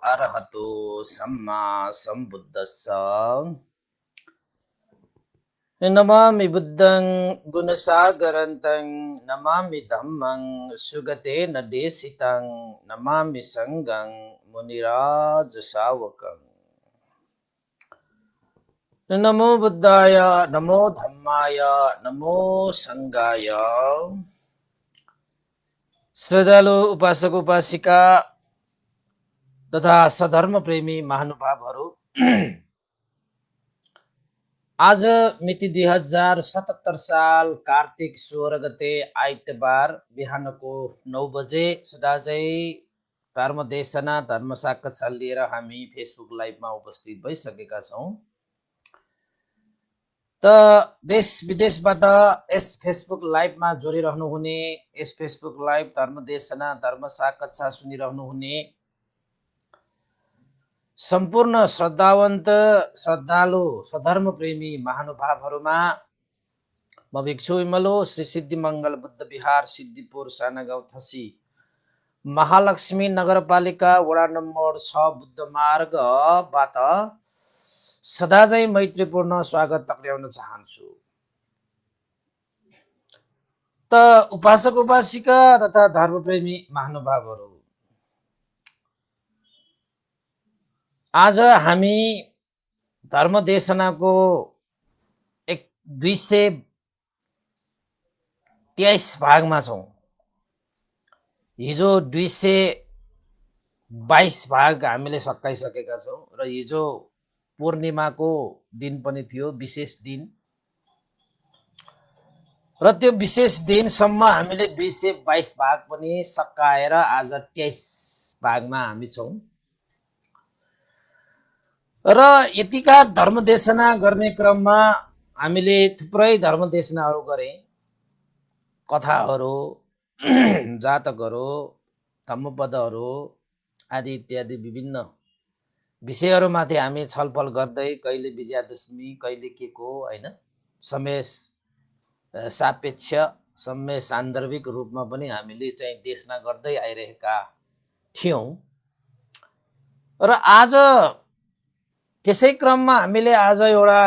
अरहतो सम्मा सम्बुद्धस्स। नमामि बुद्धं गुणसागरन्तं नमामि धम्मं सुगतेन देशितं नमामि संघं मुनिराज शावकम्। नमो बुद्धाय नमो धम्माय नमो संघाय। श्रद्धालु उपासक उपासिका तथा सधर्म प्रेमी महानुभावहरू, आज मिति 2077 साल कार्तिक 16 गते आइतबार बिहानको 9 बजे सदाझै धर्म देशना धर्म साक्षात्कार लिएर हामी फेसबुक लाइभमा उपस्थित भइसकेका छौँ। त देश विदेशबाट यस फेसबुक लाइभमा जोडिरहनुहुने, यस फेसबुक लाइभ धर्म देशना धर्म साक्षात्कार सुनिरहनुहुने सम्पूर्ण श्रद्धावन्त श्रद्धालु सधर्म प्रेमी महानुभावहरूमा म भिक्षु विमलो श्री सिद्धि मङ्गल बुद्ध विहार सिद्धिपुर सानागाउँ थसी महालक्ष्मी नगरपालिका वडा नम्बर 6 बुद्ध मार्गबाट सदाझै मैत्रीपूर्ण स्वागत टक्र्याउन चाहन्छु। त उपासक उपासिका तथा धर्मप्रेमी महानुभावहरू, आज हामी धर्म देशनाको 223 भागमा छौँ। हिजो 222 भाग हामीले सकाइसकेका छौँ र हिजो पूर्णिमाको दिन पनि थियो, विशेष दिन, र त्यो विशेष दिनसम्म हामीले 222 भाग पनि सकाएर आज 23 भागमा हामी छौँ। र यतिका धर्मदेशना गर्ने क्रममा हामीले थुप्रै धर्मदेशनाहरू गरे, कथाहरू, जातकहरू, धम्मपदहरू आदि इत्यादि विभिन्न विषयहरूमाथि हामी छलफल गर्दै कहिले विजयादशमी कहिले के को हैन समय सापेक्ष समय सान्दर्भिक रूपमा पनि हामीले चाहिँ देशना गर्दै आइरहेका थियौं। र आज त्यसै क्रममा हामीले आज एउटा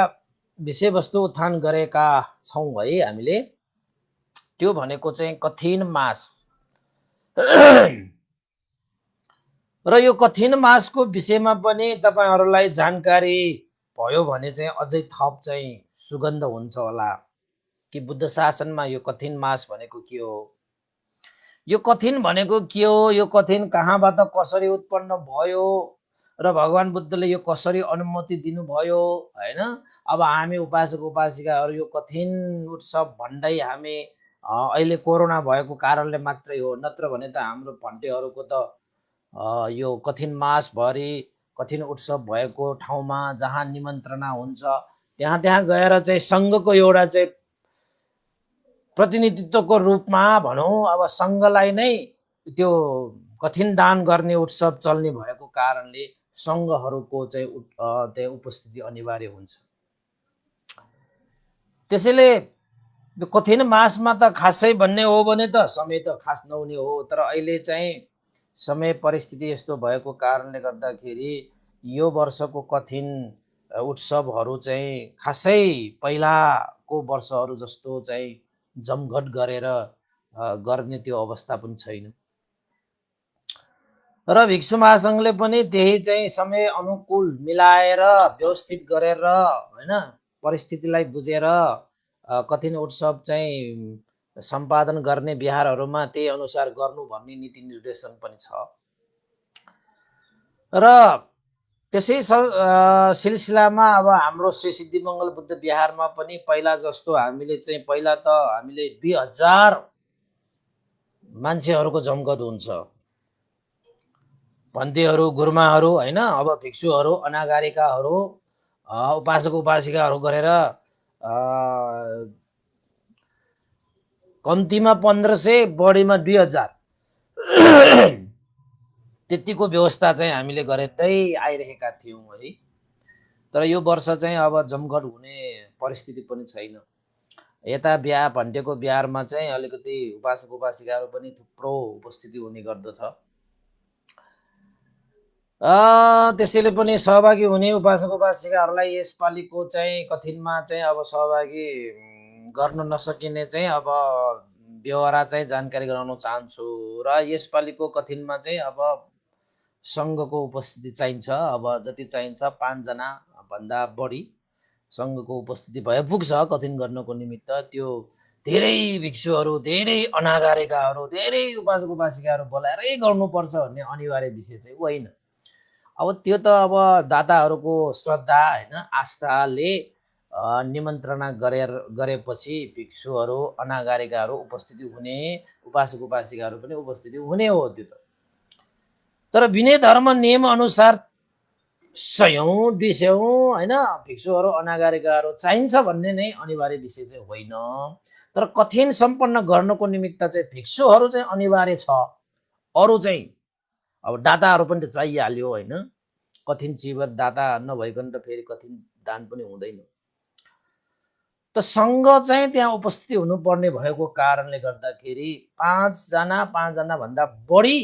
विषयवस्तु उत्थान गरेका छौं है हामीले, त्यो भनेको चाहिँ कठिन मास। र यो कठिन मासको विषयमा पनि तपाईहरुलाई जानकारी भयो भने चाहिँ अझै थप चाहिँ सुगन्ध हुन्छ होला कि बुद्ध शासनमा यो कठिन मास भनेको के हो, यो कठिन भनेको के हो, यो कठिन कहाँबाट कसरी उत्पन्न भयो र भगवान बुद्धले यो कसरी अनुमति दिनुभयो हैन। अब हामी उपासक उपासिकाहरू यो कठिन उत्सव भन्दै हामी अहिले कोरोना भएको कारणले मात्रै हो, नत्र भने त हाम्रो भन्टेहरूको त यो कठिन मास भरि कठिन उत्सव भएको ठाउँमा जहाँ निमन्त्रणा हुन्छ त्यहाँ गएर चाहिँ संघको एउटा चाहिँ प्रतिनिधित्वको रूपमा भनौं, अब संघलाई नै त्यो कठिन दान गर्ने उत्सव चल्ने भएको कारणले संघहरूको चाहिँ त्यहाँ उपस्थिति अनिवार्य हुन्छ। त्यसैले कठिन मासमा त खासै भन्ने हो भने त समय त खास नहुने हो, तर अहिले चाहिँ समय परिस्थिति यस्तो भएको कारणले गर्दाखेरि यो वर्षको कठिन उत्सवहरू चाहिँ खासै पहिलाको वर्षहरू जस्तो चाहिँ जमघट गरेर गर्ने त्यो अवस्था पनि छैन। र भिक्षु महासंघले पनि त्यही चाहिँ समय अनुकूल मिलाएर व्यवस्थित गरेर हैन परिस्थितिलाई बुझेर कठिन उत्सव चाहिँ सम्पादन गर्ने बिहारहरूमा त्यही अनुसार गर्नु भन्ने नीति निर्देशन पनि छ। र त्यसै सिलसिलामा अब हाम्रो श्री सिद्धि मङ्गल बुद्ध विहारमा पनि पहिला जस्तो हामीले चाहिँ पहिला त हामीले 2000 मान्छेहरूको जमघट हुन्छ, भन्तेहरू गुरुमाहरू हैन, अब भिक्षुहरू अनागारिकाहरू उपासक उपासिकाहरू गरेर कम्तीमा 1500 बढीमा 2000 त्यतिको व्यवस्था चाहिँ हामीले गर्दै आइरहेका थियौं है। तर यो वर्ष चाहिँ अब जमघट हुने परिस्थिति पनि छैन। यता बिहा भन्टेको बिहारमा चाहिँ अलिकति उपासक उपासिकाहरू पनि थुप्रो उपस्थिति हुने गर्दछ। त्यसैले पनि सहभागी हुने उपासक उपासिकाहरूलाई यसपालिको चाहिँ कठिनमा चाहिँ अब सहभागी गर्न नसकिने चाहिँ अब व्यवहार चाहिँ जानकारी गराउन चाहन्छु। र यसपालिको कठिनमा चाहिँ अब सङ्घको उपस्थिति चाहिन्छ। अब जति चाहिन्छ 5 जना भन्दा बढी सङ्घको उपस्थिति भए पुग्छ कठिन गर्नको निमित्त। त्यो धेरै भिक्षुहरू, धेरै अनागारिकाहरू, धेरै उपासक उपासिकाहरू बोलाएरै गर्नुपर्छ भन्ने अनिवार्य विषय चाहिँ होइन। अब त्यो त अब दाताहरूको श्रद्धा होइन, आस्थाले निमन्त्रणा गरेपछि भिक्षुहरू अनागारिकाहरू उपस्थिति हुने, उपासक उपासिकाहरू पनि उपस्थिति हुने हो त्यो त। तर विनय धर्म नियम अनुसार 100औं 200औं होइन भिक्षुहरू अनागारिकाहरू चाहिन्छ भन्ने नै अनिवार्य विषय चाहिँ होइन। तर कठिन सम्पन्न गर्नको निमित्त चाहिँ भिक्षुहरू चाहिँ अनिवार्य छ। अरू चाहिँ अब दाताहरू पनि त चाहिहाल्यो होइन। कठिन चिवर दाता नभइकन त फेरि कठिन दान पनि हुँदैन। त सङ्घ चाहिँ त्यहाँ उपस्थिति हुनुपर्ने भएको कारणले गर्दाखेरि 5 जना भन्दा बढी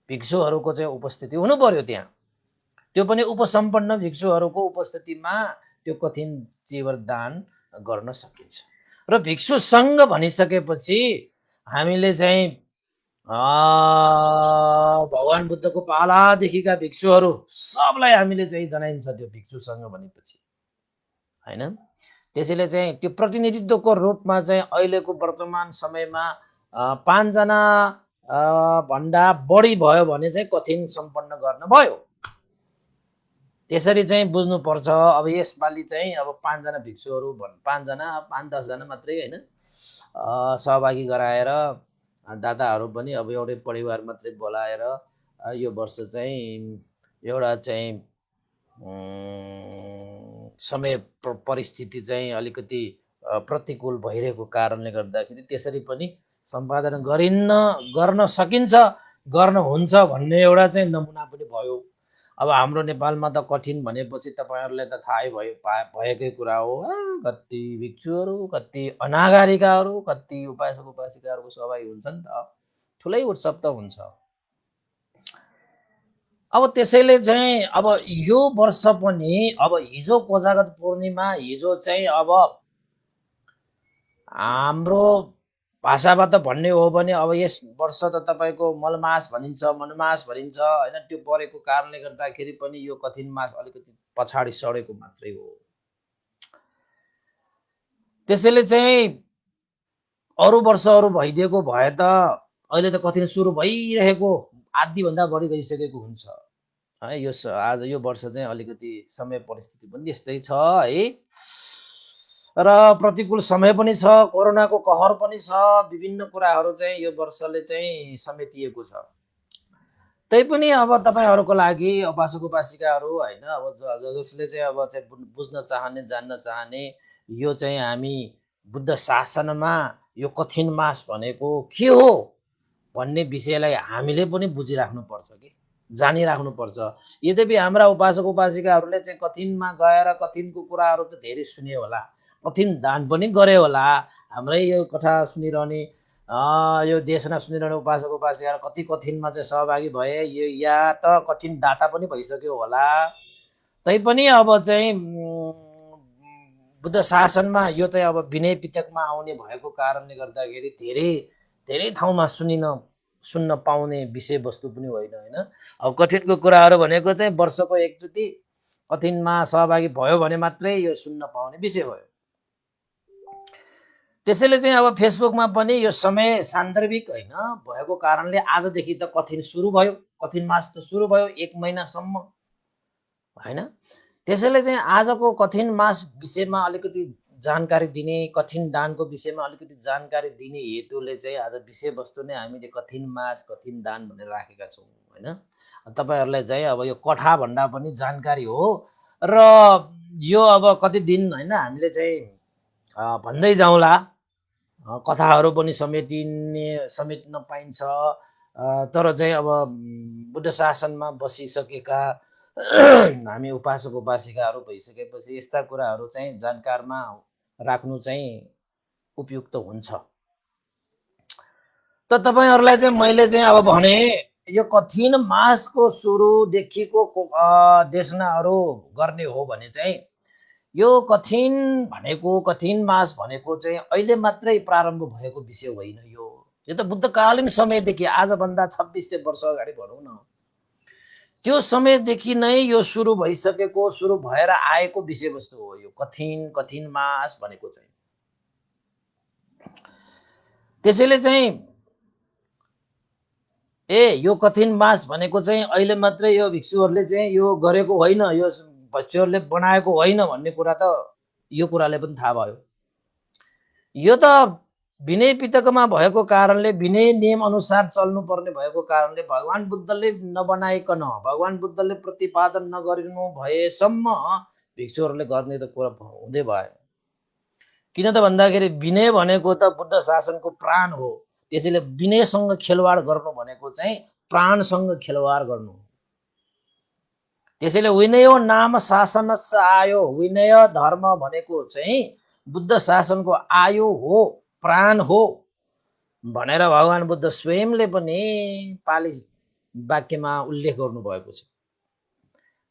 भिक्षुहरूको चाहिँ उपस्थिति हुनु पर्यो त्यहाँ। त्यो पनि उपसम्पन्न भिक्षुहरूको उपस्थितिमा त्यो कठिन चिवर दान गर्न सकिन्छ। र भिक्षु सङ्घ भनिसकेपछि हामीले चाहिँ भगवान बुद्धको पालादेखिका भिक्षुहरू सबलाई हामीले चाहिँ जनाइन्छ त्यो भिक्षु सङ्घ भनेपछि होइन। त्यसैले चाहिँ त्यो प्रतिनिधित्वको रूपमा चाहिँ अहिलेको वर्तमान समयमा 5 जना भन्दा बढी भयो भने चाहिँ कठिन सम्पन्न गर्न भयो। त्यसरी चाहिँ बुझ्नुपर्छ। अब यसपालि चाहिँ अब 5 जना भिक्षुहरू 5 जना 5-10 जना मात्रै होइन सहभागी गराएर दाताहरू पनि अब एउटै परिवार मात्रै बोलाएर यो वर्ष चाहिँ एउटा चाहिँ समय परिस्थिति चाहिँ अलिकति प्रतिकूल भइरहेको कारणले गर्दाखेरि त्यसरी पनि सम्पादन गर्न सकिन्छ, गर्न हुन्छ भन्ने एउटा चाहिँ नमुना पनि भयो। अब हाम्रो नेपालमा त कठिन भनेपछि तपाईँहरूलाई त थाहै भएकै कुरा हो। कति भिक्षुहरू, कति अनागारिकाहरू, कति उपासक उपासिकाहरूको सहभागी हुन्छ नि त, ठुलै उत्सव त हुन्छ। अब त्यसैले चाहिँ अब यो वर्ष पनि अब हिजो कोजागत पूर्णिमा, हिजो चाहिँ अब हाम्रो भाषाबाट भन्ने हो भने अब यस वर्ष त तपाईँको मलमास भनिन्छ, मनमास भनिन्छ होइन। त्यो परेको कारणले गर्दाखेरि पनि यो कठिन मास अलिकति पछाडि सरेको मात्रै हो। त्यसैले चाहिँ अरू वर्षहरू भइदिएको भए त अहिले त कठिन सुरु भइरहेको आधीभन्दा बढी गइसकेको हुन्छ है। यो आज यो वर्ष चाहिँ अलिकति समय परिस्थिति पनि यस्तै छ है। र प्रतिकूल समय पनि छ, कोरोनाको कहर पनि छ, विभिन्न कुराहरू चाहिँ यो वर्षले चाहिँ समेटिएको छ। तैपनि अब तपाईँहरूको लागि उपासक उपासिकाहरू होइन, अब जसले चाहिँ अब चाहिँ बुझ्न चाहने, जान्न चाहने, यो चाहिँ हामी बुद्ध शासनमा यो कठिन मास भनेको के हो भन्ने विषयलाई हामीले पनि बुझिराख्नुपर्छ कि जानिराख्नुपर्छ। यद्यपि हाम्रा उपासक उपासिकाहरूले चाहिँ कठिनमा गएर कठिनको कुराहरू त धेरै सुने होला, कठिन दान पनि गरे होला। हाम्रै यो कथा सुनिरहने यो देशमा सुनिरहने उपासक उपासिकाहरू कति कठिनमा चाहिँ सहभागी भए, यो या त कठिन दाता पनि भइसक्यो होला। तैपनि अब चाहिँ बुद्ध शासनमा यो चाहिँ अब विनय पिटकमा आउने भएको कारणले गर्दाखेरि धेरै ठाउँमा सुन्न पाउने विषयवस्तु पनि होइन होइन। अब कठिनको कुराहरू भनेको चाहिँ वर्षको एकचोटि कठिनमा सहभागी भयो भने मात्रै यो सुन्न पाउने विषय भयो। त्यसैले चाहिँ अब फेसबुकमा पनि यो समय सान्दर्भिक होइन भएको कारणले आजदेखि त कठिन सुरु भयो, कठिन मास त सुरु भयो 1 महिनासम्म होइन। त्यसैले चाहिँ आजको कठिन मास विषयमा अलिकति जानकारी दिने, कठिन दानको विषयमा अलिकति जानकारी दिने हेतुले चाहिँ आज विषयवस्तु नै हामीले कठिन मास कठिन दान भनेर राखेका छौँ होइन। तपाईँहरूलाई चाहिँ अब यो कथा भन्दा पनि जानकारी हो। र यो अब कति दिन होइन हामीले चाहिँ भन्दै जाउँला, कथाहरू पनि समेट्न पाइन्छ। तर चाहिँ अब बुद्ध शासनमा बसिसकेका हामी उपासक उपासिकाहरू भइसकेपछि यस्ता कुराहरू चाहिँ जानकारमा राख्नु चाहिँ उपयुक्त हुन्छ। त तपाईँहरूलाई चाहिँ मैले चाहिँ अब भने यो कठिन मासको सुरुदेखिको देशनाहरू गर्ने हो भने चाहिँ यो कठिन मास भनेको चाहिँ अहिले मात्रै प्रारम्भ भएको विषय होइन। यो त बुद्धकालीन समयदेखि, आजभन्दा 2600 वर्ष अगाडि भनौँ न, त्यो समयदेखि नै यो सुरु भइसकेको, सुरु भएर आएको विषयवस्तु हो यो कठिन मास भनेको चाहिँ। त्यसैले चाहिँ यो कठिन मास भनेको चाहिँ अहिले मात्रै यो भिक्षुहरूले चाहिँ यो गरेको होइन, यो भिक्षुहरूले बनाएको होइन भन्ने कुरा त यो कुराले पनि थाहा भयो। यो त विनय पिटकमा भएको कारणले, विनय नियम अनुसार चल्नुपर्ने भएको कारणले भगवान बुद्धले नबनाइकन, भगवान बुद्धले प्रतिपादन नगरिनु भएसम्म भिक्षुहरूले गर्ने त कुरा हुँदै भयो। किन त भन्दाखेरि विनय भनेको त बुद्ध शासनको प्राण हो। त्यसैले विनयसँग खेलवाड गर्नु भनेको चाहिँ प्राणसँग खेलवाड गर्नु। त्यसैले विनयो नाम शासनस् आयो, विनय धर्म भनेको चाहिँ बुद्ध शासनको आयो हो, प्राण हो भनेर भगवान बुद्ध स्वयंले पनि पाली वाक्यमा उल्लेख गर्नुभएको छ।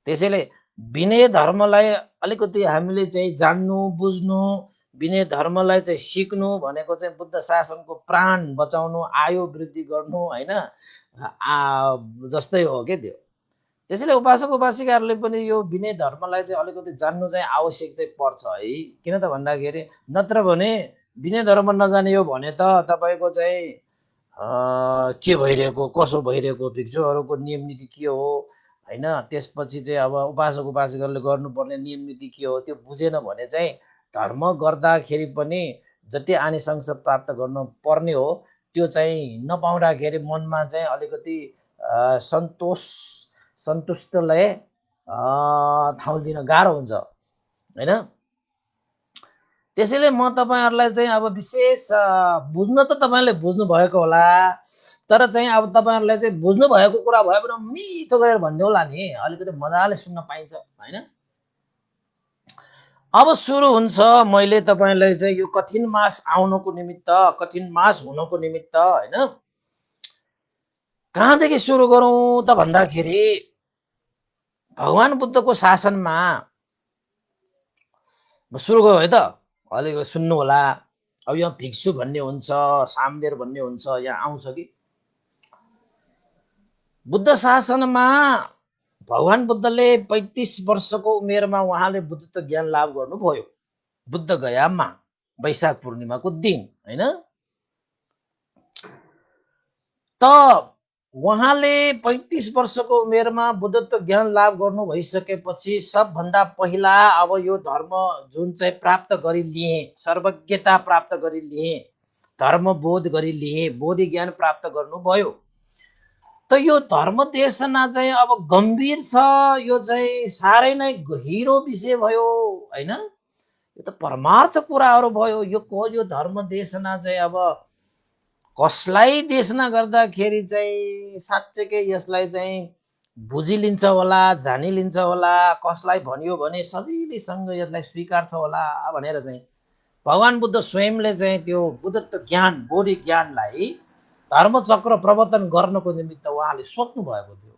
त्यसैले विनय धर्मलाई अलिकति हामीले चाहिँ जान्नु बुझ्नु, विनय धर्मलाई चाहिँ सिक्नु भनेको चाहिँ बुद्ध शासनको प्राण बचाउनु, आयु वृद्धि गर्नु होइन, जस्तै हो के त्यो। त्यसैले उपासक उपासिकाहरूले पनि यो विनय धर्मलाई चाहिँ अलिकति जान्नु चाहिँ आवश्यक चाहिँ पर्छ है। किन त भन्दाखेरि नत्र भने विनय धर्म नजानियो भने त तपाईँको चाहिँ के भइरहेको, कसो भइरहेको, भिक्षुहरूको नियम नीति के हो होइन, त्यसपछि चाहिँ अब उपासक उपासिकाहरूले गर्नुपर्ने नियम नीति के हो त्यो बुझेन भने चाहिँ धर्म गर्दाखेरि पनि जति आनिसंस प्राप्त गर्नु पर्ने हो त्यो चाहिँ नपाउँदाखेरि मनमा चाहिँ अलिकति सन्तुष्टलाई ठाउँ दिन गाह्रो हुन्छ होइन। त्यसैले म तपाईँहरूलाई चाहिँ अब विशेष बुझ्न त तपाईँले बुझ्नु भएको होला, तर चाहिँ अब तपाईँहरूलाई चाहिँ बुझ्नु भएको कुरा भयो भने मिठो गरेर भन्ने होला नि, अलिकति मजाले सुन्न पाइन्छ होइन। अब सुरु हुन्छ। मैले तपाईँलाई चाहिँ यो कठिन मास आउनको निमित्त, कठिन मास हुनको निमित्त होइन कहाँदेखि सुरु गरौँ त भन्दाखेरि भगवान बुद्धको शासनमा सुरु गयो है त। अलिकति सुन्नु होला। अब यहाँ भिक्षु भन्ने हुन्छ, सामवेर भन्ने हुन्छ, यहाँ आउँछ कि बुद्ध शासनमा भगवान बुद्धले 35 वर्षको उमेरमा उहाँले बुद्धत्व ज्ञान लाभ गर्नुभयो। बुद्ध गयामा वैशाख पूर्णिमाको दिन होइन। त उहाँले 35 वर्षको उमेरमा बुद्धत्व ज्ञान लाभ गर्नु भइसकेपछि सबभन्दा पहिला अब यो धर्म जुन चाहिँ प्राप्त गरी लिए, सर्वज्ञता प्राप्त गरी लिए, धर्म बोध गरी लिए, बोधि ज्ञान प्राप्त गर्नुभयो। त यो धर्म देशना चाहिँ अब गम्भीर छ, यो चाहिँ साह्रै नै गहिरो विषय भयो होइन। यो त परमार्थ कुराहरू भयो। यो धर्म देशना चाहिँ अब कसलाई देशना गर्दाखेरि चाहिँ साँच्चैकै यसलाई चाहिँ बुझिलिन्छ होला, जानिलिन्छ होला, कसलाई भनियो भने सजिलैसँग यसलाई स्वीकार्छ होला भनेर चाहिँ भगवान बुद्ध स्वयंले चाहिँ त्यो बुद्धत्व ज्ञान, बोधि ज्ञानलाई धर्मचक्र प्रवर्तन गर्नको निमित्त उहाँले सोध्नु भएको थियो।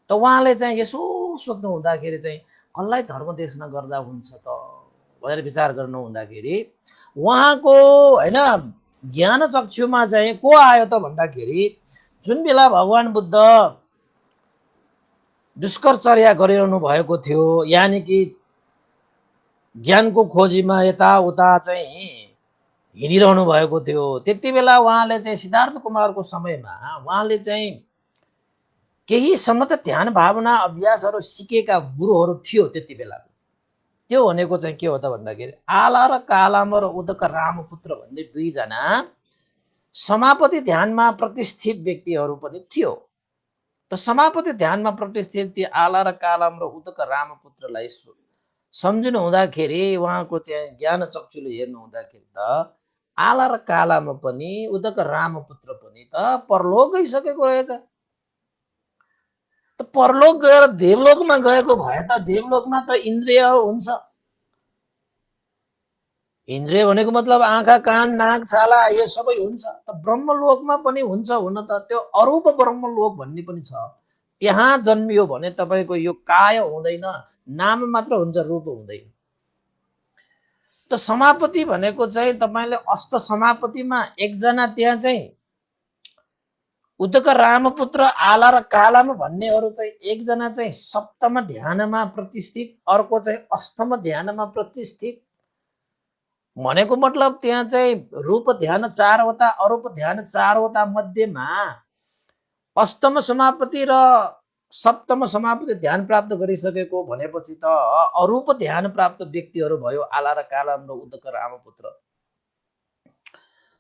त उहाँले चाहिँ यसो सोध्नु हुँदाखेरि चाहिँ कसलाई धर्म देशना गर्दा हुन्छ त भनेर विचार गर्नु हुँदाखेरि उहाँको होइन ज्ञान चक्षुमा चाहिँ को आयो त भन्दाखेरि जुन बेला भगवान बुद्ध दुष्करचर्या गरिरहनु भएको थियो, यानि कि ज्ञानको खोजीमा यताउता चाहिँ हिँडिरहनु भएको थियो, त्यति बेला उहाँले चाहिँ सिद्धार्थ कुमारको समयमा उहाँले चाहिँ केही सम्म त ध्यान भावना अभ्यासहरू सिकेका गुरुहरू थियो त्यति बेला। त्यो भनेको चाहिँ के हो त भन्दाखेरि आला र कालाम र उदक रामपुत्र भन्ने दुईजना समापति ध्यानमा प्रतिष्ठित व्यक्तिहरू पनि थियो। त समापति ध्यानमा प्रतिष्ठित ती आला र कालाम र उदक रामपुत्रलाई सम्झिनु हुँदाखेरि उहाँको त्यहाँ ज्ञान चक्षुले हेर्नु हुँदाखेरि त आला र कालामा पनि उदक रामपुत्र पनि त परलोक गइसकेको रहेछ। त परलोक गएर देवलोकमा गएको भए त देवलोकमा त इन्द्रिय हुन्छ, इन्द्रिय भनेको मतलब आँखा कान नाक छाला यो सबै हुन्छ। त ब्रह्मलोकमा पनि हुन्छ हुन त, त्यो अरूप ब्रह्मलोक भन्ने पनि छ। त्यहाँ जन्मियो भने तपाईँको यो काय हुँदैन, नाम मात्र हुन्छ, रूप हुँदैन। त समापति भनेको चाहिँ तपाईँले अष्ट समापतिमा एकजना त्यहाँ चाहिँ उदक रामपुत्र आला र कालाम भन्नेहरू चाहिँ एकजना चाहिँ सप्तम ध्यानमा प्रतिष्ठित, अर्को चाहिँ अष्टम ध्यानमा प्रतिष्ठित। भनेको मतलब त्यहाँ चाहिँ रूप ध्यान 4 वटा, अरूप ध्यान 4 वटा मध्येमा अष्टम समापति र सप्तम समापति ध्यान प्राप्त गरिसकेको भनेपछि त अरूप ध्यान प्राप्त व्यक्तिहरू भयो आला र कालम र उदक रामपुत्र।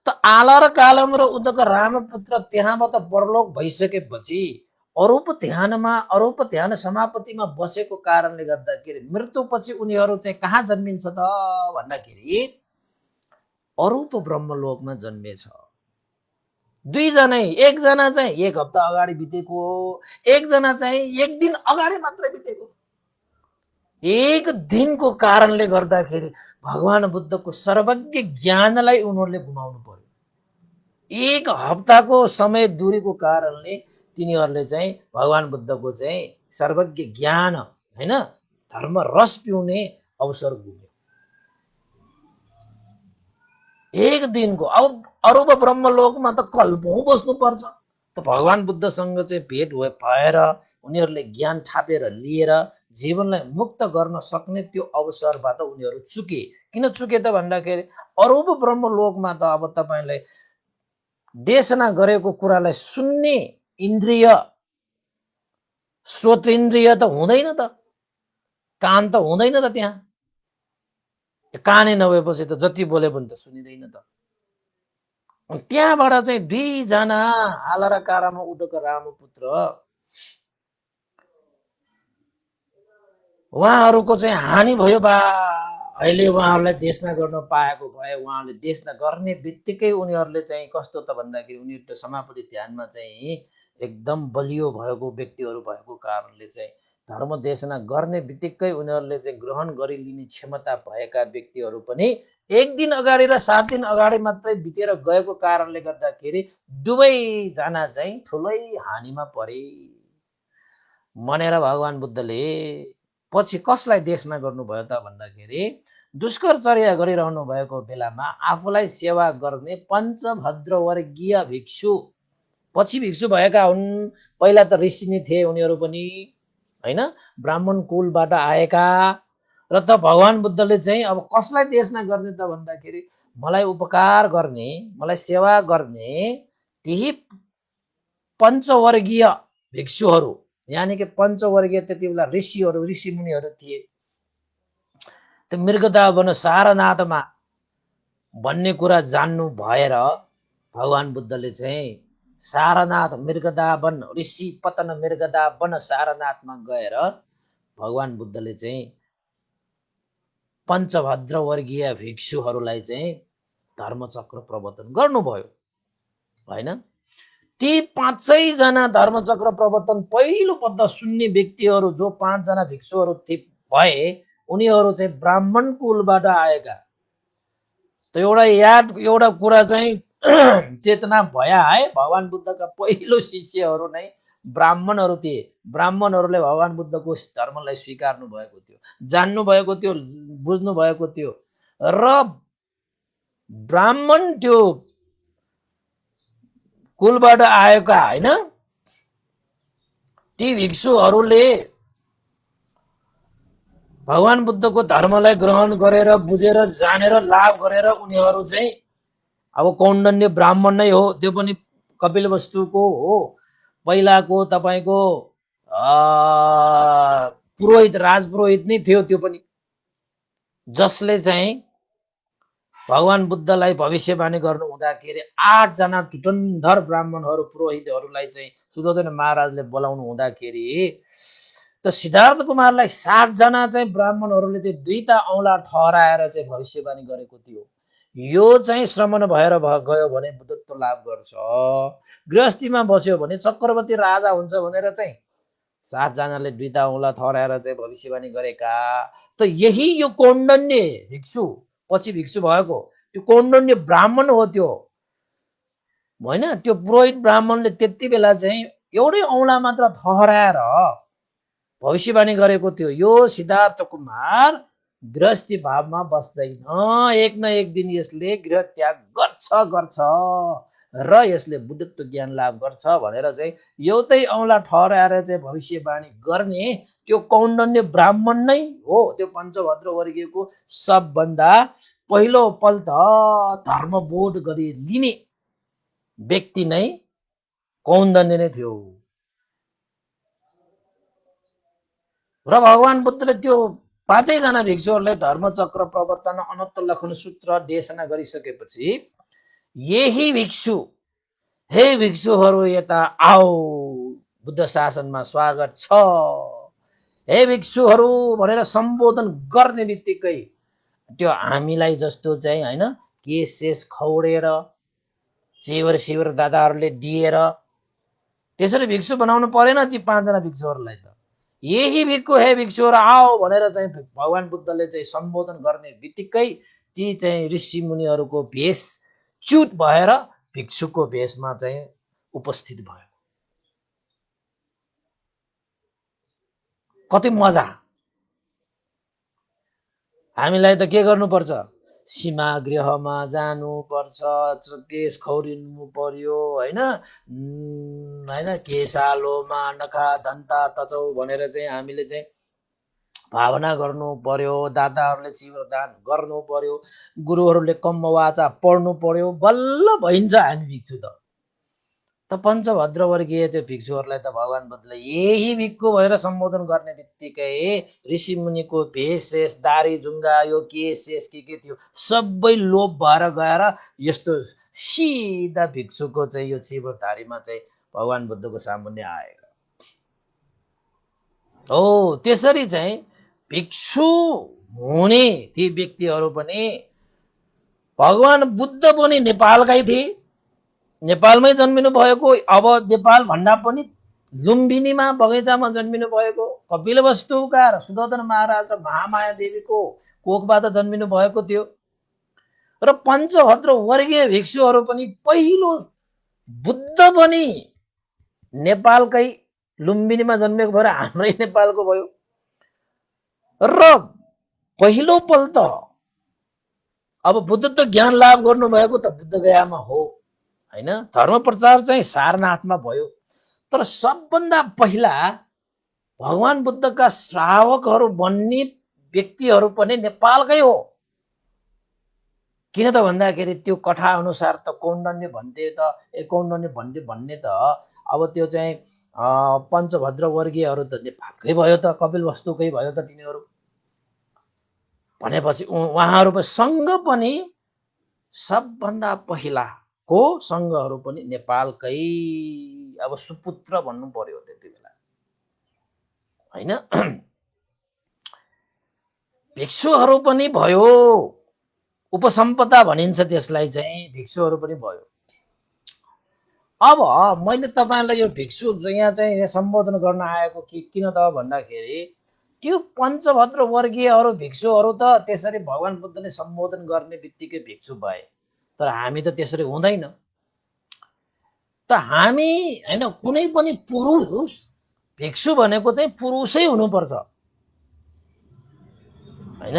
त आला र कालम र उदक रामपुत्र त्यहाँबाट परलोक भइसकेपछि अरूप ध्यानमा, अरूप ध्यान समापतिमा बसेको कारणले गर्दाखेरि मृत्युपछि उनीहरू चाहिँ कहाँ जन्मिन्छ त भन्दाखेरि अरूप ब्रह्मलोकमा जन्मेछ। दुईजनै, एकजना चाहिँ 1 हप्ता अगाडि बितेको, एकजना चाहिँ 1 दिन अगाडि मात्रै बितेको। 1 दिनको कारणले गर्दाखेरि भगवान बुद्धको सर्वज्ञ ज्ञानलाई उनीहरूले गुमाउनु पर्यो। 1 हप्ताको समय दूरीको कारणले तिनीहरूले चाहिँ भगवान बुद्धको चाहिँ सर्वज्ञ ज्ञान हैन धर्म रस पिउने अवसर गुम्यो। 1 दिनको। अब अरूप ब्रह्मलोकमा त कल्पौं बस्नुपर्छ। त भगवान बुद्धसँग चाहिँ भेट भएर उनीहरूले ज्ञान थापेर लिएर जीवनलाई मुक्त गर्न सक्ने त्यो अवसरबाट उनीहरू चुके। किन चुके त भन्दाखेरि अरूप ब्रह्मलोकमा त अब तपाईँलाई देशना गरेको कुरालाई सुन्ने इन्द्रिय, श्रोत इन्द्रिय त हुँदैन त, कान त हुँदैन त। त्यहाँ कानै नभएपछि त जति बोले पनि त सुनिँदैन त। त्यहाँबाट चाहिँ 2 जना आला र कालाम उदक रामपुत्र उहाँहरूको चाहिँ हानि भयो बा। अहिले उहाँहरूलाई देशना गर्न पाएको भए उहाँले देशना गर्ने बित्तिकै उनीहरूले चाहिँ कस्तो त भन्दाखेरि उनीहरू समापति ध्यानमा चाहिँ एकदम बलियो भएको व्यक्तिहरू भएको कारणले चाहिँ धर्म देशना गर्ने बित्तिकै उनीहरूले चाहिँ ग्रहण गरिलिने क्षमता भएका व्यक्तिहरू पनि 1 दिन अगाडि र 7 दिन अगाडि मात्रै बितेर गएको कारणले गर्दाखेरि दुवैजना चाहिँ ठुलै हानिमा परे। मनेर भगवान बुद्धले पछि कसलाई देशना गर्नुभयो त भन्दाखेरि दुष्करचर्या गरिरहनु भएको बेलामा आफूलाई सेवा गर्ने पञ्चभद्र वर्गीय भिक्षु, पछि भिक्षु भएका हुन्। पहिला त ऋषि नै थिए उनीहरू पनि हैन, ब्राह्मण कुलबाट आएका। र त भगवान बुद्धले चाहिँ अब कसलाई देशना गर्ने त भन्दाखेरि मलाई उपकार गर्ने, मलाई सेवा गर्ने त्यही पञ्चवर्गीय भिक्षुहरू, यानि कि पञ्चवर्गीय त्यति बेला ऋषिहरू, ऋषिमुनिहरू थिए। त्यो मृगदा वन सारनाथमा भन्ने कुरा जान्नु भएर भगवान बुद्धले चाहिँ सारनाथ मृगदा वन, ऋषि पतन मृगदा वन सारनाथमा गएर भगवान बुद्धले चाहिँ पञ्चभद्र वर्गीय भिक्षुहरूलाई चाहिँ धर्मचक्र प्रवर्तन गर्नुभयो हैन। ती 5 जना धर्मचक्र प्रवर्तन पहिलो पल्ट सुन्ने व्यक्तिहरू जो 5 जना भिक्षुहरू भए उनीहरू चाहिँ ब्राह्मण कुलबाट आएका। त एउटा कुरा चाहिँ चेतना भया है, भगवान बुद्धका पहिलो शिष्यहरू नै ब्राह्मणहरू थिए। ब्राह्मणहरूले भगवान बुद्धको धर्मलाई स्वीकार्नु भएको थियो, जान्नु भएको थियो, बुझ्नु भएको थियो। र ब्राह्मण त्यो कुलबाट आएका हैन ती भिक्षुहरूले भगवान बुद्धको धर्मलाई ग्रहण गरेर बुझेर जानेर लाभ गरेर उनीहरू चाहिँ अब कौण्डन्य ब्राह्मण नै हो, त्यो पनि कपिलवस्तुको हो। पहिलाको तपाईको पुरोहित, राजपुरोहित नै थियो त्यो पनि, जसले चाहिँ भगवान बुद्धलाई भविष्यवाणी गर्नु हुँदाखेरि 8 जना टुटन्धर ब्राह्मणहरू पुरोहितहरूलाई चाहिँ सुदोधन महाराजले बोलाउनु हुँदाखेरि त सिद्धार्थ कुमारलाई 7 जना चाहिँ ब्राह्मणहरूले चाहिँ 2टा औँला ठहराएर चाहिँ भविष्यवाणी गरेको थियो। यो चाहिँ श्रमण भएर गयो भने बुद्धत्व लाभ गर्छ, गृहस्थीमा बस्यो भने चक्रवर्ती राजा हुन्छ भनेर चाहिँ 7 जनाले 2टा औँला ठहराएर चाहिँ भविष्यवाणी गरेका। त यही यो कौण्डन्य भिक्षु पछि भिक्षु भएको त्यो कौण्डन्य ब्राह्मण हो त्यो होइन। त्यो पुरोहित ब्राह्मणले त्यति बेला चाहिँ एउटै औँला मात्र ठहराएर भविष्यवाणी गरेको थियो, यो सिद्धार्थ कुमार गृहस्थी भावमा बस्दैन, एक न एक दिन यसले गृह त्याग गर्छ र यसले बुद्धत्व ज्ञान लाभ गर्छ भनेर चाहिँ एउटै औँला ठहराएर चाहिँ भविष्यवाणी गर्ने त्यो कौण्डन्य ब्राह्मण नै हो त्यो पञ्चभद्र वर्गीयको सबभन्दा पहिलो पल्ट धर्मबोध गरी लिने व्यक्ति नै कौण्डन्य नै थियो। र भगवान बुद्धले त्यो पाँचैजना भिक्षुहरूलाई धर्मचक्र प्रवर्तन अनत्त लक्षण सूत्र देशना गरिसकेपछि यही भिक्षु, हे भिक्षुहरू यता आओ, बुद्ध शासनमा स्वागत छ, हे भिक्षुहरू भनेर सम्बोधन गर्ने बित्तिकै त्यो हामीलाई जस्तो चाहिँ होइन केश शेष खौडेर चिवर शिवर दादाहरूले दिएर त्यसरी भिक्षु बनाउनु परेन ती पाँचजना भिक्षुहरूलाई त। यही भिक्षु, हे भिक्षुहरू आओ भनेर चाहिँ भगवान बुद्धले चाहिँ सम्बोधन गर्ने बित्तिकै ती चाहिँ ऋषि मुनिहरूको भेष च्युत भएर भिक्षुको भेषमा चाहिँ उपस्थित भयो। कति मजा। हामीलाई त के गर्नुपर्छ, सीमा गृहमा जानुपर्छ, केश खौरिनु पर्यो होइन, केशालोमा नखा धन्ता तचौ भनेर चाहिँ हामीले चाहिँ भावना गर्नु पर्यो, दादाहरूले शिवदान गर्नु पर्यो, गुरुहरूले कम्मवाचा पढ्नु पर्यो, बल्ल भइन्छ हामी भिक्षु त पञ्चभद्र वर्गीय त्यो भिक्षुहरूलाई त भगवान बुद्धले यही भिक्षु भएर सम्बोधन गर्ने बित्तिकै ऋषि मुनिको भेष शेष दारी जुङ्गा यो केश शेष के थियो सबै लोप भएर गएर यस्तो सिधा भिक्षुको चाहिँ यो शिवधारीमा चाहिँ भगवान बुद्धको सामुन्ने आएको हो। त्यसरी चाहिँ भिक्षु हुने ती व्यक्तिहरू पनि भगवान बुद्ध पनि नेपालकै थिए, नेपालमै जन्मिनु भएको, अब नेपाल भन्दा पनि लुम्बिनीमा बगैँचामा जन्मिनु भएको कपिलवस्तुका र सुदर्शन महाराज र महामाया देवीको कोखबाट जन्मिनु भएको थियो। र पञ्चभद्र वर्गीय भिक्षुहरू पनि पहिलो बुद्ध पनि नेपालकै लुम्बिनीमा जन्मेको भएर हाम्रै नेपालको भयो। र पहिलो पल्ट अब बुद्धत्व ज्ञान लाभ गर्नुभएको त बुद्ध गयामा हो होइन, धर्म प्रचार चाहिँ सारनाथमा भयो। तर सबभन्दा पहिला भगवान बुद्धका श्रावकहरू बन्ने व्यक्तिहरू पनि नेपालकै हो। किन त भन्दाखेरि त्यो कथा अनुसार त कौण्डन्य भन्थे त कौण्डन्य भन्ने त अब त्यो चाहिँ पञ्चभद्र वर्गीयहरू त नेपालकै भयो त, कपिलवस्तुकै भयो त तिनीहरू भनेपछि उहाँहरू सँग पनि सबभन्दा पहिलाको सङ्घहरू पनि नेपालकै अब सुपुत्र भन्नु पर्यो त्यति बेला होइन। भिक्षुहरू पनि भयो, उपसम्पदा भनिन्छ त्यसलाई चाहिँ, भिक्षुहरू पनि भयो। अब मैले तपाईँलाई यो भिक्षु यहाँ चाहिँ सम्बोधन गर्न आएको किन त भन्दाखेरि त्यो पञ्चभद्र वर्गीयहरू भिक्षुहरू त त्यसरी भगवान बुद्धले सम्बोधन गर्ने बित्तिकै भिक्षु भए, तर हामी त त्यसरी हुँदैन। त हामी होइन कुनै पनि पुरुष भिक्षु भनेको चाहिँ पुरुषै हुनुपर्छ होइन,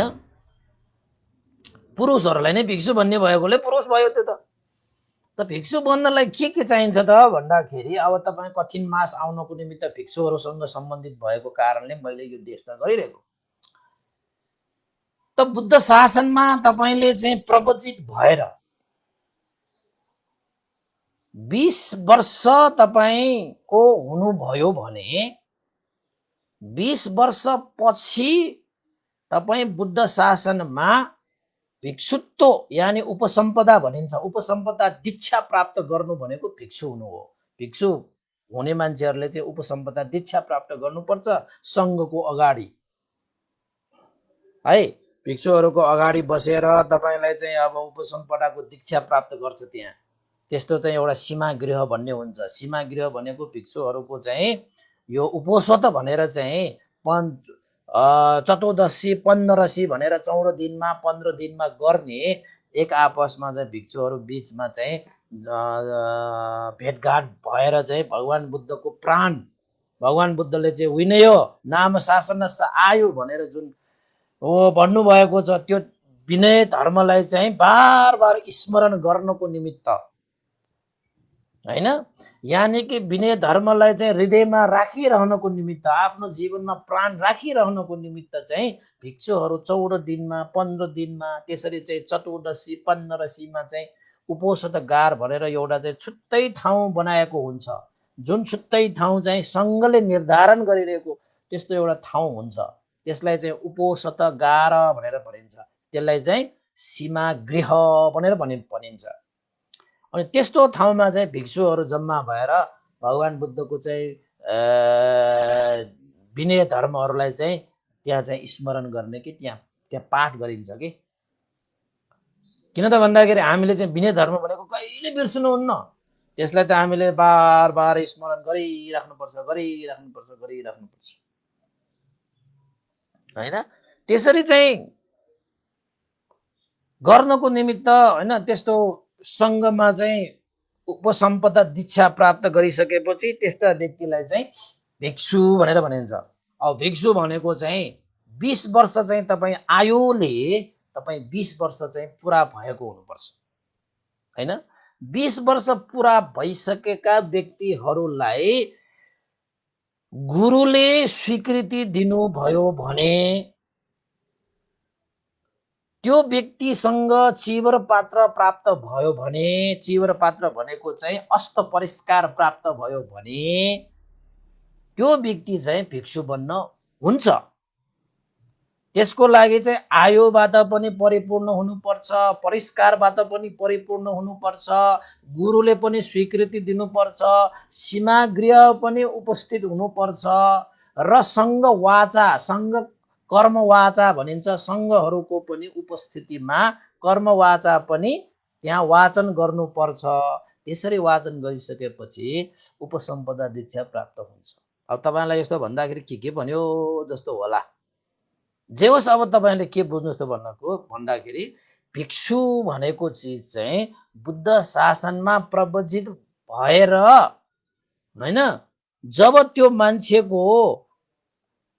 पुरुषहरूलाई नै भिक्षु भन्ने भएकोले पुरुष भयो त्यो त भिक्षु बन्नलाई के चाहिन्छ त भन्दाखेरि अब तपाईँ कठिन मास आउनको निमित्त भिक्षुहरूसँग सम्बन्धित भएको कारणले मैले यो देशमा गरिरहेको। त बुद्ध शासनमा तपाईँले चाहिँ प्रवचित भएर 20 वर्ष तपाईँको हुनुभयो भने 20 वर्ष पछि तपाईँ बुद्ध शासनमा भिक्षुत्व यानि उपसम्पदा भनिन्छ, उपसम्पदा दीक्षा प्राप्त गर्नु भनेको भिक्षु हुनु हो। भिक्षु हुने मान्छेहरूले चाहिँ उपसम्पदा दीक्षा प्राप्त गर्नुपर्छ सङ्घको अगाडि है। भिक्षुहरूको अगाडि बसेर तपाईँलाई चाहिँ अब उपसम्पदाको दीक्षा प्राप्त गर्छ त्यहाँ। त्यस्तो चाहिँ एउटा सीमा गृह भन्ने हुन्छ। सीमा गृह भनेको भिक्षुहरूको चाहिँ यो उपोषत भनेर चाहिँ चतुर्दशी 15सी भनेर 14 दिनमा 15 दिनमा गर्ने एक आपसमा चाहिँ भिक्षुहरू बीचमा चाहिँ भेटघाट भएर चाहिँ भगवान बुद्धको प्राण भगवान बुद्धले चाहिँ विनय नाम शासन आयो भनेर जुन भन्नुभएको छ त्यो विनय धर्मलाई चाहिँ बार बार स्मरण गर्नको निमित्त हैन, यानि कि विनय धर्मलाई चाहिँ हृदयमा राखिरहनको निमित्त आफ्नो जीवनमा प्राण राखिरहनको निमित्त चाहिँ भिक्षुहरू 14 दिनमा 15 दिनमा त्यसरी चाहिँ चतुर्दशी 15सीमा चाहिँ उपोषित गार भनेर एउटा चाहिँ छुट्टै ठाउँ बनाएको हुन्छ। जुन छुट्टै ठाउँ चाहिँ सङ्घले निर्धारण गरिरहेको त्यस्तो एउटा ठाउँ हुन्छ, त्यसलाई चाहिँ उपोषित गार भनेर भनिन्छ। त्यसलाई चाहिँ सीमागृह भनेर भनिन्छ। अनि त्यस्तो ठाउँमा चाहिँ भिक्षुहरू जम्मा भएर भगवान बुद्धको चाहिँ विनय धर्महरूलाई चाहिँ त्यहाँ चाहिँ स्मरण गर्ने कि त्यहाँ पाठ गरिन्छ कि। किन त भन्दाखेरि हामीले चाहिँ विनय धर्म भनेको कहिले बिर्सनुहुन्न, त्यसलाई त हामीले बार बार स्मरण गरिराख्नुपर्छ होइन। त्यसरी चाहिँ गर्नको निमित्त होइन त्यस्तो सङ्घमा चाहिँ उपसम्पदा दीक्षा प्राप्त गरिसकेपछि त्यस्ता व्यक्तिलाई चाहिँ भिक्षु भनेर भनिन्छ। अब भिक्षु भनेको चाहिँ 20 वर्ष चाहिँ तपाईँ आयुले तपाईँ 20 वर्ष चाहिँ पुरा भएको हुनुपर्छ हैन। 20 वर्ष पुरा भइसकेका व्यक्तिहरूलाई गुरुले स्वीकृति दिनुभयो भने त्यो व्यक्तिसँग चिवर पात्र प्राप्त भयो भने, चिवर पात्र भनेको चाहिँ अष्ट परिष्कार प्राप्त भयो भने त्यो व्यक्ति चाहिँ भिक्षु बन्न हुन्छ। त्यसको लागि चाहिँ आयुबाट पनि परिपूर्ण हुनुपर्छ, परिष्कारबाट पनि परिपूर्ण हुनुपर्छ, गुरुले पनि स्वीकृति दिनुपर्छ, सीमागृह पनि उपस्थित हुनुपर्छ र सङ्घ वाचा सङ्घ कर्म वाचा भनिन्छ, सङ्घहरूको पनि उपस्थितिमा कर्म वाचा पनि त्यहाँ वाचन गर्नुपर्छ। त्यसरी वाचन गरिसकेपछि उपसम्पदा दीक्षा प्राप्त हुन्छ। अब तपाईँलाई यस्तो भन्दाखेरि के भन्यो जस्तो होला, जे होस्। अब तपाईँले के बुझ्नु जस्तो भन्दाखेरि भिक्षु भनेको चिज चाहिँ बुद्ध शासनमा प्रवजित भएर होइन, जब त्यो मान्छेको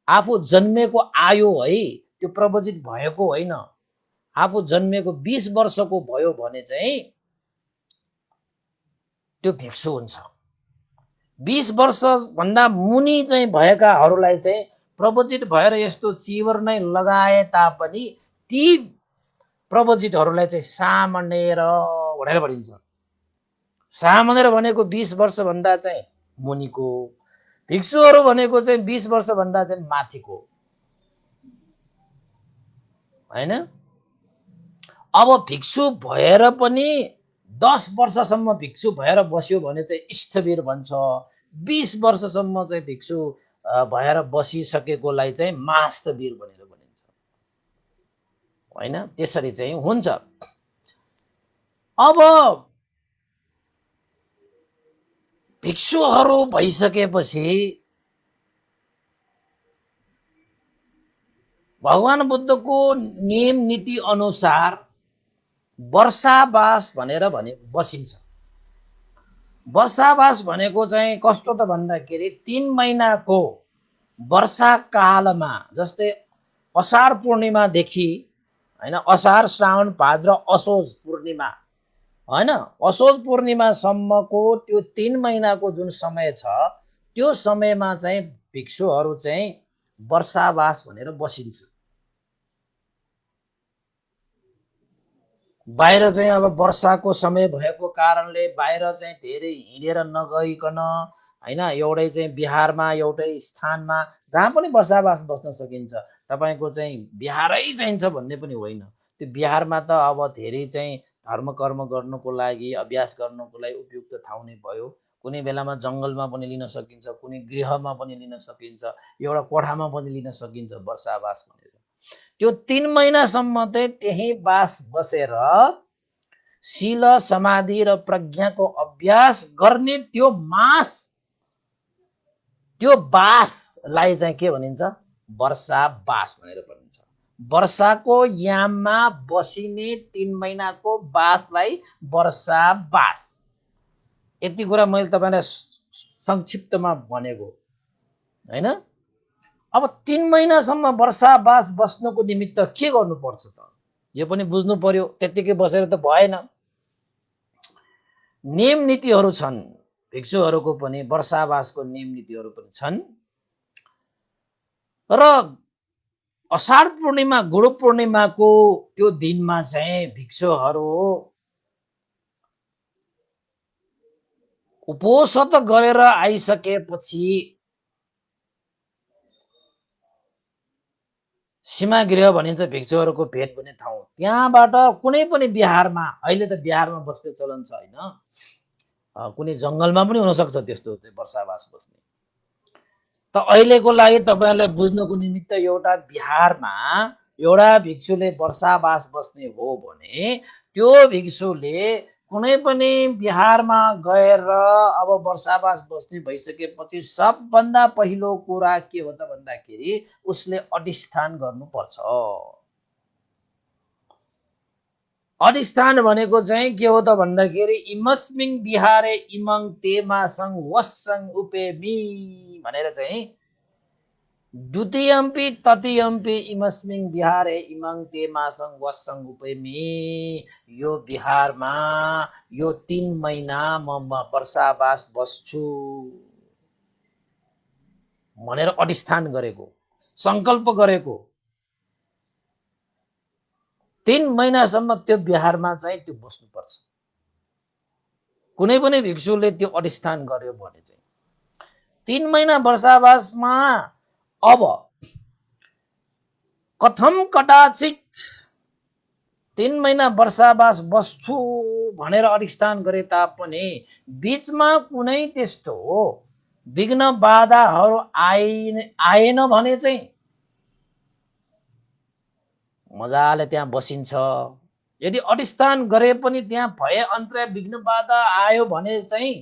आफू जन्मेको आयु है त्यो प्रवजित भएको होइन, आफू जन्मेको 20 वर्षको भयो भने चाहिँ त्यो भिक्षु हुन्छ। 20 वर्षभन्दा मुनि चाहिँ भएकाहरूलाई चाहिँ प्रवजित भएर यस्तो चिवर नै लगाए तापनि ती प्रवजितहरूलाई चाहिँ सामनेर भनेर भनिन्छ। सामनेर भनेको 20 वर्षभन्दा चाहिँ मुनिको, भिक्षुहरू भनेको चाहिँ 20 वर्षभन्दा चाहिँ माथिको हैन। अब भिक्षु भएर पनि 10 वर्षसम्म भिक्षु भएर बस्यो भने चाहिँ स्थवीर भन्छ। 20 वर्षसम्म चाहिँ भिक्षु भएर बसिसकेकोलाई चाहिँ मास्तवीर भनेर भनिन्छ हैन। त्यसरी चाहिँ हुन्छ। अब भिक्षुहरू भइसकेपछि भगवान बुद्धको नियम नीति अनुसार वर्षावास भनेर बसिन्छ। वर्षावास भनेको चाहिँ कस्तो त भन्दाखेरि 3 महिनाको वर्षाकालमा, जस्तै असार पूर्णिमादेखि हैन, असार श्रावण भाद्र असोज पूर्णिमा हैन, असोज पूर्णिमासम्मको त्यो 3 महिनाको जुन समय छ त्यो समयमा चाहिँ भिक्षुहरू चाहिँ वर्षावास भनेर बसिन्छ। बाहिर चाहिँ अब वर्षाको समय भएको कारणले बाहिर चाहिँ धेरै हिँडेर नगइकन हैन, एउटै चाहिँ बिहारमा एउटै स्थानमा जहाँ पनि वर्षावास बस्न सकिन्छ। तपाईको चाहिँ बिहारै चाहिन्छ भन्ने पनि होइन। त्यो बिहारमा त अब धेरै चाहिँ धर्म कर्म गर्नको लागि, अभ्यास गर्नको लागि उपयुक्त ठाउँ नै भयो। कुनै बेलामा जङ्गलमा पनि लिन सकिन्छ, कुनै गृहमा पनि लिन सकिन्छ, एउटा कोठामा पनि लिन सकिन्छ वर्षावास भनेर। त्यो 3 महिनासम्म चाहिँ त्यही बास बसेर शील समाधि र प्रज्ञाको अभ्यास गर्ने त्यो मास, त्यो बासलाई चाहिँ के भनिन्छ? वर्षावास भनेर भनिन्छ। वर्षाको याममा बसिने 3 महिनाको बासलाई वर्षावास। यति कुरा मैले तपाईँलाई संक्षिप्तमा भनेको हैन। अब 3 महिनासम्म वर्षावास बस्नुको निमित्त के गर्नुपर्छ त, यो पनि बुझ्नु पर्यो। त्यतिकै बसेर त भएन। नियम नीतिहरू छन्, भिक्षुहरूको पनि वर्षावासको नियम नीतिहरू पनि छन्। र अषाढ पूर्णिमा गुरु पूर्णिमाको त्यो दिनमा चाहिँ भिक्षुहरू उपोषत गरेर आइसकेपछि सीमागृह भनिन्छ भिक्षुहरूको भेट हुने ठाउँ, त्यहाँबाट कुनै पनि बिहारमा, अहिले त बिहारमा बस्ने चलन छ होइन, कुनै जङ्गलमा पनि हुनसक्छ त्यस्तो चाहिँ वर्षावास बस्ने। त अहिलेको लागि तपाईँहरूलाई बुझ्नको निमित्त एउटा बिहारमा एउटा भिक्षुले वर्षावास बस्ने हो भने त्यो भिक्षुले कुनै पनि बिहारमा गएर अब वर्षावास बस्ने भइसकेपछि सबभन्दा पहिलो कुरा के हो त भन्दाखेरि उसले अधिष्ठान गर्नुपर्छ। अधिष्ठान भनेको चाहिँ के हो त भन्दाखेरि इमस्मिङ बिहारे इमङ तेमासङ वस्सङ उपेमी भनेर चाहिँ द्वितीयम्पि तृतीयम्पि इमस्मिङ बिहारे इमङ तेमासङ वस्सङ उपेमी। यो बिहारमा यो 3 महिना म वर्षावास बस्छु भनेर अधिष्ठान गरेको, संकल्प गरेको। 3 महिनासम्म त्यो बिहारमा चाहिँ त्यो बस्नुपर्छ। कुनै पनि भिक्षुले त्यो अधिष्ठान गर्यो भने चाहिँ 3 महिना वर्षावासमा अब कथम कदाचित 3 महिना वर्षावास बस्छु भनेर अधिष्ठान गरे तापनि बीचमा कुनै त्यस्तो विघ्न बाधाहरू आएन भने चाहिँ मजाले त्यहाँ बसिन्छ। यदि अधिष्ठान गरे पनि त्यहाँ भए अन्तरा विघ्न बाधा आयो भने चाहिँ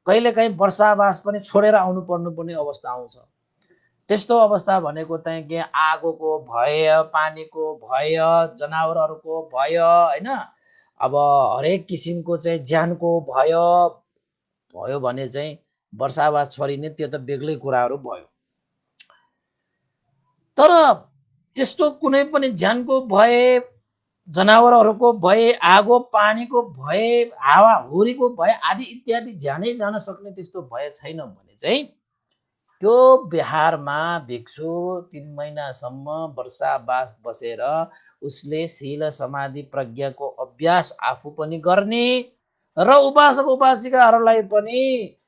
कहिलेकाहीँ वर्षावास पनि छोडेर आउनु पर्ने अवस्था आउँछ। त्यस्तो अवस्था भनेको चाहिँ के आगोको भय, पानीको भय, जनावरहरूको भय हैन, अब हरेक किसिमको चाहिँ ज्यानको भय भयो भने चाहिँ वर्षावास छोडिने त्यो त बेग्लै कुराहरू भयो। तर त्यस्तो कुनै पनि ज्यानको भय, जनावरहरूको भय, आगो पानीको भय, हावाहुरीको भय आदि इत्यादि ज्यानै जान सक्ने त्यस्तो भय छैन भने चाहिँ त्यो बिहारमा भिक्षु 3 महिनासम्म वर्षावास बसेर उसले शील समाधि प्रज्ञाको अभ्यास आफू पनि गर्ने र उपासक उपासिकाहरूलाई पनि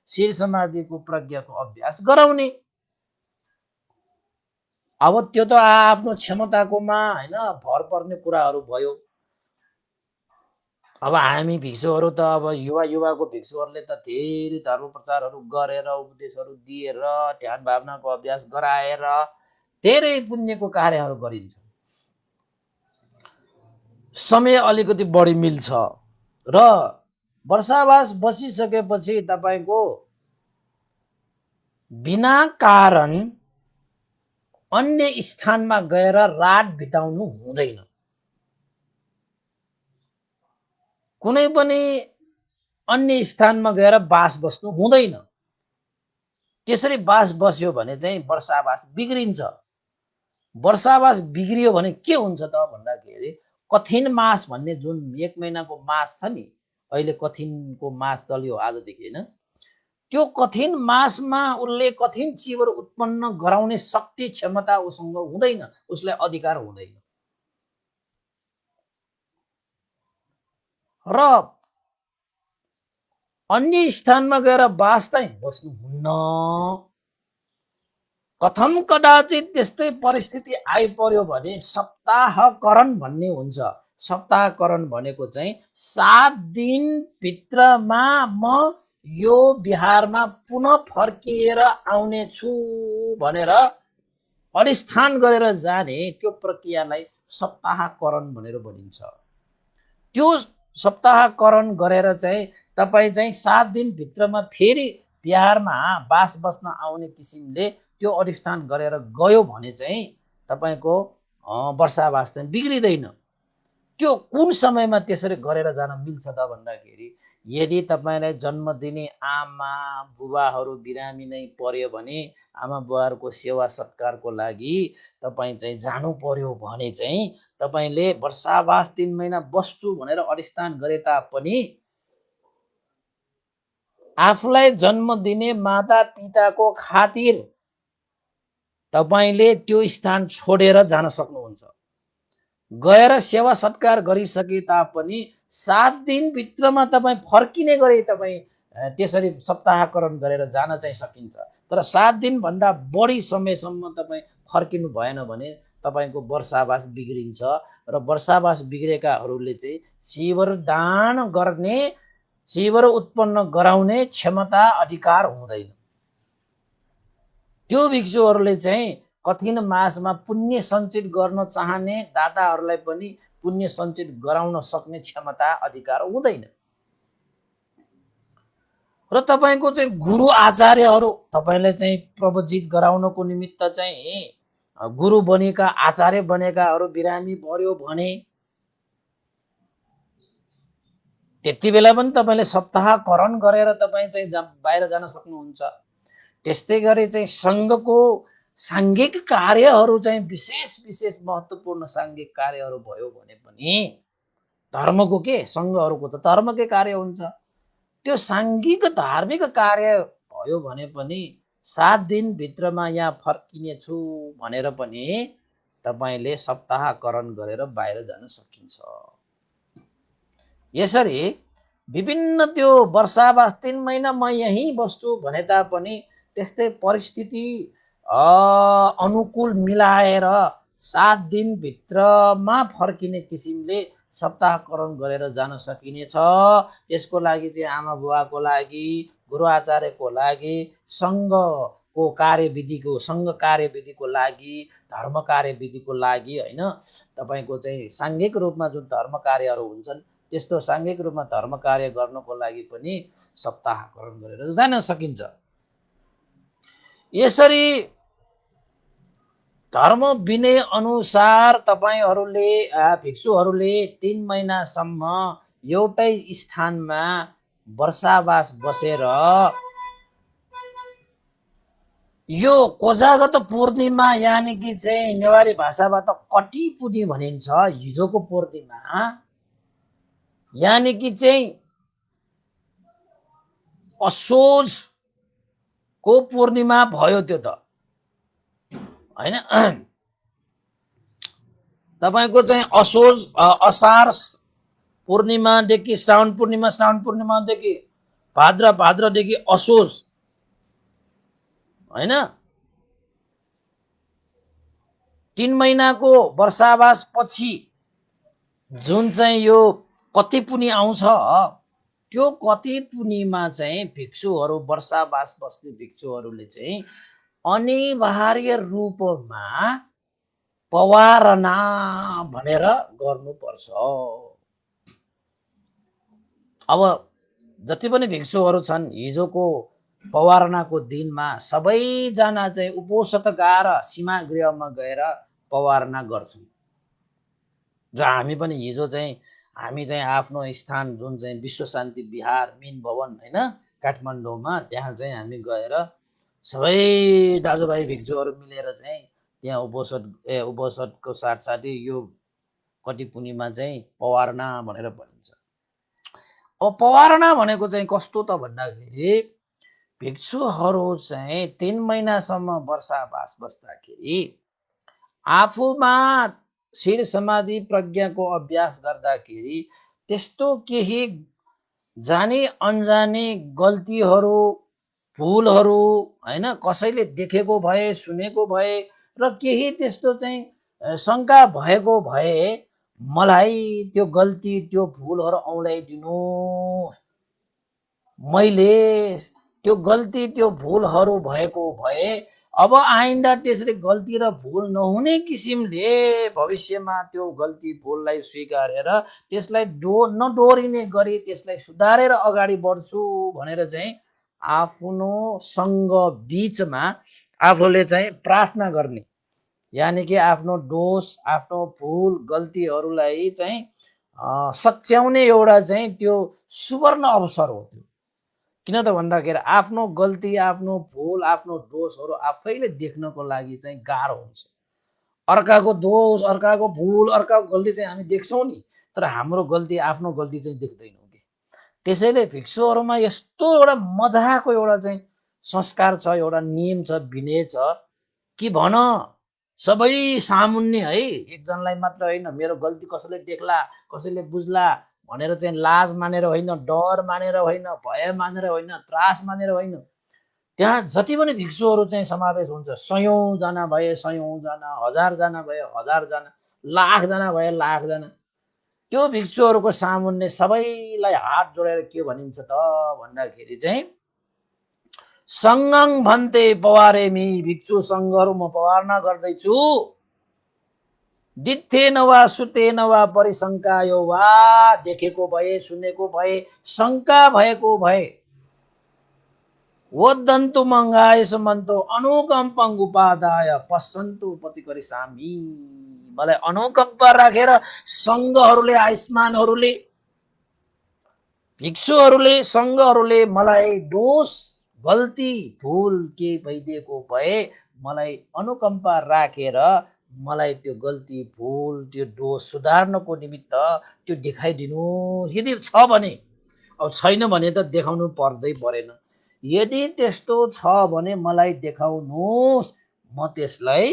शील समाधिको प्रज्ञाको अभ्यास गराउने। अब त्यो त आफ्नो क्षमताकोमा हैन भर पर्ने कुराहरू भयो। अब हामी भिक्षुहरू त अब युवाको भिक्षुहरूले त धेरै धर्म प्रचारहरू गरेर उपदेशहरू दिएर ध्यान भावनाको अभ्यास गराएर धेरै पुण्यको कार्यहरू गरिन्छ। समय अलिकति बढी मिल्छ र वर्षावास बसिसकेपछि तपाईको बिना कारण अन्य स्थानमा गएर रात बिताउनु हुँदैन। कुनै पनि अन्य स्थानमा गएर बास बस्नु हुँदैन। त्यसरी बास बस्यो भने चाहिँ वर्षावास बिग्रिन्छ। वर्षावास बिग्रियो भने के हुन्छ त भन्दाखेरि कठिन मास भन्ने जुन 1 महिनाको मास छ नि, अहिले कठिनको मास चल्यो आजदेखि हैन, त्यो कठिन मासमा उसले कठिन जीवहरू उत्पन्न गराउने शक्ति क्षमता उसँग हुँदैन, उसलाई अधिकार हुँदैन। र अन्य स्थानमा गएर बास चाहिँ बस्नुहुन्न। कथम कदाचित त्यस्तै परिस्थिति आइपर्यो भने सप्ताहकरण भन्ने हुन्छ। सप्ताहकरण भनेको चाहिँ 7 दिन भित्रमा म यो बिहारमा पुनः फर्किएर आउने छु भनेर अधिष्ठान गरेर जाने त्यो प्रक्रियालाई सप्ताहकरण भनेर भनिन्छ। त्यो सप्ताहकरण गरेर चाहिँ तपाईँ चाहिँ 7 दिन भित्रमा फेरि बिहारमा बास बस्न आउने किसिमले त्यो अधिष्ठान गरेर गयो भने चाहिँ तपाईको वर्षावास चाहिँ बिग्रिँदैन। त्यो कुन समयमा त्यसरी गरेर जान मिल्छ त भन्दाखेरि यदि तपाईलाई जन्म दिने आमा बुबाहरू बिरामी नै पर्यो भने आमा बुबाहरूको सेवा सत्कारको लागि तपाईँ चाहिँ जानु पर्यो भने चाहिँ तपाईले वर्षावास 3 महिना बस्छु भनेर अधिष्ठान गरे तापनि आफूलाई जन्म दिने माता पिताको खातिर तपाईले त्यो स्थान छोडेर जान सक्नुहुन्छ। गएर सेवा सत्कार गरिसके तापनि 7 दिनभित्रमा तपाईँ फर्किने गरी तपाईँ त्यसरी सप्ताहकरण गरेर जान चाहिँ सकिन्छ। तर 7 दिनभन्दा बढी समयसम्म तपाईँ फर्किनु भएन भने तपाईको वर्षावास बिग्रिन्छ र वर्षावास बिग्रेकाहरूले चाहिँ शिवर दान गर्ने शिवर उत्पन्न गराउने क्षमता अधिकार हुँदैन। त्यो भिक्षुहरूले चाहिँ कठिन मासमा पुण्य सञ्चित गर्न चाहने दाताहरूलाई पनि पुण्य सञ्चित गराउन सक्ने क्षमता अधिकार हुँदैन। र तपाईको चाहिँ गुरु आचार्यहरू तपाईलाई चाहिँ प्रवचित गराउनको निमित्त चाहिँ गुरु बनेका आचार्य बनेकाहरू बिरामी पर्यो भने त्यति बेला पनि तपाईले सप्ताहकरण गरेर तपाईँ चाहिँ बाहिर जान सक्नुहुन्छ। त्यस्तै गरी चाहिँ सङ्घको सांघिक कार्यहरू चाहिँ विशेष महत्त्वपूर्ण सांघिक कार्यहरू भयो भने पनि धर्मको के सङ्घहरूको त धर्मकै कार्य हुन्छ। त्यो सांघिक धार्मिक कार्य भयो भने पनि 7 दिनभित्रमा यहाँ फर्किने छु भनेर पनि तपाईले सप्ताहकरण गरेर बाहिर जान सकिन्छ। यसरी विभिन्न त्यो वर्षावास 3 महिना म यहीँ बस्छु भने तापनि त्यस्तै परिस्थिति अनुकूल मिलाएर 7 दिनभित्रमा फर्किने किसिमले सप्ताहकरण गरेर जान सकिनेछ। त्यसको लागि चाहिँ आमा बुवाको लागि गुरु आचार्यको लागि सङ्घको कार्यविधिको सङ्घ कार्यविधिको लागि धर्म कार्यविधिको लागि होइन तपाईको चाहिँ सांघिक रूपमा जुन धर्म कार्यहरू हुन्छन् त्यस्तो सांघिक रूपमा धर्म कार्य गर्नको लागि पनि सप्ताहकरण गरेर जान सकिन्छ। यसरी धर्म विनय अनुसार तपाईहरूले भिक्षुहरूले 3 महिनासम्म एउटै स्थानमा वर्षावास बसेर यो कोजागत पूर्णिमा यानि कि चाहिँ नेवारी भाषाबाट कटी पुनी भनिन्छ। हिजोको पूर्णिमा यानि कि चाहिँ असोजको पूर्णिमा भयो त्यो त हैन। तपाईको चाहिँ असोज असार पूर्णिमादेखि श्रावण पूर्णिमादेखि भाद्रदेखि असोज हैन 3 महिनाको वर्षावास पछि जुन चाहिँ यो कति पुनी आउँछ त्यो कति पुनीमा चाहिँ भिक्षुहरू वर्षावास बस्ने भिक्षुहरूले चाहिँ अनिवार्य रूपमा पवारना भनेर गर्नुपर्छ। अब जति पनि भिक्षुहरू छन् हिजोको पवारनाको दिनमा सबैजना चाहिँ उपोषतगार सीमागृहमा गएर पवारना गर्छन्। र हामी पनि हिजो चाहिँ हामी चाहिँ आफ्नो स्थान जुन चाहिँ विश्व शान्ति विहार मेन भवन हैन काठमाडौँमा त्यहाँ चाहिँ हामी गएर सबै दाजुभाइ भिक्षुहरू मिलेर चाहिँ त्यहाँ उपोषदको साथसाथै यो कटी पुनीमा चाहिँ पवारना भनेर भनिन्छ। अब पवारना भनेको चाहिँ कस्तो त भन्दाखेरि भिक्षुहरू चाहिँ 3 महिनासम्म वर्षावास बस्दाखेरि आफूमा शिर समाधि प्रज्ञाको अभ्यास गर्दाखेरि त्यस्तो केही जानी अनजानी गल्तीहरू भुलहरू हैन कसैले देखेको भए सुनेको भए र केही त्यस्तो चाहिँ शंका भएको भए मलाई त्यो गल्ती त्यो भुलहरू औँल्याइदिनु मैले त्यो गल्ती त्यो भुलहरू भएको भए अब आइन्दा त्यसरी गल्ती र भुल नहुने किसिमले भविष्यमा त्यो गल्ती भुललाई स्वीकारेर त्यसलाई नडोरिने गरी त्यसलाई सुधारेर अगाडि बढ्छु भनेर चाहिँ आफ्नो सङ्घ बीचमा आफूले चाहिँ प्रार्थना गर्ने, यानि कि आफ्नो दोष, आफ्नो भुल गल्तीहरूलाई चाहिँ सच्याउने एउटा चाहिँ त्यो सुवर्ण अवसर हो त्यो। किन त भन्दाखेरि आफ्नो गल्ती, आफ्नो भुल, आफ्नो दोषहरू आफैले देख्नको लागि चाहिँ गाह्रो हुन्छ। अर्काको दोष, अर्काको भुल, अर्काको गल्ती चाहिँ हामी देख्छौँ नि, तर हाम्रो गल्ती, आफ्नो गल्ती चाहिँ देख्दैनौँ कि। त्यसैले भिक्षुहरूमा यस्तो एउटा मजाको एउटा चाहिँ संस्कार छ, एउटा नियम छ, विनय छ कि भन सबै सामुन्ने है, एकजनालाई मात्र होइन, मेरो गल्ती कसैले देख्ला, कसैले बुझ्ला भनेर चाहिँ लाज मानेर होइन, डर मानेर होइन, भय मानेर होइन, त्रास मानेर होइन, त्यहाँ जति पनि भिक्षुहरू चाहिँ समावेश हुन्छ, 100औं जना भए 100औं जना, 1000 जना भए 1000 जना, लाख जना भए लाख जना, त्यो भिक्षुहरूको सामुन्ने सबैलाई हात जोडेर के भनिन्छ त भन्दाखेरि चाहिँ सङ्गं भन्ते पवारेमी, भिक्षु सङ्घहरू म पवार्ना गर्दैछु, दित्थेन वा सुतेन वा परिशङ्कायो वा, देखेको भए, सुनेको भए, शङ्का भएको भए, वदन्तु मङ्गायस मन्तो अनुकम्पं उपादाय पश्यन्तु पतिकरिसामी, मलाई अनुकम्पा राखेर सङ्घहरूले, आयुष्मानहरूले, भिक्षुहरूले, सङ्घहरूले मलाई दोष, गल्ती, भुल के भइदिएको भए मलाई अनुकम्पा राखेर मलाई त्यो गल्ती, भुल, त्यो दोष सुधार्नको निमित्त त्यो देखाइदिनु। यदि छ भने, अब छैन भने त देखाउनु पर्दै परेन, यदि त्यस्तो छ भने मलाई देखाउनुहोस्, म त्यसलाई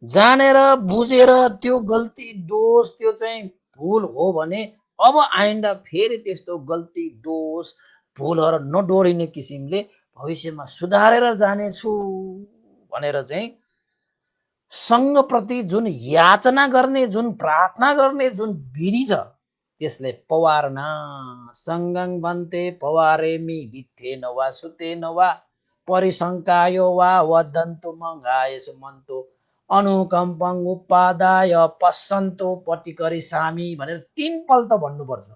जानेर बुझेर त्यो गल्ती, दोष, त्यो चाहिँ भुल हो भने अब आइन्दा फेरि त्यस्तो गल्ती, दोष, भुलहरू नडोरिने किसिमले भविष्यमा सुधारेर जानेछु भनेर चाहिँ सङ्घप्रति जुन याचना गर्ने, जुन प्रार्थना गर्ने जुन विधि छ त्यसले पवार्ना, सङ्गं भन्ते पवारेमी, दित्थेन वा सुतेन वा परिशङ्कायो वा, वदन्तु मङ्गायस मन्तो अनुकम्पं उपादाय पश्यन्तु पटिकरिसामी भनेर 3 पल्ट भन्नुपर्छ।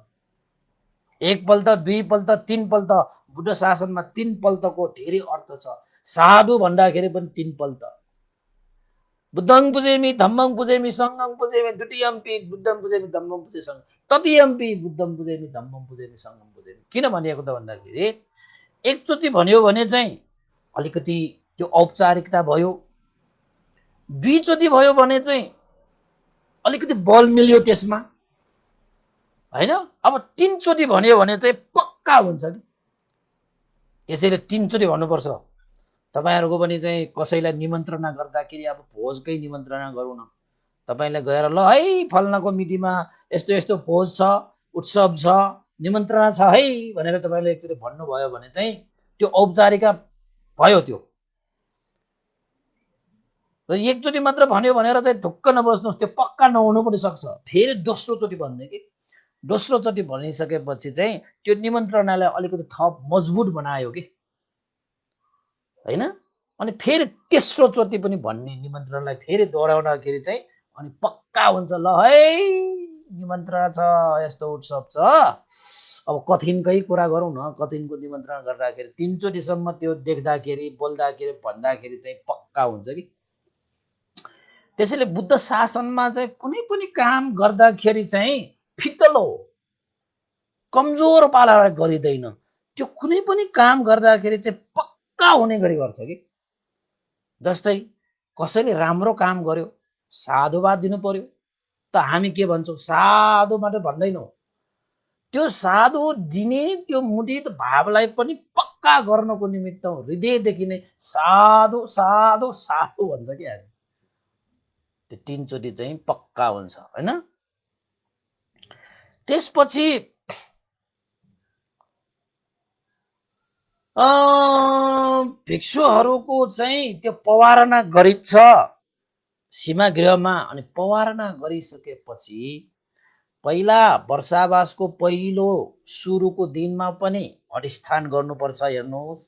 1 पल्ट, 2 पल्ट, 3 पल्ट। बुद्ध शासनमा 3 पल्टको धेरै अर्थ छ। साधु भन्दाखेरि पनि 3 पल्ट। बुद्धं पूजयामि, धम्मं पूजयामि, सङ्घं पूजयामि, द्वितीयम्पि बुद्धं पूजयामि, धम्मं पूजयामि, सङ्घं, तृतीयम्पि बुद्धं पूजयामि, धम्मं पूजयामि, सङ्घं पूजयामि। किन भनिएको त भन्दाखेरि एकचोटि भन्यो भने चाहिँ अलिकति त्यो औपचारिकता भयो, 2 चोटि भयो भने चाहिँ अलिकति बल मिल्यो त्यसमा हैन। अब 3 चोटि भन्यो भने चाहिँ पक्का हुन्छ कि। त्यसैले 3 चोटि भन्नुपर्छ। तपाईहरुको पनि चाहिँ कसैलाई निमन्त्रणा गर्दाखेरि अब भोजकै निमन्त्रणा गरौँ न, तपाईले गएर ल है फल्नाको मितिमा यस्तो यस्तो भोज छ, उत्सव छ, निमन्त्रणा छ है भनेर तपाईले एकचोटि भन्नुभयो भने चाहिँ त्यो औपचारिकता भयो त्यो। र एकचोटि मात्र भन्यो भनेर चाहिँ ढुक्क नबस्नुहोस्, त्यो पक्का नहुनु पनि सक्छ। फेरि दोस्रो चोटि भन्ने कि दोस्रो चोटि भनिसकेपछि चाहिँ त्यो निमन्त्रणालाई अलिकति थप मजबुत बनायो कि हैन। अनि फेरि तेस्रो चोटि पनि भन्ने, निमन्त्रणालाई फेरि दोहोऱ्याउँदाखेरि चाहिँ अनि पक्का हुन्छ, ल है निमन्त्रणा छ, यस्तो उत्सव छ। अब कठिनकै कुरा गरौँ न, कठिनको निमन्त्रणा गर्दाखेरि 3 चोटिसम्म त्यो देख्दाखेरि, बोल्दाखेरि, भन्दाखेरि चाहिँ पक्का हुन्छ कि। त्यसैले बुद्ध शासनमा चाहिँ कुनै पनि काम गर्दाखेरि चाहिँ फितलो, कमजोर पाराले गरिँदैन। त्यो कुनै पनि काम गर्दाखेरि चाहिँ पक्का हुने गरी गर्छ कि। जस्तै कसैले राम्रो काम गर्यो, साधुवाद दिनु पर्यो, त हामी के भन्छौँ, साधु मात्र भन्दैनौँ, त्यो साधु दिने त्यो मुदित भावलाई पनि पक्का गर्नको निमित्त हृदयदेखि नै साधु साधु साधु भन्छ कि हामी। त्यो 3 चोटि चाहिँ पक्का हुन्छ हैन। त्यसपछि भिक्षुहरूको चाहिँ त्यो पवारना गरिन्छ सीमा गृहमा। अनि पवारना गरिसकेपछि पहिला वर्षावासको पहिलो सुरुको दिनमा पनि अधिष्ठान गर्नुपर्छ। हेर्नुहोस्,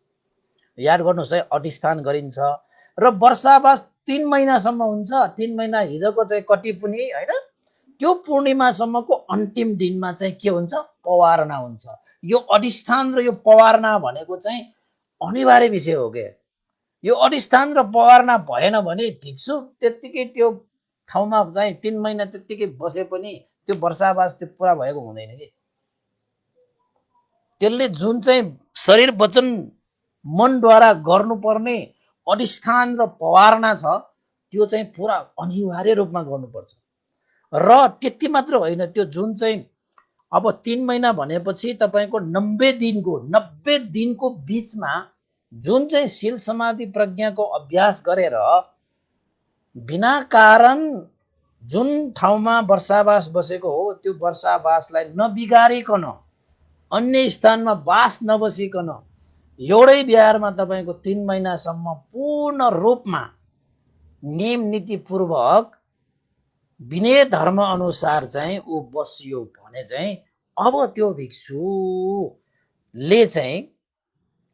याद गर्नुहोस् है, अधिष्ठान गरिन्छ र वर्षावास 3 महिनासम्म हुन्छ। 3 महिना हिजोको चाहिँ कति पुनि हैन, त्यो पूर्णिमासम्मको अन्तिम दिनमा चाहिँ के हुन्छ, पवारना हुन्छ। यो अधिष्ठान र यो पवारना भनेको चाहिँ अनिवार्य विषय हो के। यो अधिष्ठान र पवारना भएन भने भिक्षु त्यत्तिकै त्यो ठाउँमा चाहिँ 3 महिना त्यत्तिकै बसे पनि त्यो वर्षावास त्यो पुरा भएको हुँदैन कि। त्यसले जुन चाहिँ शरीर वचन मनद्वारा गर्नुपर्ने अधिष्ठान र पवारना छ त्यो चाहिँ पुरा अनिवार्य रूपमा गर्नुपर्छ। र त्यति मात्र होइन, त्यो जुन चाहिँ अब 3 महिना भनेपछि तपाईँको 90 दिनको बिचमा जुन चाहिँ शील समाधि प्रज्ञाको अभ्यास गरेर बिना कारण जुन ठाउँमा वर्षावास बसेको हो त्यो वर्षावासलाई नबिगारिकन अन्य स्थानमा बास नबसिकन एउटै बिहारमा तपाईँको 3 महिनासम्म पूर्ण रूपमा नियम नीतिपूर्वक विनय धर्म अनुसार चाहिँ ऊ बसियो भने चाहिँ अब त्यो भिक्षुले चाहिँ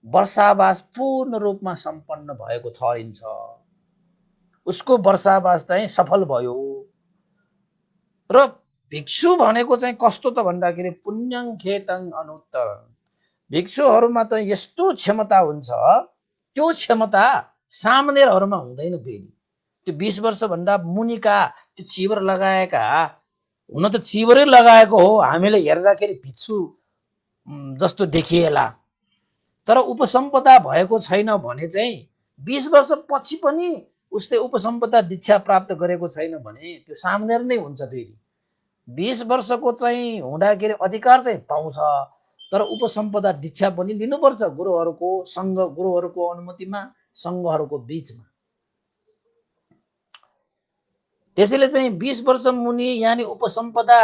वर्षावास पूर्ण रूपमा सम्पन्न भएको ठहरिन्छ। उसको वर्षावास चाहिँ सफल भयो। र भिक्षु भनेको चाहिँ कस्तो त भन्दाखेरि पुण्यं खेतं अनुत्तर। भिक्षुहरूमा त यस्तो क्षमता हुन्छ, त्यो क्षमता सामनेरहरूमा हुँदैन। फेरि त्यो 20 वर्षभन्दा मुनिका त्यो चिवर लगाएका, हुन त चिवरै लगाएको हो, हामीले हेर्दाखेरि भिक्षु जस्तो देखिएला, तर उपसम्पदा भएको छैन भने चाहिँ 20 वर्षपछि पनि उसले उपसम्पदा दीक्षा प्राप्त गरेको छैन भने त्यो सामनेर नै हुन्छ। फेरि 20 वर्षको चाहिँ हुँदाखेरि अधिकार चाहिँ पाउँछ, तर उपसम्पदा दीक्षा पनि लिनुपर्छ गुरुहरूको सङ्घ, गुरुहरूको अनुमतिमा, सङ्घहरूको बिचमा। त्यसैले चाहिँ 20 वर्ष मुनि यानि उपसम्पदा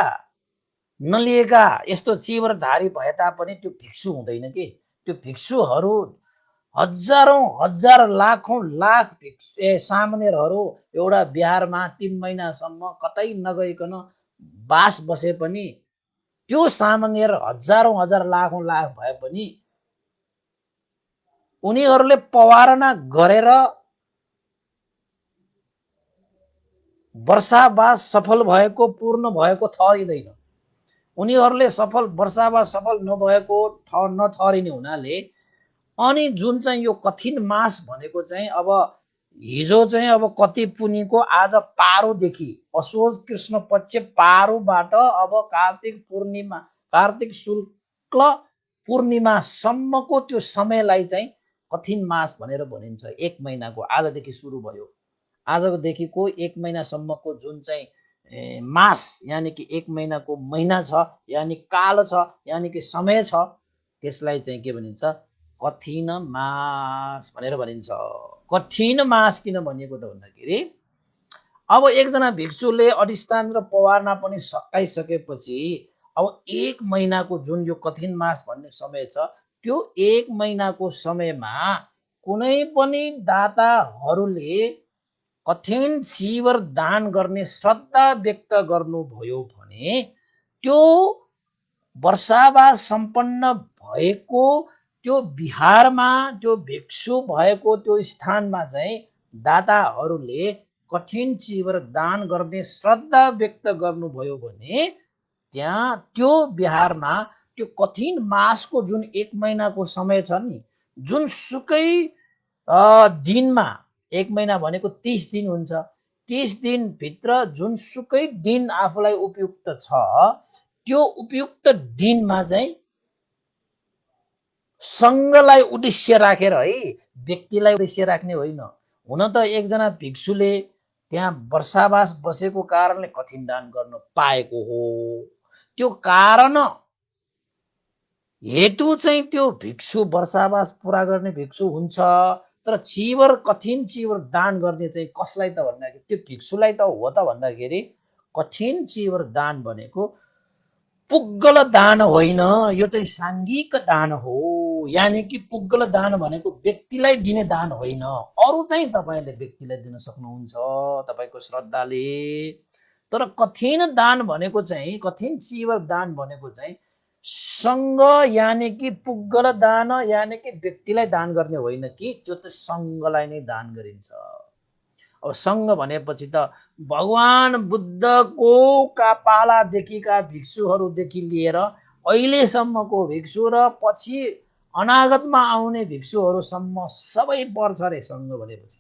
नलिएका यस्तो चिवरधारी भए तापनि त्यो भिक्षु हुँदैन कि। त्यो भिक्षुहरू हजारौं हजार लाखौं लाख सामनेरहरू एउटा बिहारमा 3 महिनासम्म कतै नगइकन बास बसे पनि त्यो सामनेर हजारौं हजार लाखौं लाख भए पनि उनीहरूले पवारना गरेर वर्षावास सफल भएको पूर्ण भएको ठहरिँदैन। उनीहरूले सफल वर्षावास सफल नभएको नठहरिने हुनाले अनि जुन चाहिँ यो कठिन मास भनेको चाहिँ अब हिजो चाहिँ अब कति पुनिको आज पारोदेखि असोज कृष्ण पक्ष पारोबाट अब कार्तिक पूर्णिमा, कार्तिक शुक्ल पूर्णिमासम्मको त्यो समयलाई चाहिँ कठिन मास भनेर भनिन्छ। 1 महिनाको आजदेखि सुरु भयो, आजदेखिको 1 महिनासम्मको जुन चाहिँ मास यानि कि 1 महिनाको महिना छ, यानि काल छ, यानि कि समय छ, त्यसलाई चाहिँ के भनिन्छ? कठिन मास भनेर भनिन्छ। कठिन मास किन भनिएको त भन्दाखेरि अब एकजना भिक्षुले अधिष्ठान र पवारना पनि सकाइसकेपछि अब 1 महिनाको जुन यो कठिन मास भन्ने समय छ, त्यो 1 महिनाको समयमा कुनै पनि दाताहरूले कठिन चिवर दान गर्ने श्रद्धा व्यक्त गर्नुभयो भने त्यो वर्षावास सम्पन्न भएको त्यो बिहारमा त्यो भिक्षु भएको त्यो स्थानमा चाहिँ दाताहरूले कठिन चिवर दान गर्ने श्रद्धा व्यक्त गर्नुभयो भने त्यहाँ त्यो बिहारमा त्यो कठिन मासको जुन 1 महिनाको समय छ नि, जुन सुकै दिनमा 1 महिना भनेको 30 दिन हुन्छ, 30 दिनभित्र जुन सुकै दिन आफूलाई उपयुक्त छ त्यो उपयुक्त दिनमा चाहिँ सङ्घलाई उद्देश्य राखेर है, व्यक्तिलाई उद्देश्य राख्ने होइन। हुन त एकजना भिक्षुले त्यहाँ वर्षावास बसेको कारणले कठिन दान गर्न पाएको हो, त्यो कारण हेतु चाहिँ त्यो भिक्षु वर्षावास पुरा गर्ने भिक्षु हुन्छ। तर चिवर कठिन चिवर दान गर्ने चाहिँ कसलाई त भन्दाखेरि त्यो भिक्षुलाई त हो त भन्दाखेरि कठिन चिवर दान भनेको पुग्गल दान होइन, यो चाहिँ साङ्घिक दान हो। यानि कि पुग्गल दान भनेको व्यक्तिलाई दिने दान होइन, अरू चाहिँ तपाईँले व्यक्तिलाई दिन सक्नुहुन्छ तपाईँको श्रद्धाले। तर कठिन दान भनेको चाहिँ, कठिन चिवर दान भनेको चाहिँ सङ्घ यानि कि पुग्गल दान यानि कि व्यक्तिलाई दान गर्ने होइन कि, त्यो त सङ्घलाई नै दान गरिन्छ। अब सङ्घ भनेपछि त भगवान बुद्धको पालादेखिका भिक्षुहरूदेखि लिएर अहिलेसम्मको भिक्षु र पछि अनागतमा आउने भिक्षुहरूसम्म सबै पर्छ रे सङ्घ भनेपछि,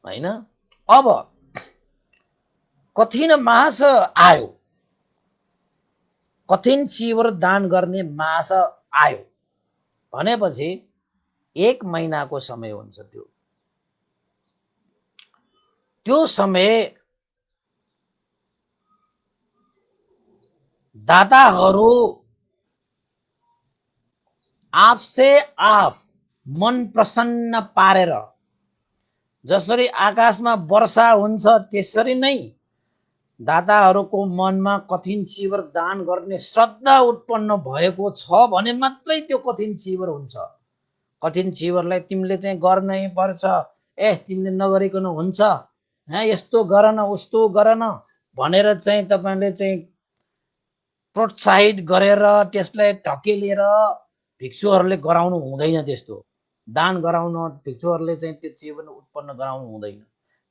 होइन? अब कठिन मास आयो, कठिन चिवर दान गर्ने मास आयो भनेपछि 1 महिनाको समय हुन्छ। त्यो समय दाताहरू आफसे आफ मन प्रसन्न पारेर, जसरी आकाशमा वर्षा हुन्छ त्यसरी नै दाताहरूको मनमा कठिन चिवर दान गर्ने श्रद्धा उत्पन्न भएको छ भने मात्रै त्यो कठिन चिवर हुन्छ। कठिन चिवरलाई तिमीले चाहिँ गर्नै पर्छ, तिमीले नगरिकन हुन्छ, यस्तो गर न उस्तो गर न भनेर चाहिँ तपाईँले चाहिँ प्रोत्साहित गरेर त्यसलाई ढकेलेर भिक्षुहरूले गराउनु हुँदैन। त्यस्तो दान गराउन भिक्षुहरूले चाहिँ त्यो जीवन उत्पन्न गराउनु हुँदैन।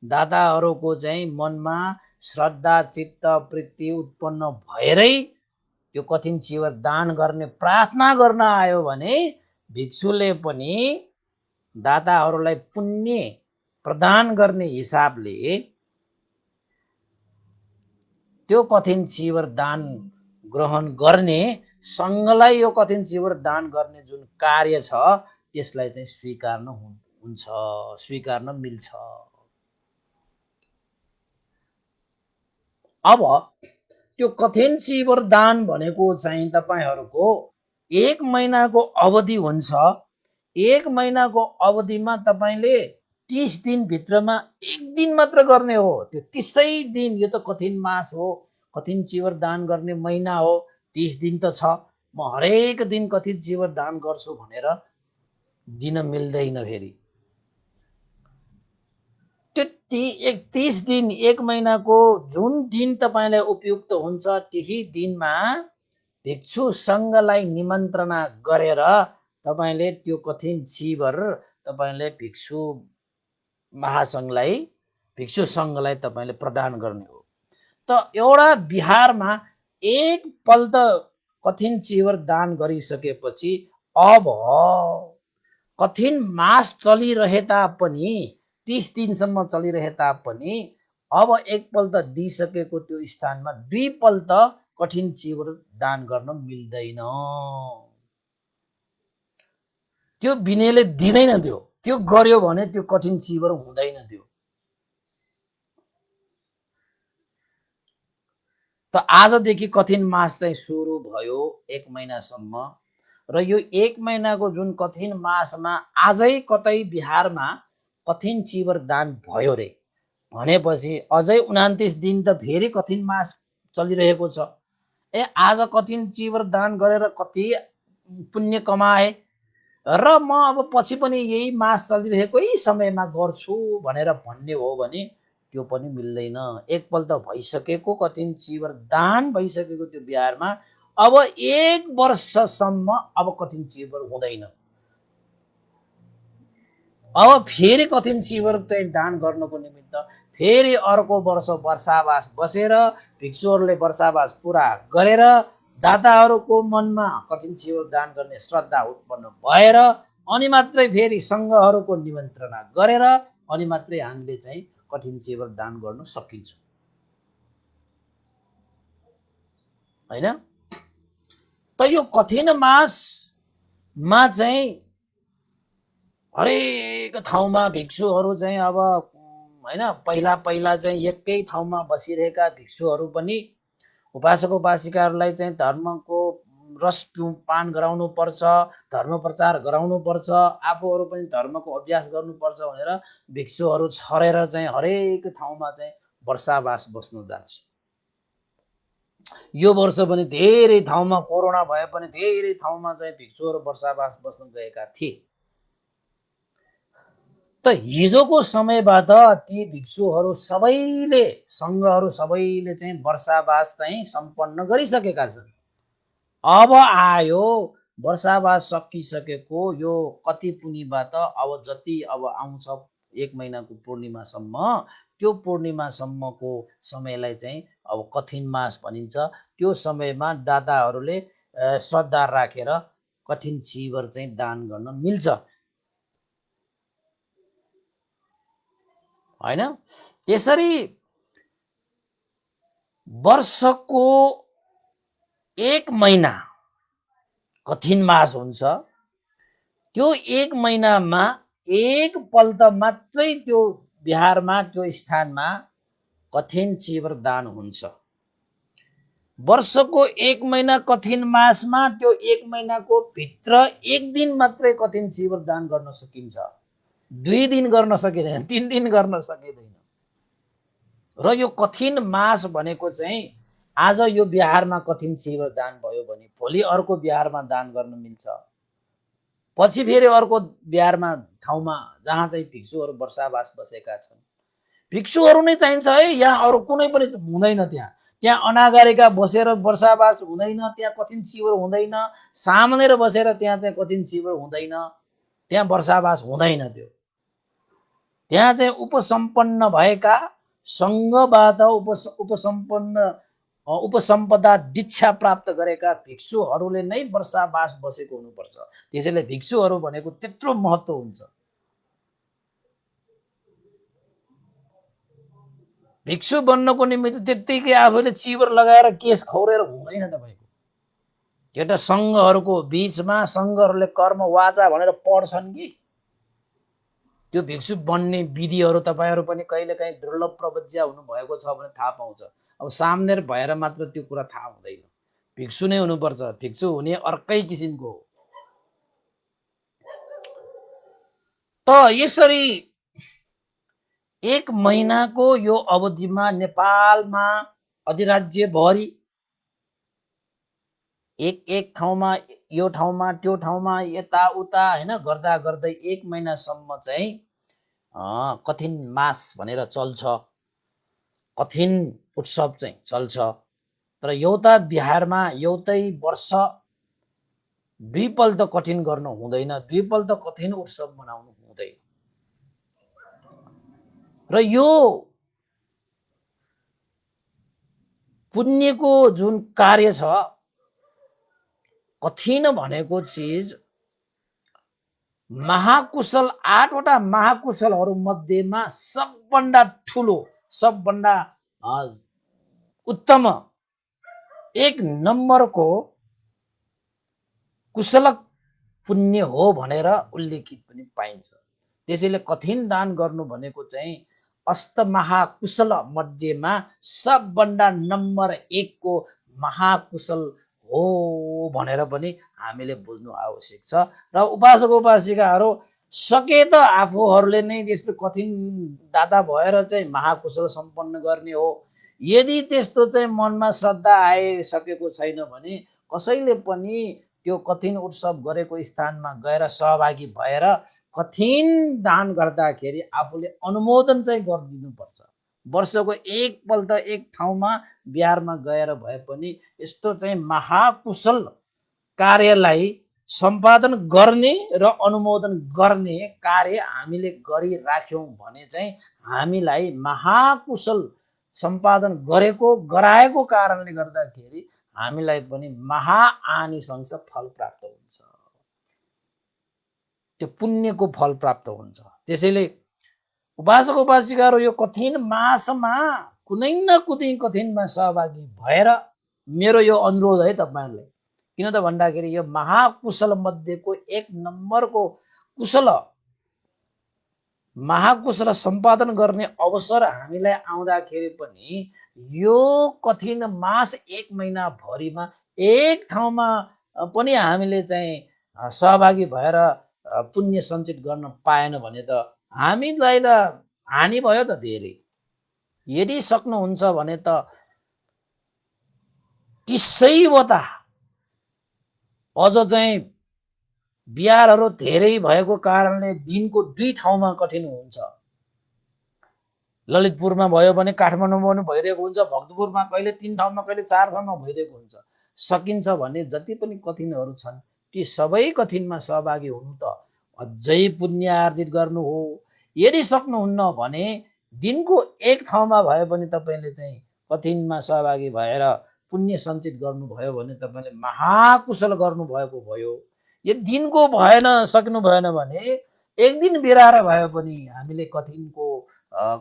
दाताहरूको चाहिँ मनमा श्रद्धा चित्त प्रीति उत्पन्न भएरै त्यो कठिन चिवर दान गर्ने प्रार्थना गर्न आयो भने भिक्षुले पनि दाताहरूलाई पुण्य प्रदान गर्ने हिसाबले त्यो कठिन चिवर दान ग्रहण गर्ने, सङ्घलाई यो कठिन चिवर दान गर्ने जुन कार्य छ त्यसलाई चाहिँ स्वीकार्न हुन्छ, स्वीकार्न मिल्छ। अब त्यो कठिन चिवर दान भनेको चाहिँ तपाईहरूको 1 महिनाको अवधि हुन्छ। 1 महिनाको अवधिमा तपाईँले 30 दिनभित्रमा 1 दिन मात्र गर्ने हो। त्यो 30 दिन, यो त कठिन मास हो, कठिन चिवर दान गर्ने महिना हो, 30 दिन त छ। म हरेक दिन कठिन चिवर दान गर्छु भनेर दिन मिल्दैन। फेरि त्यो 30 दिन 1 महिनाको जुन दिन तपाईँलाई उपयुक्त हुन्छ त्यही दिनमा भिक्षु सङ्घलाई निमन्त्रणा गरेर तपाईँले त्यो कठिन चिवर तपाईँले भिक्षु महासङ्घलाई, भिक्षु सङ्घलाई तपाईँले प्रदान गर्ने हो। त एउटा बिहारमा एकपल्ट कठिन चिवर दान गरिसकेपछि अब कठिन मास चलिरहे तापनि 30 दिनसम्म चलिरहे तापनि अब एकपल्ट दिइसकेको त्यो स्थानमा 2 पल्ट कठिन चिवर दान गर्न मिल्दैन। त्यो बिनेले दिँदैन। त्यो गर्यो भने त्यो कठिन चिवर हुँदैन। त्यो त आजदेखि कठिन मास चाहिँ सुरु भयो 1 महिनासम्म, र यो 1 महिनाको जुन कठिन मासमा आजै कतै बिहारमा कठिन चिवर दान भयो रे भनेपछि अझै 29 दिन त फेरि कठिन मास चलिरहेको छ। आज कठिन चिवर दान गरेर कति पुण्य कमाए र म अब पछि पनि यही मास चलिरहेकै समयमा गर्छु भनेर भन्ने हो भने त्यो पनि मिल्दैन। एकपल्ट भइसकेको कठिन चिवर दान भइसकेको त्यो बिहारमा अब 1 वर्षसम्म अब कठिन चिवर हुँदैन। अब फेरि कठिन चिवर चाहिँ दान गर्नको निमित्त फेरि अर्को वर्ष वर्षावास बसेर भिक्षुहरूले वर्षावास पुरा गरेर दाताहरूको मनमा कठिन चिवर दान गर्ने श्रद्धा उत्पन्न भएर अनि मात्रै फेरि सङ्घहरूको निमन्त्रणा गरेर अनि मात्रै हामीले चाहिँ कठिन चिवर दान गर्न सकिन्छ, होइन? त यो कठिन मासमा चाहिँ हरेक ठाउँमा भिक्षुहरू चाहिँ अब होइन, पहिला चाहिँ एकै ठाउँमा बसिरहेका भिक्षुहरू पनि उपासक उपासिकाहरूलाई चाहिँ धर्मको रस पान गराउनु पर्छ, धर्म प्रचार गराउनु पर्छ, आफूहरू पनि धर्मको अभ्यास गर्नुपर्छ भनेर भिक्षुहरू छरेर चाहिँ हरेक ठाउँमा चाहिँ वर्षावास बस्न जान्छ। यो वर्ष पनि धेरै ठाउँमा कोरोना भए पनि धेरै ठाउँमा चाहिँ भिक्षुहरू वर्षावास बस्न गएका थिए। त हिजोको समयबाट ती भिक्षुहरू सबैले, सङ्घहरू सबैले चाहिँ वर्षावास चाहिँ सम्पन्न गरिसकेका छन्। अब आयो वर्षावास सकिसकेको यो कति पुनिबाट अब जति अब आउँछ 1 महिनाको पूर्णिमासम्म, त्यो पूर्णिमासम्मको समयलाई चाहिँ अब कठिन मास भनिन्छ। त्यो समयमा दाताहरूले श्रद्धा राखेर कठिन चिवर चाहिँ दान गर्न मिल्छ हैन। त्यसरी वर्षको 1 महिना कठिन मास हुन्छ। त्यो 1 महिनामा एक पल्ट मात्रै त्यो बिहारमा त्यो स्थानमा कठिन चिवर दान हुन्छ। वर्षको 1 महिना कठिन मासमा त्यो 1 महिनाको भित्र 1 दिन मात्रै कठिन चिवर दान गर्न सकिन्छ। 2 दिन गर्न सकिँदैन, 3 दिन गर्न सकिँदैन। र यो कठिन मास भनेको चाहिँ आज यो बिहारमा कठिन चिवर दान भयो भने भोलि अर्को बिहारमा दान गर्न मिल्छ। पछि फेरि अर्को बिहारमा ठाउँमा जहाँ चाहिँ भिक्षुहरू वर्षावास बसेका छन्, भिक्षुहरू नै चाहिन्छ है, यहाँ अरू कुनै पनि हुँदैन। त्यहाँ अनागारिका बसेर वर्षावास हुँदैन, त्यहाँ कठिन चिवर हुँदैन, सामनेर बसेर त्यहाँ कठिन चिवर हुँदैन, त्यहाँ वर्षावास हुँदैन। त्यहाँ चाहिँ उपसम्पन्न भएका सङ्घबाट उपसम्पदा दीक्षा प्राप्त गरेका भिक्षुहरूले नै वर्षावास बसेको हुनुपर्छ। त्यसैले भिक्षुहरू भनेको त्यत्रो महत्त्व हुन्छ। भिक्षु बन्नको निमित्त त्यत्तिकै आफूले चिवर लगाएर केस खौरेर हुँदैन तपाईँको। एउटा सङ्घहरूको बिचमा सङ्घहरूले कर्म वाचा भनेर पढ्छन् कि त्यो भिक्षु बन्ने विधिहरू तपाईँहरू पनि कहिलेकाहीँ दुर्लभ प्रवज्या हुनुभएको छ भने थाहा पाउँछ। अब सामने भएर मात्र त्यो कुरा थाहा हुँदैन। भिक्षु नै हुनुपर्छ। भिक्षु हुने अर्कै किसिमको हो। त यसरी 1 महिनाको यो अवधिमा नेपालमा अधिराज्यभरि एक ठाउँमा यो ठाउँमा त्यो ठाउँमा यताउता हैन गर्दा गर्दै 1 महिनासम्म चाहिँ कठिन मास भनेर चल्छ, कठिन उत्सव चाहिँ चल्छ। तर एउटा बिहारमा एउटै वर्ष 2 पल्ट कठिन गर्न हुँदैन, 2 पल्ट कठिन उत्सव मनाउनु हुँदैन। र यो पुण्यको जुन कार्य छ, कठिन भनेको चिज महाकुशल 8 वटा महाकुशलहरू मध्येमा सबभन्दा ठुलो, सबभन्दा उत्तम 1 नम्बरको कुशल पुण्य हो भनेर उल्लेखित पनि पाइन्छ। त्यसैले कठिन दान गर्नु भनेको चाहिँ अष्टमहाकुशल मध्येमा सबभन्दा नम्बर 1 को महाकुशल हो भनेर पनि हामीले बुझ्नु आवश्यक छ। र उपासक उपासिकाहरू सके त आफूहरूले नै त्यस्तो कठिन दाता भएर चाहिँ महाकुशल सम्पन्न गर्ने हो। यदि त्यस्तो चाहिँ मनमा श्रद्धा आइसकेको छैन भने कसैले पनि त्यो कठिन उत्सव गरेको स्थानमा गएर सहभागी भएर कठिन दान गर्दाखेरि आफूले अनुमोदन चाहिँ गरिदिनुपर्छ। वर्षको 1 पल्ट 1 ठाउँमा बिहारमा गएर भए पनि यस्तो चाहिँ महाकुशल कार्यलाई सम्पादन गर्ने र अनुमोदन गर्ने कार्य हामीले गरिराख्यौँ भने चाहिँ हामीलाई महाकुशल सम्पादन गरेको गराएको कारणले गर्दाखेरि हामीलाई पनि महाआनिशंस फल प्राप्त हुन्छ, त्यो पुण्यको फल प्राप्त हुन्छ। त्यसैले उपासक उपासिकाहरू यो कठिन मासमा कुनै न कुनै कठिनमा सहभागी भएर मेरो यो अनुरोध है तपाईँहरूलाई, किन त भन्दाखेरि यो महाकुशल मध्येको 1 नम्बरको कुशल महाकुशल सम्पादन गर्ने अवसर हामीलाई आउँदाखेरि पनि यो कठिन मास 1 महिना भरिमा एक ठाउँमा पनि हामीले चाहिँ सहभागी भएर पुण्य सञ्चित गर्न पाएन भने त हामीलाई त हानि भयो त धेरै। यदि सक्नुहुन्छ भने त 30 वटा अझ चाहिँ बिहारहरू धेरै भएको कारणले दिनको 2 ठाउँमा कठिन हुन्छ। ललितपुरमा भयो भने काठमाडौँमा पनि भइरहेको हुन्छ, भक्तपुरमा कहिले 3 ठाउँमा कहिले 4 ठाउँमा भइरहेको हुन्छ। सकिन्छ भने जति पनि कठिनहरू छन् ती सबै कठिनमा सहभागी हुनु त अझै पुण्य आर्जित गर्नु हो। यदि सक्नुहुन्न भने दिनको 1 ठाउँमा भए पनि तपाईँले चाहिँ कठिनमा सहभागी भएर पुण्य सञ्चित गर्नुभयो भने तपाईँले महाकुशल गर्नुभएको भयो। यो दिनको भएन, सक्नु भएन भने एक दिन बिराएर भए पनि हामीले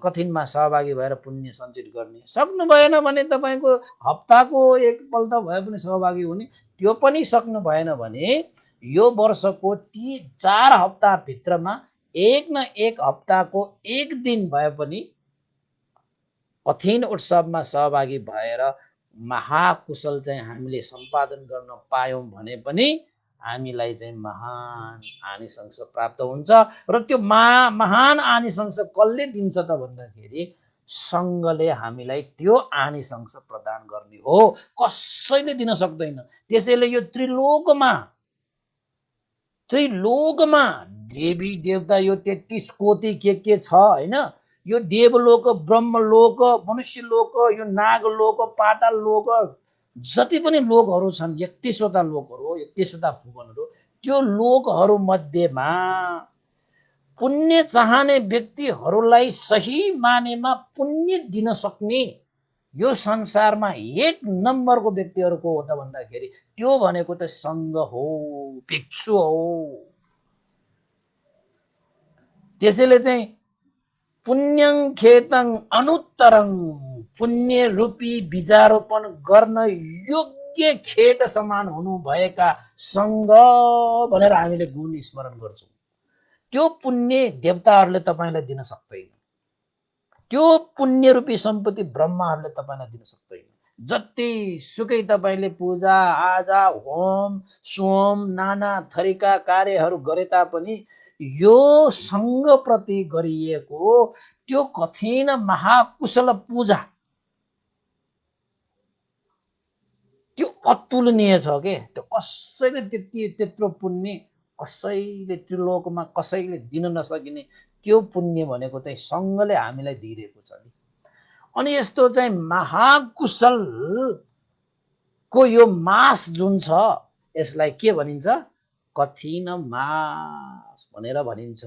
कठिनमा सहभागी भएर पुण्य सञ्चित गर्ने। सक्नु भएन भने तपाईँको हप्ताको एकपल्ट भए पनि सहभागी हुने, त्यो पनि सक्नु भएन भने यो वर्षको ती 4 हप्ताभित्रमा एक न एक हप्ताको एक दिन भए पनि कठिन उत्सवमा सहभागी भएर महाकुशल चाहिँ हामीले सम्पादन गर्न पायौँ भने पनि हामीलाई चाहिँ महान आनिशंस प्राप्त हुन्छ। र त्यो महान आनिशंस कसले दिन्छ त भन्दाखेरि सङ्घले हामीलाई त्यो आनिशंस प्रदान गर्ने हो, कसैले दिन सक्दैन। त्यसैले यो त्रिलोकमा देवी देवता यो 33 कोटि के छ हैन, यो देवलोक, ब्रह्मलोक, मनुष्यलोक, यो नागलोक, पाताल लोक, जति पनि लोकहरू छन्, 31वटा लोकहरू, 31वटा भुवनहरू, त्यो लोकहरू मध्येमा पुण्य चाहने व्यक्तिहरूलाई सही मानेमा पुण्य दिन सक्ने यो संसारमा 1 नम्बरको व्यक्तिहरू को हो त भन्दाखेरि त्यो भनेको त सङ्घ हो, भिक्षु हो। त्यसैले चाहिँ पुण्यं खेतं अनुत्तरं, पुण्य रूपी बीजारोपण गर्न योग्य खेत समान हुनुभएका सङ्घ भनेर हामीले गुण स्मरण गर्छौँ। त्यो पुण्य देवताहरूले तपाईँलाई दिन सक्दैन, त्यो पुण्य रूपी सम्पत्ति ब्रह्माहरूले तपाईँलाई दिन सक्दैन। जति सुकै तपाईँले पूजा आजा होम सोम नाना थरीका कार्यहरू गरे तापनि यो सङ्घ प्रति गरिएको त्यो कठिन महाकुशल पूजा त्यो अतुलनीय छ के। त्यो कसैले त्यत्रो पुण्य कसैले त्रिलोकमा कसैले दिन नसकिने त्यो पुण्य भनेको चाहिँ सङ्घले हामीलाई दिइरहेको छ नि। अनि यस्तो चाहिँ महाकुशल को यो मास जुन छ यसलाई के भनिन्छ? कठिन मास भनेर भनिन्छ।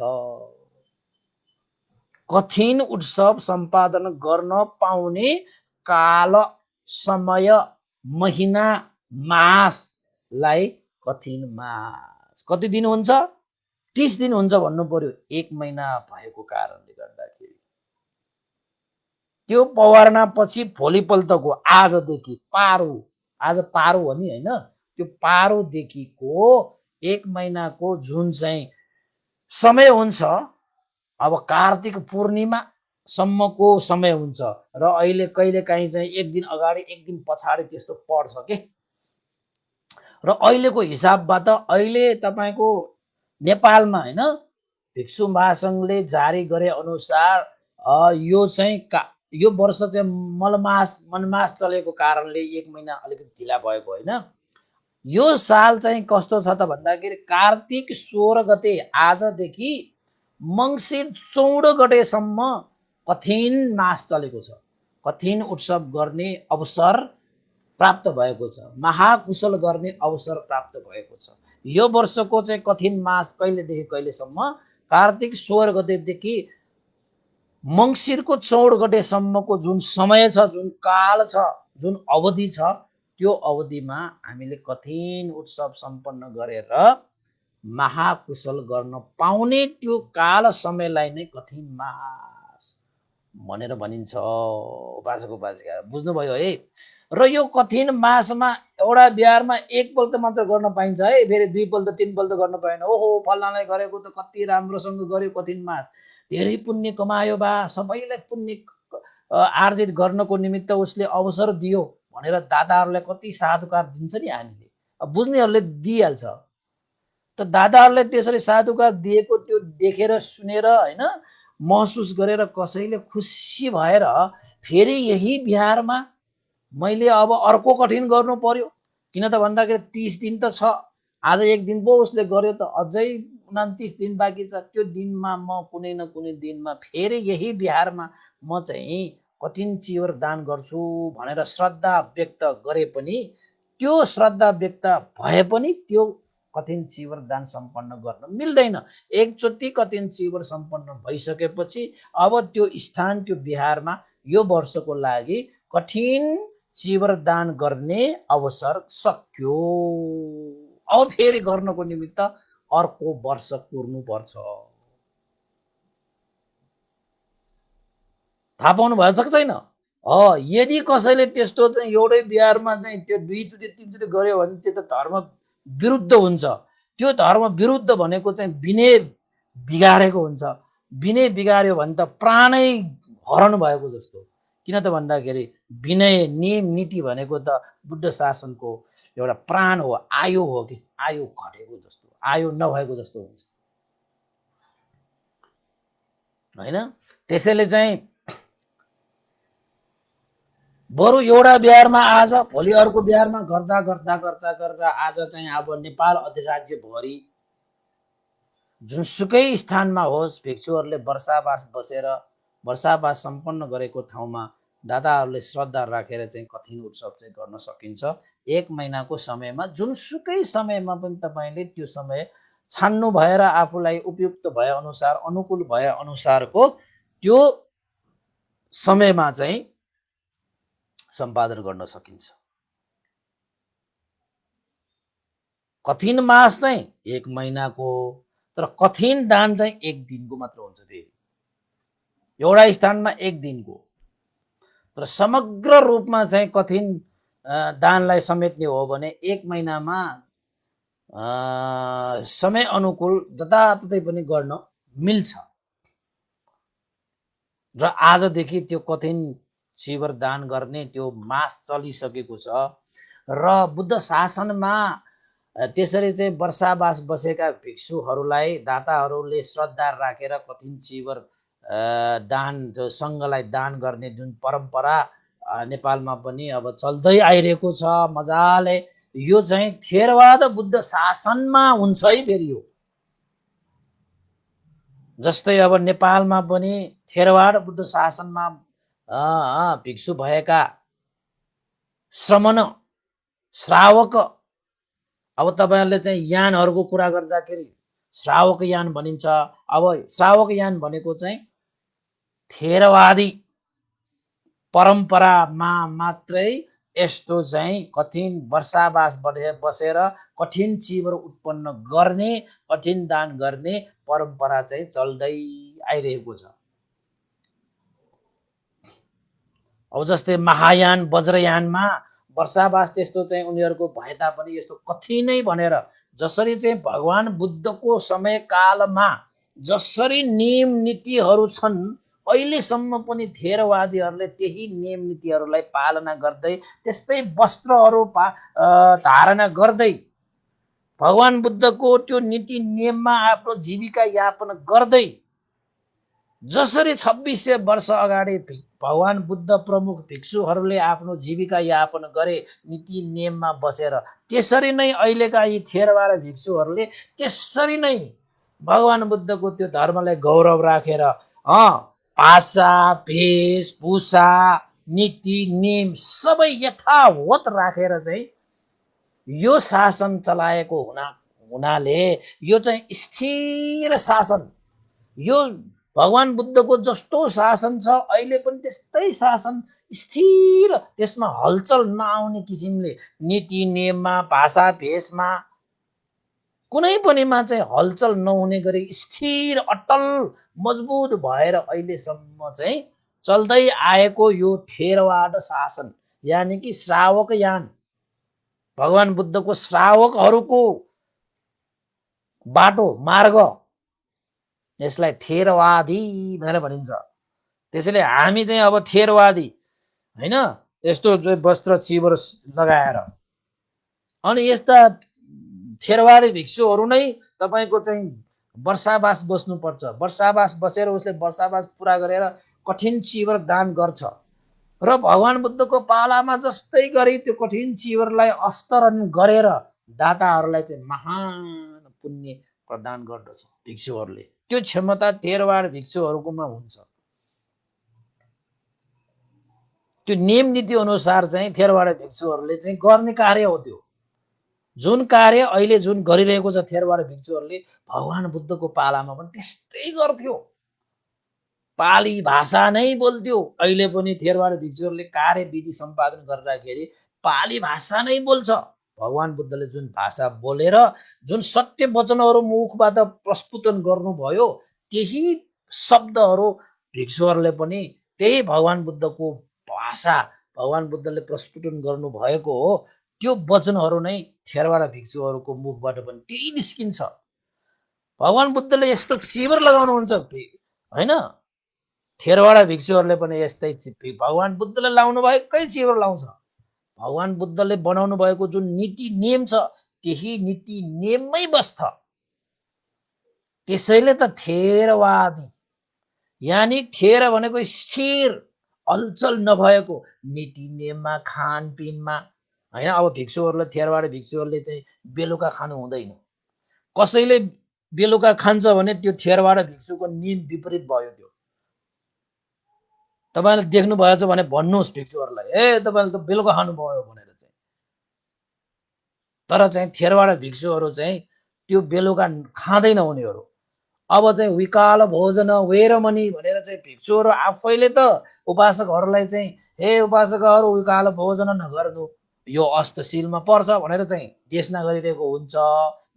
कठिन उत्सव सम्पादन गर्न पाउने काल, समय, महिना, मासलाई कठिन मास। कति दिन हुन्छ? 30 दिन हुन्छ भन्नु पर्यो, 1 महिना भएको कारणले गर्दाखेरि। त्यो पवार्ना पछि भोलिपल्टको आजदेखि पारो, आज पारो हो नि हैन, त्यो पारोदेखिको 1 महिनाको जुन चाहिँ समय हुन्छ, अब कार्तिक पूर्णिमा सम्मको समय हुन्छ र अहिले कहिले काहीँ चाहिँ 1 दिन अगाडि 1 दिन पछाडि त्यस्तो पर्छ के। र अहिलेको हिसाबबाट अहिले तपाईँको नेपालमा हैन भिक्षु महासङ्घले जारी गरे अनुसार यो चाहिँ यो वर्ष चाहिँ मनमास चलेको कारणले 1 महिना अलिकति ढिला भएको होइन। यो साल चाहिँ कस्तो छ त भन्दाखेरि कार्तिक 16 गते आजदेखि मङ्सिर 14 गतेसम्म कठिन मास चलेको छ। कठिन उत्सव गर्ने अवसर प्राप्त भएको छ, महाकुशल गर्ने अवसर प्राप्त भएको छ। यो वर्षको चाहिँ कठिन मास कहिलेदेखि कहिलेसम्म? कार्तिक 16 गतेदेखि मङ्सिरको 14 गतेसम्मको जुन समय छ, जुन काल छ, जुन अवधि छ, त्यो अवधिमा हामीले कठिन उत्सव सम्पन्न गरेर महाकुशल गर्न पाउने त्यो काल समयलाई नै कठिन मास भनेर भनिन्छ। उपासक उपासिका बुझ्नुभयो है। र यो कठिन मासमा एउटा बिहारमा एकपल्ट मात्र गर्न पाइन्छ है, फेरि 2 पल्ट 3 पल्ट गर्न पाएन। ओहो फलानाले गरेको त कति राम्रोसँग गर्यो कठिन मास, धेरै पुण्य कमायो बा, सबैलाई पुण्य आर्जित गर्नको निमित्त उसले अवसर दियो भनेर दादाहरूलाई कति साधुकार दिन्छ नि हामीले। अब बुझ्नेहरूले दिइहाल्छ। त दादाहरूले त्यसरी साधुकार दिएको त्यो देखेर सुनेर हैन महसुस गरेर कसैले खुसी भएर फेरि यही बिहारमा मैले अब अर्को कठिन गर्नु पर्यो, किन त भन्दाखेरि 30 दिन त छ, आज 1 दिन पो उसले गर्यो त अझै 29 दिन बाँकी छ। त्यो दिनमा म कुनै न कुनै दिनमा फेरि यही बिहारमा म चाहिँ कठिन चिवर दान गर्छु भनेर श्रद्धा व्यक्त गरे पनि, त्यो श्रद्धा व्यक्त भए पनि त्यो कठिन चिवर दान सम्पन्न गर्न मिल्दैन। एकचोटि कठिन चिवर सम्पन्न भइसकेपछि अब त्यो स्थान, त्यो बिहारमा यो वर्षको लागि कठिन चिवर दान गर्ने अवसर सक्यो। अब फेरि गर्नको निमित्त अर्को वर्ष कुर्नु पर्छ। थाहा पाउनु भएको छ कि छैन? यदि कसैले त्यस्तो चाहिँ एउटै बिहारमा चाहिँ त्यो 2 चोटि 3 चोटि गर्यो भने त्यो त धर्म विरुद्ध हुन्छ। त्यो धर्म विरुद्ध भनेको चाहिँ विनय बिगारेको हुन्छ। विनय बिगार्यो भने त प्राणै हरण भएको जस्तो। किन त भन्दाखेरि विनय नियम नीति भनेको त बुद्ध शासनको एउटा प्राण हो, आयु हो कि आयु घटेको जस्तो, आयु नभएको जस्तो हुन्छ होइन। त्यसैले चाहिँ बरु एउटा बिहारमा आज भोलि अर्को बिहारमा गर्दा गर्दा गर्दा गर्दा आज चाहिँ अब नेपाल अधिराज्यभरि जुनसुकै स्थानमा होस् भिक्षुहरूले वर्षावास सम्पन्न गरेको ठाउँमा दाताहरूले श्रद्धा राखेर चाहिँ कठिन उत्सव चाहिँ गर्न सकिन्छ। 1 महिनाको समयमा जुनसुकै समयमा पनि तपाईँले त्यो समय छान्नु भएर आफूलाई उपयुक्त भए अनुसार अनुकूल भए अनुसारको त्यो समयमा चाहिँ सम्पादन गर्न सकिन्छ। कठिन मास चाहिँ 1 महिनाको, तर कठिन दान चाहिँ 1 दिनको मात्र हुन्छ। फेरि एउटा स्थानमा 1 दिनको, तर समग्र रूपमा चाहिँ कठिन दानलाई समेट्ने हो भने 1 महिनामा समय अनुकूल जताततै पनि गर्न मिल्छ। र आजदेखि त्यो कठिन शिविर दान गर्ने त्यो मास चलिसकेको छ र बुद्ध शासनमा त्यसरी चाहिँ वर्षावास बसेका भिक्षुहरूलाई दाताहरूले श्रद्धा राखेर कठिन शिविर दान सङ्घलाई दान गर्ने जुन परम्परा नेपालमा पनि अब चल्दै आइरहेको छ मजाले। यो चाहिँ थेरवाद बुद्ध शासनमा हुन्छ है। फेरि यो जस्तै अब नेपालमा पनि थेरवाद बुद्ध शासनमा भिक्षु भएका श्रमण श्रावक, अब तपाईँहरूले चाहिँ यानहरूको कुरा गर्दाखेरि श्रावक यान भनिन्छ। अब श्रावक यान भनेको चाहिँ थेरवादी परम्परामा मात्रै यस्तो चाहिँ कठिन वर्षावास बसेर कठिन चिवर उत्पन्न गर्ने, कठिन दान गर्ने परम्परा चाहिँ चल्दै आइरहेको छ। अब जस्तै महायान वज्रयानमा वर्षावास त्यस्तो चाहिँ उनीहरूको भए तापनि यस्तो कठिनै भनेर जसरी चाहिँ भगवान बुद्धको समयकालमा जसरी नियम नीतिहरू छन् अहिलेसम्म पनि थेरवादीहरूले त्यही नियम नीतिहरूलाई पालना गर्दै त्यस्तै वस्त्रहरू धारणा गर्दै भगवान बुद्धको त्यो नीति नियममा आफ्नो जीविका यापन गर्दै जसरी 2600 वर्ष अगाडि भगवान बुद्ध प्रमुख भिक्षुहरूले आफ्नो जीविका यापन गरे नीति नियममा बसेर, त्यसरी नै अहिलेका यी थेरवाद भिक्षुहरूले त्यसरी नै भगवान बुद्धको त्यो धर्मलाई गौरव राखेर भाषा वेशभूषा नीति नियम सबै यथावत राखेर चाहिँ यो शासन चलाएको हुनाले यो चाहिँ स्थिर शासन, यो भगवान बुद्धको जस्तो शासन छ अहिले पनि त्यस्तै शासन स्थिर, त्यसमा हलचल नआउने किसिमले नीति नियममा भाषा भेषमा कुनै पनिमा चाहिँ हलचल नहुने गरी स्थिर अटल मजबुत भएर अहिलेसम्म चाहिँ चल्दै आएको यो थेरवाद शासन यानि कि श्रावक यान, भगवान बुद्धको श्रावकहरूको बाटो मार्ग, यसलाई थेरवादी भनेर भनिन्छ। त्यसैले हामी चाहिँ अब थेरवादी हैन, यस्तो वस्त्र चिवर लगाएर अनि यस्ता थेरवादी भिक्षुहरू नै तपाईको चाहिँ वर्षावास बस्नुपर्छ। वर्षावास बसेर उसले वर्षावास पुरा गरेर कठिन चिवर दान गर्छ र भगवान बुद्धको पालामा जस्तै गरी त्यो कठिन चिवरलाई अस्तरण गरेर दाताहरूलाई चाहिँ महान पुण्य प्रदान गर्दछ भिक्षुहरूले। त्यो क्षमता थेरवाद भिक्षुहरूकोमा हुन्छ। त्यो नियम नीति अनुसार चाहिँ थेरवाद भिक्षुहरूले चाहिँ गर्ने कार्य हो। त्यो जुन कार्य अहिले जुन गरिरहेको छ थेरवाद भिक्षुहरूले भगवान बुद्धको पालामा पनि त्यस्तै गर्थ्यो। पाली भाषा नै बोल्थ्यो। अहिले पनि थेरवाद भिक्षुहरूले कार्यविधि सम्पादन गर्दाखेरि पाली भाषा नै बोल्छ। भगवान बुद्धले जुन भाषा बोलेर जुन सत्य वचनहरू मुखबाट प्रस्फुटन गर्नुभयो त्यही शब्दहरू भिक्षुहरूले पनि त्यही भगवान बुद्धको भाषा भगवान बुद्धले प्रस्फुटन गर्नुभएको हो। त्यो वचनहरू नै थेरवाद भिक्षुहरूको मुखबाट पनि त्यही निस्किन्छ। भगवान बुद्धले यस्तो शिविर लगाउनुहुन्छ होइन, थेरवाडा भिक्षुहरूले पनि यस्तै भगवान बुद्धले लाउनु भएकै शिविर लाउँछ। भगवान बुद्धले बनाउनु भएको जुन नीति नियम छ त्यही नीति नियममै बस्छ। त्यसैले त थेरवादी यानि थेर भनेको स्थिर हलचल नभएको नीति नियममा खानपिनमा होइन। अब भिक्षुहरूलाई थेरवाडा भिक्षुहरूले चाहिँ बेलुका खानु हुँदैन। कसैले बेलुका खान्छ भने त्यो थेरवाडा भिक्षुको नियम विपरीत भयो। त्यो तपाईँले देख्नु भएछ भने भन्नुहोस् भिक्षुहरूलाई, ए तपाईँले त बेलुका खानुभयो भनेर चाहिँ। तर चाहिँ थेरवाडा भिक्षुहरू चाहिँ त्यो बेलुका खाँदैन उनीहरू। अब चाहिँ विकाल भोजन वेरमणि भनेर चाहिँ भिक्षुहरू आफैले त उपासकहरूलाई चाहिँ हे उपासकहरू विकाल भोजन नगर्नु, यो अष्टशीलमा पर्छ भनेर चाहिँ देशना गरिरहेको हुन्छ।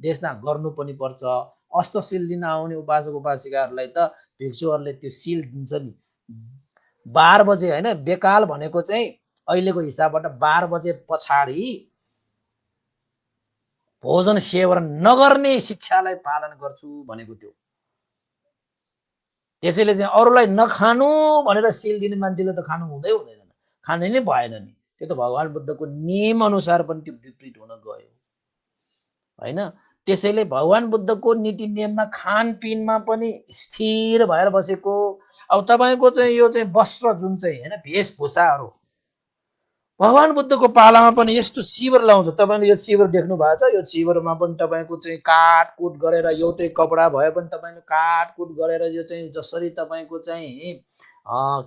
देशना गर्नु पनि पर्छ। अष्टशील दिन आउने उपासक उपासिकाहरूलाई त भिक्षुहरूले त्यो शील दिन्छ नि। 12 बजे होइन, बेकाल भनेको चाहिँ अहिलेको हिसाबबाट 12 बजे पछाडि भोजन सेवन नगर्ने शिक्षालाई पालन गर्छु भनेको त्यो। त्यसैले चाहिँ अरूलाई नखानु भनेर शील दिने मान्छेले त खानु हुँदै हुँदैन, खानै नै भएन नि। त्यो त भगवान बुद्धको नियम अनुसार पनि त्यो विपरीत हुन गयो होइन। त्यसैले भगवान बुद्धको नीति नियममा खानपिनमा पनि स्थिर भएर बसेको। अब तपाईँको चाहिँ यो चाहिँ वस्त्र जुन चाहिँ होइन वेशभूषाहरू भगवान बुद्धको पालामा पनि यस्तो शिविर लाउँछ। तपाईँले यो शिविर देख्नु भएको छ। यो शिविरमा पनि तपाईँको चाहिँ काटकुट गरेर एउटै कपडा भए पनि तपाईँले काटकुट गरेर यो चाहिँ जसरी तपाईँको चाहिँ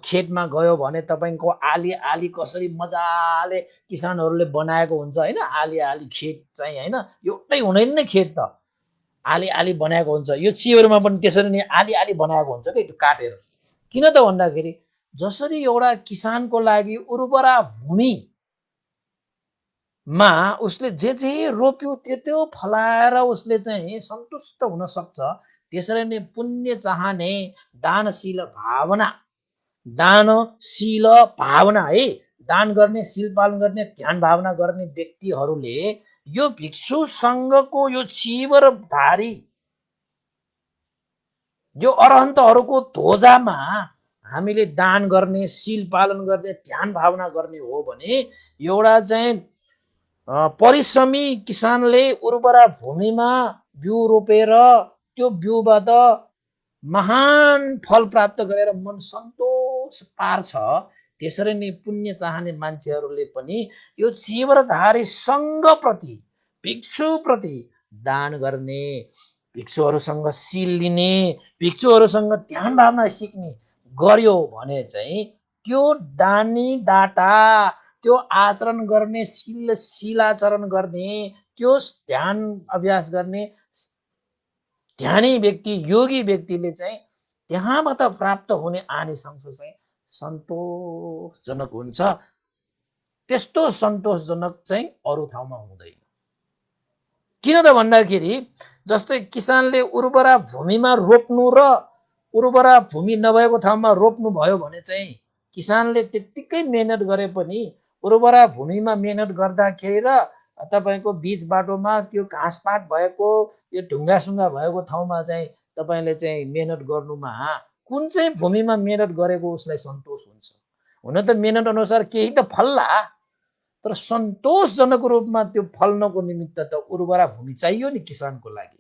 खेतमा गयो भने तपाईँको आली आली कसरी मजाले किसानहरूले बनाएको हुन्छ होइन। आली आली खेत चाहिँ होइन, एउटै हुँदैन नि खेत त, आली आली बनाएको हुन्छ। यो शिविरमा पनि त्यसरी नै आली आली बनाएको हुन्छ कि त्यो काटेर। किन त भन्दाखेरि जसरी एउटा किसानको लागि उर्वरा भूमिमा उसले जे रोप्यो त्यो फलाएर उसले चाहिँ सन्तुष्ट हुन सक्छ, त्यसरी नै पुण्य चाहने दानशील भावना है, दान गर्ने शील पालन गर्ने ध्यान भावना गर्ने व्यक्तिहरूले यो भिक्षु सङ्घको यो शिविरधारी यो अरहन्तहरूको ध्वजामा हामीले दान गर्ने शील पालन गर्ने ध्यान भावना गर्ने हो भने एउटा चाहिँ परिश्रमी किसानले उर्वरा भूमिमा बिउ रोपेर त्यो बिउबाट महान फल प्राप्त गरेर मन सन्तोष पार्छ। त्यसरी नै पुण्य चाहने मान्छेहरूले पनि यो शिविरधारी सङ्घप्रति भिक्षुप्रति दान गर्ने, भिक्षुहरूसँग शील लिने, भिक्षुहरूसँग ध्यान भावना सिक्ने गर्यो भने चाहिँ त्यो दानी दाता, त्यो आचरण गर्ने शीलाचरण गर्ने, त्यो ध्यान अभ्यास गर्ने ध्यानी व्यक्ति योगी व्यक्तिले चाहिँ त्यहाँबाट प्राप्त हुने आनिसंस चाहिँ सन्तोषजनक हुन्छ। त्यस्तो सन्तोषजनक चाहिँ अरू ठाउँमा हुँदैन। किन त भन्दाखेरि जस्तै किसानले उर्वरा भूमिमा रोप्नु र उर्वरा भूमि नभएको ठाउँमा रोप्नु भयो भने चाहिँ किसानले त्यत्तिकै मेहनत गरे पनि उर्वरा भूमिमा मेहनत गर्दाखेरि र तपाईँको बीच बाटोमा त्यो घाँसपात भएको यो ढुङ्गासुङ्गा भएको ठाउँमा चाहिँ तपाईँले चाहिँ मेहनत गर्नुमा कुन चाहिँ भूमिमा मेहनत गरेको उसलाई सन्तोष हुन्छ। हुन त मेहनत अनुसार केही त फल्ला, तर सन्तोषजनक रूपमा त्यो फल्नको निमित्त त उर्वरा भूमि चाहियो नि किसानको लागि।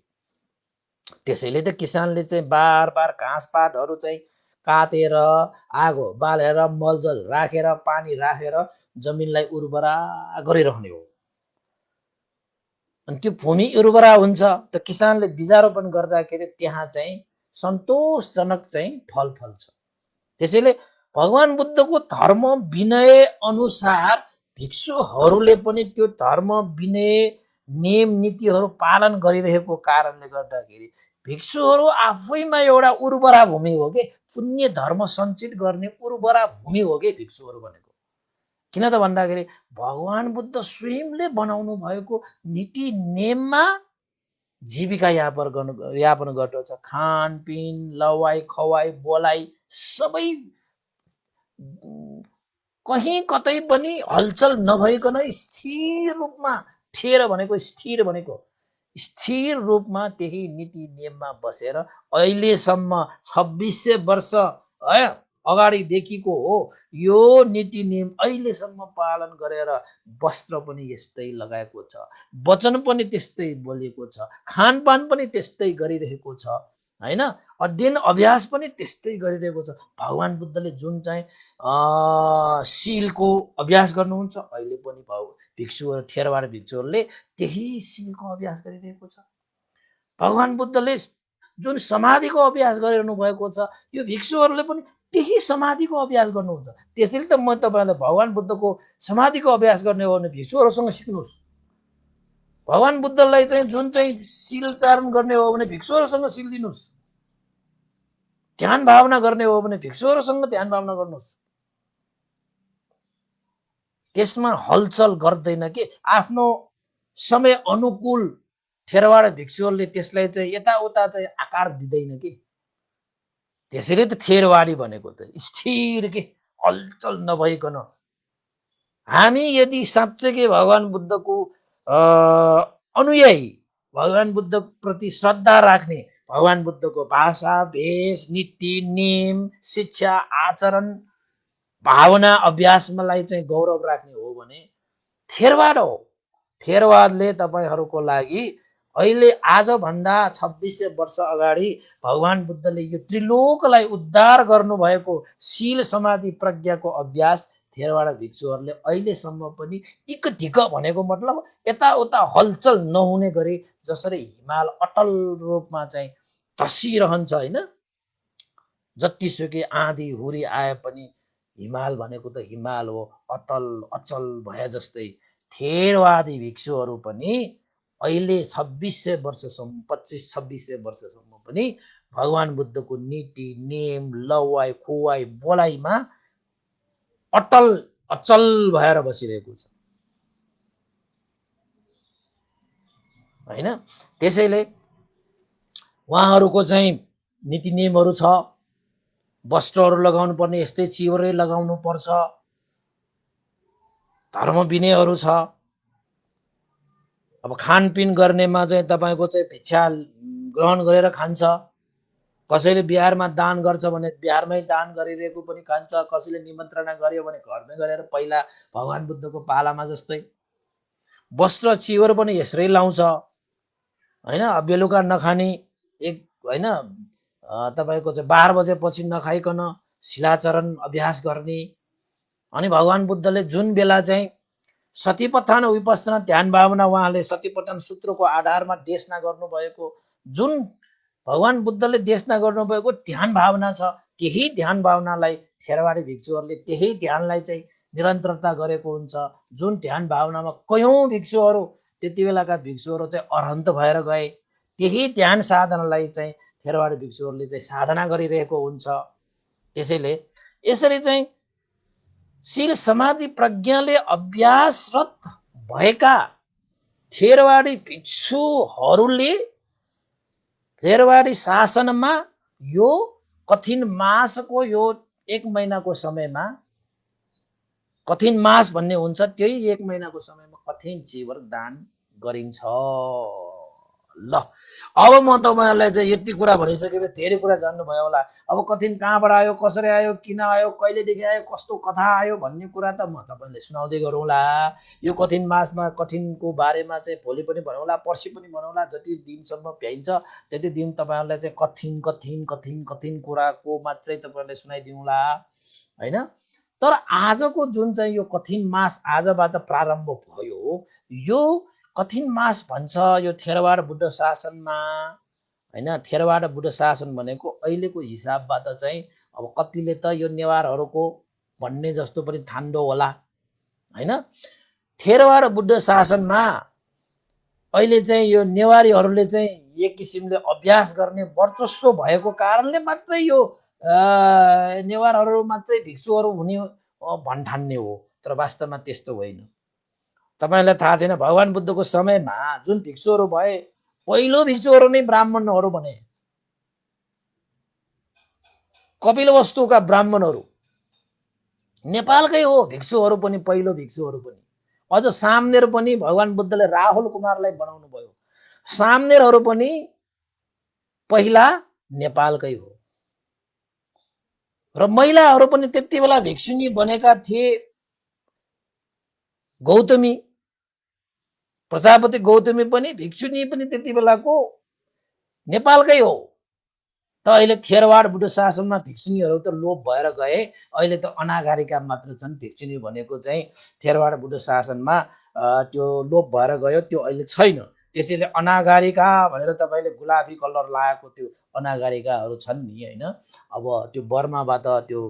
त्यसैले त किसानले चाहिँ बार बार घाँसपातहरू चाहिँ काटेर आगो बालेर मलजल राखेर पानी राखेर जमिनलाई उर्वरा गरिरहने हो। अनि त्यो भूमि उर्वरा हुन्छ त किसानले बिजारोपण गर्दाखेरि त्यहाँ चाहिँ सन्तोषजनक चाहिँ फल फल्छ। त्यसैले भगवान बुद्धको धर्म विनय अनुसार भिक्षुहरूले पनि त्यो धर्म विनय नियम नीतिहरू पालन गरिरहेको कारणले गर्दाखेरि भिक्षुहरू आफैमा एउटा उर्वरा भूमि हो कि पुण्य धर्म सञ्चित गर्ने उर्वरा भूमि हो कि भिक्षुहरू भनेको। किन त भन्दाखेरि भगवान बुद्ध स्वयंले बनाउनु भएको नीति नियममा जीविका यापन गर्दछ। खानपिन, लवाई खवाई बोलाइ सबै कहीँ कतै पनि हलचल नभइकन स्थिर रूपमा, ठेर भनेको स्थिर भनेको स्थिर रूपमा त्यही नीति नियममा बसेर अहिलेसम्म 2600 वर्ष है अगाडिदेखिको हो यो नीति नियम अहिलेसम्म पालन गरेर वस्त्र पनि यस्तै लगाएको छ, वचन पनि त्यस्तै बोलेको छ, खानपान पनि त्यस्तै गरिरहेको छ हैन, अध्ययन अभ्यास पनि त्यस्तै गरिरहेको छ। भगवान बुद्धले जुन चाहिँ शीलको अभ्यास गर्नुहुन्छ अहिले पनि भिक्षुहरू थेरवाड भिक्षुहरूले त्यही शीलको अभ्यास गरिरहेको छ। भगवान बुद्धले जुन समाधिको अभ्यास गरिरहनु भएको छ यो भिक्षुहरूले पनि त्यही समाधिको अभ्यास गर्नुहुन्छ। त्यसैले त म तपाईँलाई भगवान बुद्धको समाधिको अभ्यास गर्ने हो भने भिक्षुहरूसँग सिक्नुहोस्। भगवान बुद्धलाई चाहिँ जुन चाहिँ शील चारण गर्ने हो भने भिक्षुहरूसँग शील दिनुहोस्। ध्यान भावना गर्ने हो भने भिक्षुहरूसँग ध्यान भावना गर्नुहोस्। त्यसमा हलचल गर्दैन कि आफ्नो समय अनुकूल थेरवाड भिक्षुहरूले त्यसलाई चाहिँ यताउता चाहिँ आकार दिँदैन कि। त्यसैले त थेरवाडी भनेको त स्थिर के हलचल नभइकन। हामी यदि साँच्चै के भगवान बुद्धको अनुयायी, भगवान बुद्ध प्रति श्रद्धा राख्ने, भगवान बुद्धको भाषा भेष नीति नियम शिक्षा आचरण भावना अभ्यासलाई चाहिँ गौरव राख्ने हो भने थेरवाद हो। थेरवादले तपाईँहरूको लागि अहिले आजभन्दा 2600 वर्ष अगाडि भगवान बुद्धले यो त्रिलोकलाई उद्धार गर्नुभएको शील समाधि प्रज्ञाको अभ्यास थेरवाड भिक्षुहरूले अहिलेसम्म पनि इक धिक भनेको मतलब यताउता हलचल नहुने गरी जसरी हिमाल अटल रूपमा चाहिँ धसिरहन्छ होइन, जतिसुकै आँधी हुरी आए पनि हिमाल भनेको त हिमाल हो, अतल अचल भए जस्तै थेरवादी भिक्षुहरू पनि अहिले 2600 वर्षसम्म 2500-2600 वर्षसम्म पनि भगवान बुद्धको नीति नियम लवाई खुवाई बोलाइमा अटल अचल भएर बसिरहेको छ हैन। त्यसैले उहाँहरूको चाहिँ नीति नियमहरू छ। वस्त्रहरू लगाउनु पर्ने यस्तै चिउरै लगाउनु पर्छ, धर्म विनयहरू छ। अब खानपिन गर्नेमा चाहिँ तपाईँको चाहिँ भिक्षा ग्रहण गरेर खान्छ। कसैले बिहारमा दान गर्छ भने बिहारमै दान गरिरहेको पनि खान्छ, कसैले निमन्त्रणा गर्यो भने घरमै गरेर पहिला भगवान बुद्धको पालामा जस्तै। वस्त्र चिवर पनि यसरी लाउँछ हैन। बेलुका नखाने एक हैन तपाईँको चाहिँ 12 बजेपछि नखाइकन शिलाचरण अभ्यास गर्ने। अनि भगवान बुद्धले जुन बेला चाहिँ सतीपत्थान विपස්සना ध्यान भावना उहाँले सतीपत्थान सूत्रको आधारमा देशना गर्नुभएको जुन भगवान बुद्धले देशना गर्नुभएको ध्यान भावना छ त्यही ध्यान भावनालाई थेरवाडी भिक्षुहरूले त्यही ध्यानलाई चाहिँ निरन्तरता गरेको हुन्छ। जुन ध्यान भावनामा कयौं भिक्षुहरू त्यति बेलाका भिक्षुहरू चाहिँ अरहन्त भएर गए त्यही ध्यान साधनालाई चाहिँ थेरवाडी भिक्षुहरूले चाहिँ साधना गरिरहेको हुन्छ। त्यसैले यसरी चाहिँ शील समाधि प्रज्ञाले अभ्यासरत भएका थेरवाडी भिक्षुहरूले थेरवाडी शासनमा यो कठिन मासको यो 1 महिनाको समयमा कठिन मास भन्ने हुन्छ त्यही 1 महिनाको समयमा कठिन चिवर दान गरिन्छ। ल अब म तपाईहरुलाई चाहिँ यति कुरा भनिसकेपछि धेरै कुरा जान्नु भयो होला। अब कठिन कहाँबाट आयो, कसरी आयो, किन आयो, कहिलेदेखि आयो, कस्तो कथा आयो भन्ने कुरा त म तपाईलाई सुनाउँदै गरौँला। यो कठिन मासमा कठिनको बारेमा चाहिँ भोलि पनि भनौँला, पर्सि पनि भनौँला, जति दिनसम्म भ्याइन्छ त्यति दिन तपाईहरुलाई चाहिँ कठिन कठिन कठिन कठिन कुराको मात्रै तपाईहरुलाई सुनाइदिउँला हैन। तर आजको जुन चाहिँ यो कठिन मास आजबाट प्रारम्भ भयो, यो कठिन मास भन्छ यो थेरवाड बुद्ध शासनमा हैन। थेरवाड बुद्ध शासन भनेको अहिलेको हिसाबबाट चाहिँ अब कतिले त यो नेवारहरूको भन्ने जस्तो पनि ठान्दो होला हैन। थेरवाड बुद्ध शासनमा अहिले चाहिँ यो नेवारीहरूले चाहिँ एक किसिमले अभ्यास गर्ने वर्चस्व भएको कारणले मात्रै यो नेवारहरू मात्रै भिक्षुहरू हुने भन्ठान्ने हो, तर वास्तवमा त्यस्तो होइन। तपाईँलाई थाहा छैन, भगवान बुद्धको समयमा जुन भिक्षुहरू भए, पहिलो भिक्षुहरू नै ब्राह्मणहरू भने। कपिलवस्तुका ब्राह्मणहरू नेपालकै हो, भिक्षुहरू पनि, पहिलो भिक्षुहरू पनि। अझ सामनेर पनि भगवान बुद्धले राहुल कुमारलाई बनाउनु भयो। सामनेरहरू पनि पहिला नेपालकै हो। र महिलाहरू पनि त्यति बेला भिक्षुनी बनेका थिए। गौतमी, प्रजापति गौतमी पनि भिक्षुनी पनि त्यति बेलाको नेपालकै हो। त अहिले थेरवाड बुद्ध शासनमा भिक्षुनीहरू त लोप भएर गए। अहिले त अनागारिका मात्र छन्। भिक्षुनी भनेको चाहिँ थेरवाड बुद्ध शासनमा त्यो लोप भएर गयो, त्यो अहिले छैन। त्यसैले अनागारिका भनेर तपाईँले गुलाबी कलर लगाएको त्यो अनागारिकाहरू छन् नि होइन। अब त्यो बर्माबाट त्यो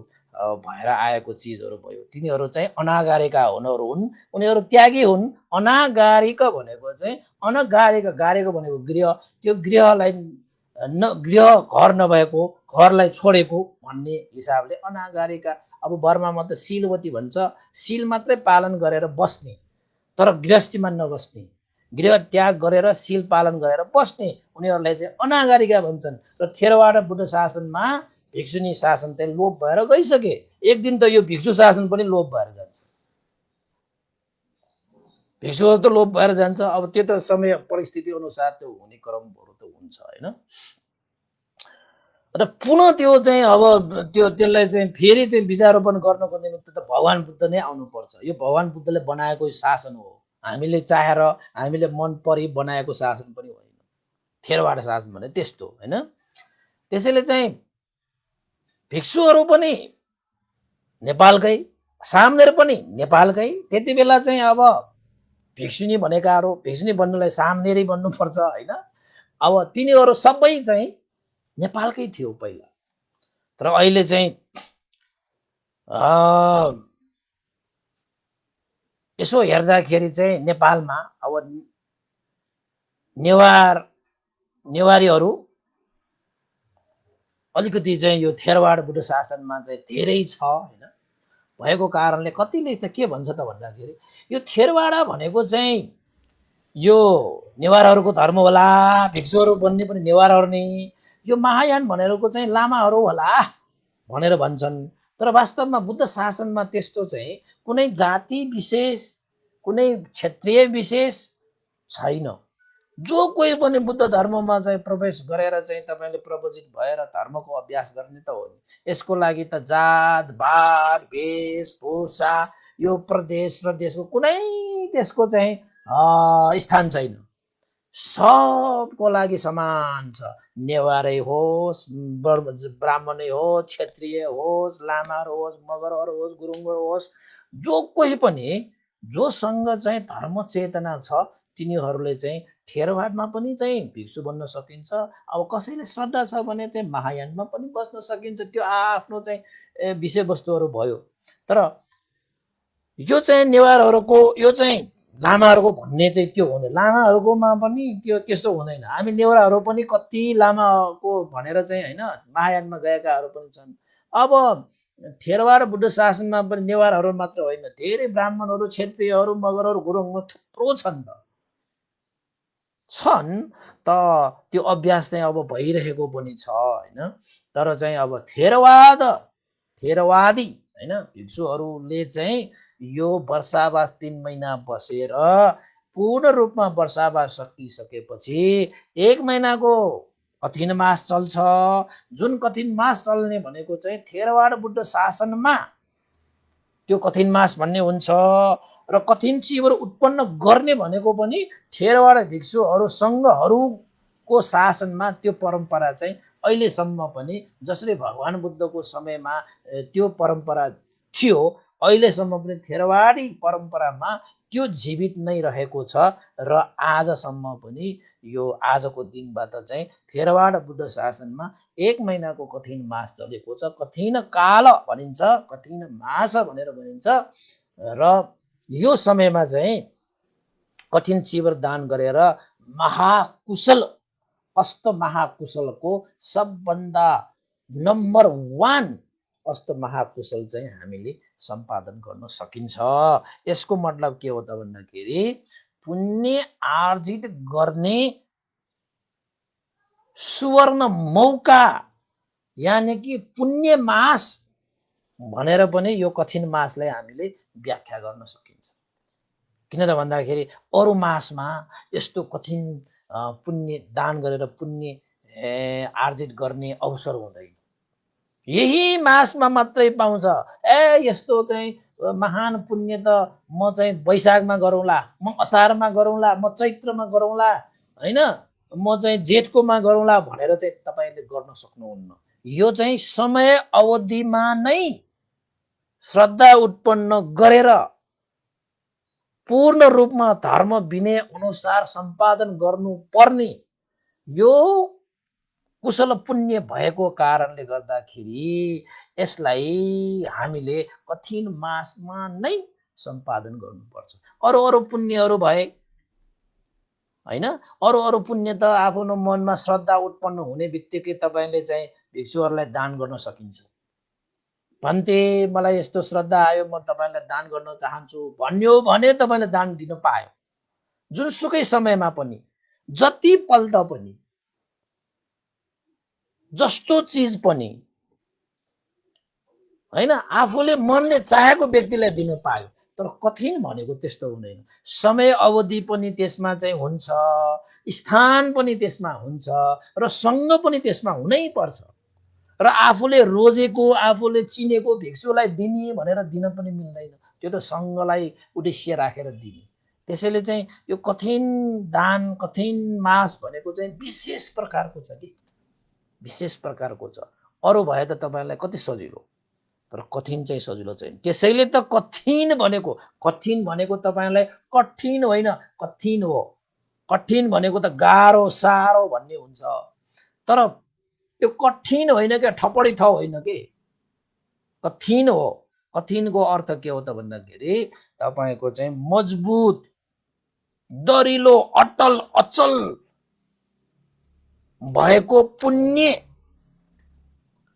भएर आएको चिजहरू भयो, तिनीहरू चाहिँ अनागारिका हुन्। उनीहरू त्यागी हुन्। अनागारिक भनेको चाहिँ अनगारिक, गारेको भनेको गृह, त्यो गृहलाई गृह घर नभएको, घरलाई छोडेको भन्ने हिसाबले अनागारिका। अब बर्मामा त सिलवती भन्छ, सिल मात्रै पालन गरेर बस्ने, तर गृहस्थीमा नबस्ने, गृह त्याग गरेर सिल पालन गरेर बस्ने, उनीहरूलाई चाहिँ अनागारिका भन्छन्। र थेरवाड बुद्ध शासनमा भिक्षुनी शासन चाहिँ लोप भएर गइसके। एक दिन त यो भिक्षु शासन पनि लोप भएर जान्छ। भिक्षुहरू त लोप भएर जान्छ। अब त्यो त समय परिस्थिति अनुसार त्यो हुने क्रमहरू त हुन्छ होइन। र पुनः त्यो चाहिँ अब त्यसलाई चाहिँ फेरि चाहिँ बिजारोपण गर्नको निमित्त त भगवान बुद्ध नै आउनुपर्छ। यो भगवान बुद्धले बनाएको शासन हो, हामीले चाहेर हामीले मन परी बनाएको शासन पनि होइन। थेरवाड शासन भने त्यस्तो होइन। त्यसैले चाहिँ भिक्षुहरू पनि नेपालकै, सामनेर पनि नेपालकै। त्यति बेला चाहिँ अब भिक्षुनी भनेकाहरू, भिक्षुनी बन्नुलाई सामनेरै बन्नुपर्छ होइन। अब तिनीहरू सबै चाहिँ नेपालकै थियो पहिला। तर अहिले चाहिँ यसो हेर्दाखेरि चाहिँ नेपालमा अब नेवारीहरू अलिकति चाहिँ यो थेरवाड बुद्ध शासनमा चाहिँ धेरै छ होइन। भएको कारणले कतिले त के भन्छ त भन्दाखेरि यो थेरवाडा भनेको चाहिँ यो नेवारहरूको धर्म होला, भिक्षुहरू बन्ने पनि नेवारहरू नै, यो महायान भनेको चाहिँ लामाहरू होला भनेर भन्छन्। तर वास्तवमा बुद्ध शासनमा त्यस्तो चाहिँ कुनै जाति विशेष, कुनै क्षेत्रीय विशेष छैन। जो कोही पनि बुद्ध धर्ममा चाहिँ प्रवेश गरेर चाहिँ तपाईँले प्रवचित भएर धर्मको अभ्यास गर्ने त हो नि। यसको लागि त जात भात वेशभूषा यो प्रदेश र देशको कुनै त्यसको चाहिँ स्थान छैन। सबको लागि समान छ। नेवारै होस्, ब्राह्मणै होस्, क्षेत्रीय होस्, लामाहरू होस्, मगरहरू होस्, गुरुङहरू होस्, जो कोही पनि जोसँग चाहिँ धर्म चेतना छ तिनीहरूले चाहिँ थेरवाडमा पनि चाहिँ भिक्षु बन्न सकिन्छ। अब कसैले श्रद्धा छ भने चाहिँ महायानमा पनि बस्न सकिन्छ। त्यो आफ्नो चाहिँ विषयवस्तुहरू भयो। तर यो चाहिँ नेवारहरूको, यो चाहिँ लामाहरूको भन्ने चाहिँ त्यो हुँदैन। लामाहरूकोमा पनि त्यो त्यस्तो हुँदैन। हामी नेवारहरू पनि कति लामाको भनेर चाहिँ होइन महायानमा गएकाहरू पनि छन्। अब थेरवाड बुद्ध शासनमा पनि नेवारहरू मात्र होइन, धेरै ब्राह्मणहरू, क्षेत्रीयहरू, मगरहरू, गुरुङ थुप्रो छन् त त्यो अभ्यास चाहिँ अब भइरहेको पनि छ होइन। तर चाहिँ अब थेरवादी होइन भिक्षुहरूले चाहिँ यो वर्षावास 3 महिना बसेर पूर्ण रूपमा वर्षावास सकिसकेपछि 1 महिनाको कठिन मास चल्छ। जुन कठिन मास चल्ने भनेको चाहिँ थेरवाड बुद्ध शासनमा त्यो कठिन मास भन्ने हुन्छ। र कठिन चिजहरू उत्पन्न गर्ने भनेको पनि थेरवाड भिक्षुहरू सङ्घहरूको शासनमा त्यो परम्परा चाहिँ अहिलेसम्म पनि, जसले भगवान बुद्धको समयमा त्यो परम्परा थियो, अहिलेसम्म पनि थेरवाडी परम्परामा त्यो जीवित नै रहेको छ। र आजसम्म पनि यो आजको दिनबाट चाहिँ थेरवाड बुद्ध शासनमा 1 महिनाको कठिन मास चलेको छ। कठिन काल भनिन्छ, कठिन मास भनेर भनिन्छ। र यो समयमा चाहिँ कठिन चिवर दान गरेर महाकुशल अष्ट महाकुशलको सबभन्दा नम्बर 1 अष्ट महाकुशल चाहिँ हामीले सम्पादन गर्न सकिन्छ। यसको मतलब के हो त भन्दाखेरि पुण्य आर्जित गर्ने सुवर्ण मौका, यानि कि पुण्य मास भनेर पनि यो कठिन मासलाई हामीले व्याख्या गर्न सकिन्छ। किन त भन्दाखेरि अरू मासमा यस्तो कठिन पुण्य दान गरेर पुण्य आर्जित गर्ने अवसर हुँदैन। यही मासमा मात्रै पाउँछ। यस्तो चाहिँ महान पुण्य त म चाहिँ वैशाखमा गरौँला, म असारमा गरौँला, म चैत्रमा गरौँला, होइन म चाहिँ जेठकोमा गरौँला भनेर चाहिँ तपाईँले गर्न सक्नुहुन्न। यो चाहिँ समय अवधिमा नै श्रद्धा उत्पन्न गरेर पूर्ण रूपमा धर्म विनय अनुसार सम्पादन गर्नुपर्ने यो कुशल पुण्य भएको कारणले गर्दाखेरि यसलाई हामीले कठिन मासमा नै सम्पादन गर्नुपर्छ। अरू पुण्यहरू भए होइन, अरू पुण्य त आफ्नो मनमा श्रद्धा उत्पन्न हुने बित्तिकै तपाईँले चाहिँ भिक्षुहरूलाई दान गर्न सकिन्छ। भन्थे मलाई यस्तो श्रद्धा आयो, म तपाईँलाई दान गर्न चाहन्छु भन्यो भने तपाईँले दान दिन पायो। जुनसुकै समयमा पनि, जति पल्ट पनि, जस्तो चिज पनि, होइन आफूले मनले चाहेको व्यक्तिलाई दिन पायो। तर कठिन भनेको त्यस्तो हुँदैन। समय अवधि पनि त्यसमा चाहिँ हुन्छ, स्थान पनि त्यसमा हुन्छ, र सङ्ग पनि त्यसमा हुनै पर्छ। र आफूले रोजेको, आफूले चिनेको भिक्षुलाई दिने भनेर दिन पनि मिल्दैन। त्यो त सङ्गलाई उद्देश्य राखेर दिने। त्यसैले चाहिँ यो कठिन दान, कठिन मास भनेको चाहिँ विशेष प्रकारको छ कि, विशेष प्रकारको छ। अरू भए त तपाईँलाई कति सजिलो, तर कठिन चाहिँ सजिलो छैन। त्यसैले त कठिन भनेको तपाईँलाई कठिन होइन, कठिन हो। कठिन भनेको त गाह्रो साह्रो भन्ने हुन्छ। तर त्यो कठिन होइन क्या, ठपडी ठ होइन के, कठिन हो। कठिनको अर्थ के हो त भन्दाखेरि तपाईँको चाहिँ मजबुत, दरिलो, अटल अचल भएको पुण्य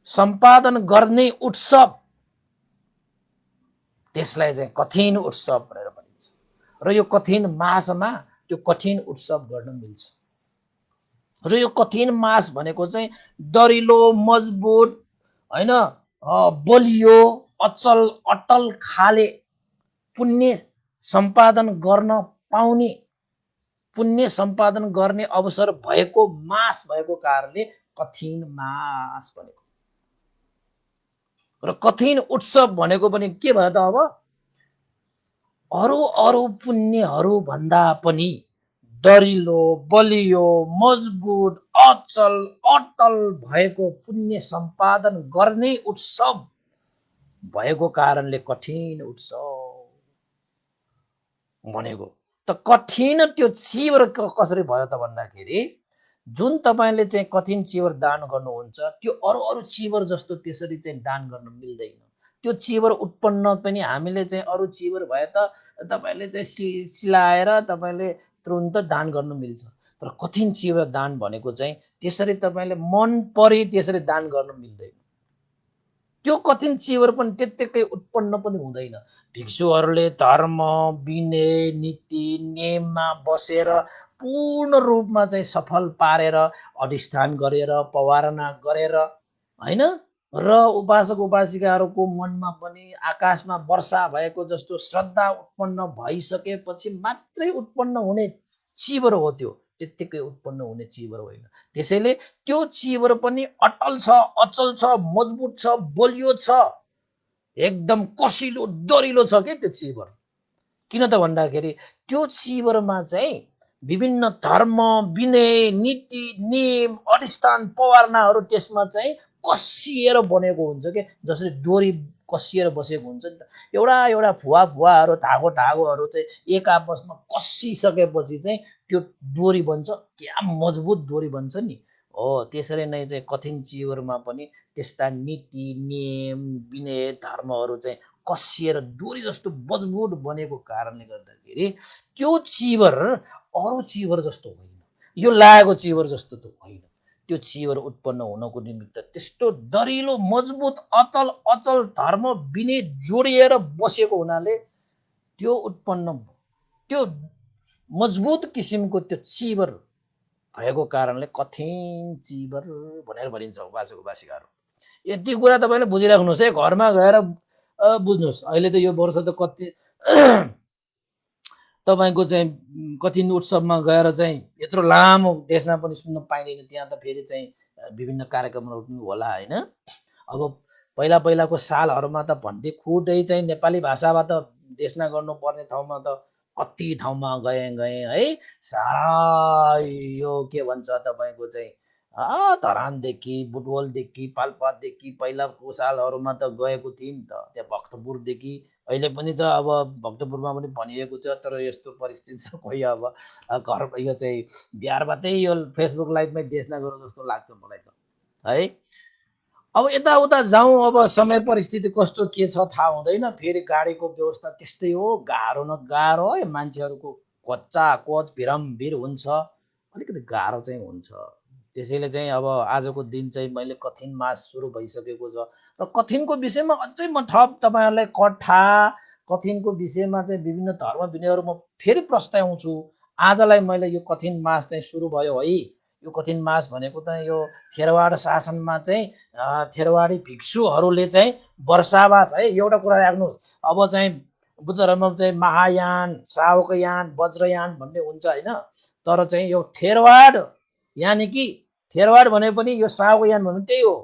सम्पादन गर्ने उत्सव, त्यसलाई चाहिँ कठिन उत्सव भनेर भनिन्छ। र यो कठिन मासमा त्यो कठिन उत्सव गर्न मिल्छ। र यो कठिन मास भनेको चाहिँ दरिलो, मजबुत, होइन बलियो, अचल अटल खाले पुण्य सम्पादन गर्न पाउने, पुण्य सम्पादन गर्ने अवसर भएको मास भएको कारणले कठिन मास भनेको। र कठिन उत्सव भनेको पनि के भयो त, अब अरू पुण्यहरू भन्दा पनि दरिलो, बलियो, मजबुत, अचल अटल भएको पुण्य सम्पादन गर्ने उत्सव भएको कारणले कठिन उत्सव भनेको। त कठिन त्यो चिवर कसरी भयो त भन्दाखेरि जुन तपाईँले चाहिँ कठिन चिवर दान गर्नुहुन्छ त्यो अरू चिवर जस्तो त्यसरी चाहिँ दान गर्न मिल्दैन। त्यो चिवर उत्पन्न पनि हामीले चाहिँ अरू चिवर भए त तपाईँले चाहिँ सिलाएर तपाईँले तुरुन्त दान गर्नु मिल्छ। तर कठिन चिवर दान भनेको चाहिँ त्यसरी तपाईँले मन परी त्यसरी दान गर्न मिल्दैन। त्यो कठिन चिवर पनि त्यत्तिकै उत्पन्न पनि हुँदैन। भिक्षुहरूले धर्म, विनय, नीति, नियममा बसेर पूर्ण रूपमा चाहिँ सफल पारेर अधिष्ठान गरेर पवारना गरेर, होइन, र उपासक उपासिकाहरूको मनमा पनि आकाशमा वर्षा भएको जस्तो श्रद्धा उत्पन्न भइसकेपछि मात्रै उत्पन्न हुने चिवर हो त्यो, त्यत्तिकै उत्पन्न हुने चिवर होइन। त्यसैले त्यो चिवर पनि अटल छ, अचल छ, मजबुत छ, बलियो छ, एकदम कसिलो दरिलो छ के त्यो चिवर। किन त भन्दाखेरि त्यो चिवरमा चाहिँ विभिन्न धर्म, विनय, नीति, नियम, अधिष्ठान, पवारनाहरू त्यसमा चाहिँ कसिएर बनेको हुन्छ के, जसरी डोरी कसिएर बसेको हुन्छ नि त। एउटा फुवाहरू, धागोहरू चाहिँ एक आपसमा कसिसकेपछि चाहिँ त्यो डोरी बन्छ, क्या मजबुत डोरी बन्छ नि। हो त्यसरी नै चाहिँ कठिन चिवरमा पनि त्यस्ता नीति, नियम, विनय, धर्महरू चाहिँ कसिएर डोरी जस्तो मजबुत बनेको कारणले गर्दाखेरि त्यो चिवर अरू चिवर जस्तो होइन। यो लागेको चिवर जस्तो त होइन। त्यो चिवर उत्पन्न हुनको निमित्त त्यस्तो दरिलो मजबुत अतल अचल धर्म विनय जोडिएर बसेको हुनाले त्यो उत्पन्न त्यो मजबुत किसिमको त्यो चिवर भएको कारणले कठिन चिवर भनेर भनिन्छ उपासक उपासिकाहरू। यति कुरा तपाईँले बुझिराख्नुहोस् है, घरमा गएर बुझ्नुहोस्। अहिले त यो वर्ष त कति तपाईँको चाहिँ कठिन उत्सवमा गएर चाहिँ यत्रो लामो देशमा पनि सुन्न पाइँदैन, त्यहाँ त फेरि चाहिँ विभिन्न कार्यक्रमहरू पनि होला होइन। अब पहिला पहिलाको सालहरूमा त भन्दै खुदै चाहिँ नेपाली भाषाबाट देशना गर्नुपर्ने ठाउँमा त कति ठाउँमा गएँ है, सारा यो के भन्छ तपाईँको चाहिँ धरानदेखि बुटवलदेखि पाल्पादेखि पहिलाको सालहरूमा त गएको थिएँ नि त, त्यहाँ भक्तपुरदेखि। अहिले पनि त अब भक्तपुरमा पनि भनिएको छ, तर यस्तो परिस्थिति छ कोही अब घर यो चाहिँ बिहारबाटै यो फेसबुक लाइभमै देशना गरौँ जस्तो लाग्छ मलाई त है। अब यताउता जाउँ, अब समय परिस्थिति कस्तो के छ थाहा हुँदैन। फेरि गाडीको व्यवस्था त्यस्तै हो, गाह्रो न गाह्रो है, मान्छेहरूको कोच्चा कोच भिरमभिर हुन्छ, अलिकति गाह्रो चाहिँ हुन्छ। त्यसैले चाहिँ अब आजको दिन चाहिँ मैले कठिन मास सुरु भइसकेको छ र कठिनको विषयमा अझै म थप तपाईँहरूलाई कथा कठिनको विषयमा चाहिँ विभिन्न धर्म विनयहरू म फेरि प्रस्ताउँछु। आजलाई मैले यो कठिन मास चाहिँ सुरु भयो है। यो कठिन मास भनेको त यो थेरवाड शासनमा चाहिँ थेरवाडी भिक्षुहरूले चाहिँ वर्षावास है। एउटा कुरा राख्नुहोस्, अब चाहिँ बुद्ध धर्ममा चाहिँ महायान श्रावकयान वज्रयान भन्ने हुन्छ होइन, तर चाहिँ यो थेरवाड यानि कि थेरवाड भने पनि यो श्रावकयान भन्नु त्यही हो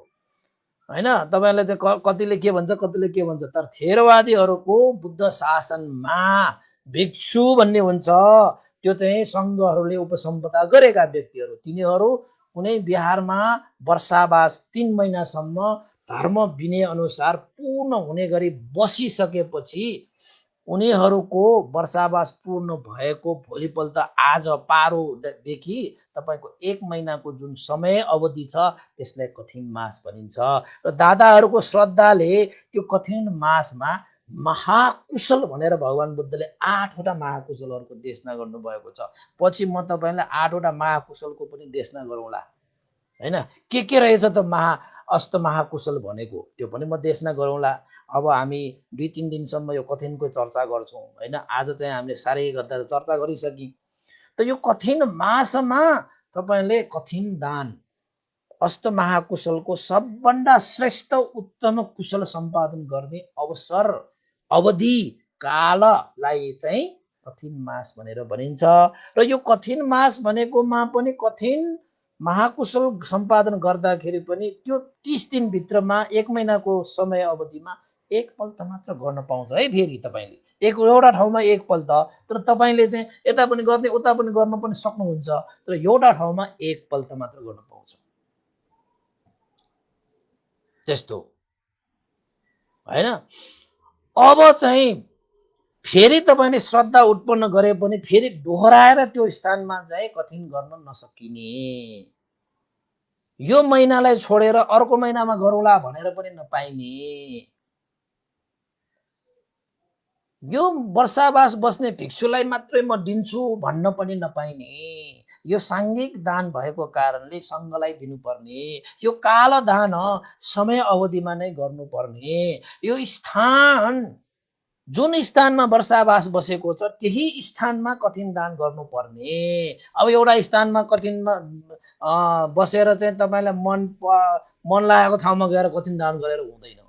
होइन। तपाईँहरूले चाहिँ कतिले के भन्छ कतिले के भन्छ, तर थेरवादीहरूको बुद्ध शासनमा भिक्षु भन्ने हुन्छ। त्यो चाहिँ सङ्घहरूले उपसम्पदा गरेका व्यक्तिहरू, तिनीहरू कुनै बिहारमा वर्षावास 3 महिनासम्म धर्म विनय अनुसार पूर्ण हुने गरी बसिसकेपछि उनीहरूको वर्षावास पूर्ण भएको भोलिपल्ट आज पारोदेखि तपाईँको 1 महिनाको जुन समय अवधि छ त्यसलाई कठिन मास भनिन्छ। र दादाहरूको श्रद्धाले त्यो कठिन मासमा महाकुशल भनेर भगवान् बुद्धले 8वटा महाकुशलहरूको देशना गर्नुभएको छ। पछि म तपाईँलाई 8वटा महाकुशलको पनि देशना गरौँला होइन। के रहेछ त अष्ट महाकुशल भनेको त्यो पनि म देशना गरौँला। अब हामी 2-3 दिनसम्म यो कठिनको चर्चा गर्छौँ होइन। आज चाहिँ हामीले साह्रै गर्दा चर्चा गरिसक्यौँ। त यो कठिन मासमा तपाईँले कठिन दान अष्ट महाकुशलको सबभन्दा श्रेष्ठ उत्तम कुशल सम्पादन गर्ने अवसर अवधि काललाई चाहिँ कठिन मास भनेर भनिन्छ। र यो कठिन मास भनेकोमा पनि कठिन महाकुशल सम्पादन गर्दाखेरि पनि त्यो 30 दिनभित्रमा 1 महिनाको समय अवधिमा एकपल्ट मात्र गर्न पाउँछ है। फेरि तपाईँले एउटा ठाउँमा एकपल्ट, तर तपाईँले चाहिँ यता पनि गर्ने उता पनि गर्न पनि सक्नुहुन्छ, तर एउटा ठाउँमा एकपल्ट मात्र गर्न पाउँछ। त्यस्तो होइन। अब चाहिँ फेरि तपाईँले श्रद्धा उत्पन्न गरे पनि फेरि दोहोऱ्याएर त्यो स्थानमा चाहिँ कठिन गर्न नसकिने, यो महिनालाई छोडेर अर्को महिनामा गरौँला भनेर पनि नपाइने, यो वर्षावास बस्ने भिक्षुलाई मात्रै म दिन्छु भन्न पनि नपाइने, यो साङ्घिक दान भएको कारणले सङ्घलाई दिनुपर्ने, यो काल दान समय अवधिमा नै गर्नुपर्ने, यो स्थान जुन स्थानमा वर्षावास बसेको छ त्यही स्थानमा कठिन दान गर्नुपर्ने। अब एउटा स्थानमा कठिनमा बसेर चाहिँ तपाईँलाई मन लागेको ठाउँमा गएर कठिन दान गरेर हुँदैन।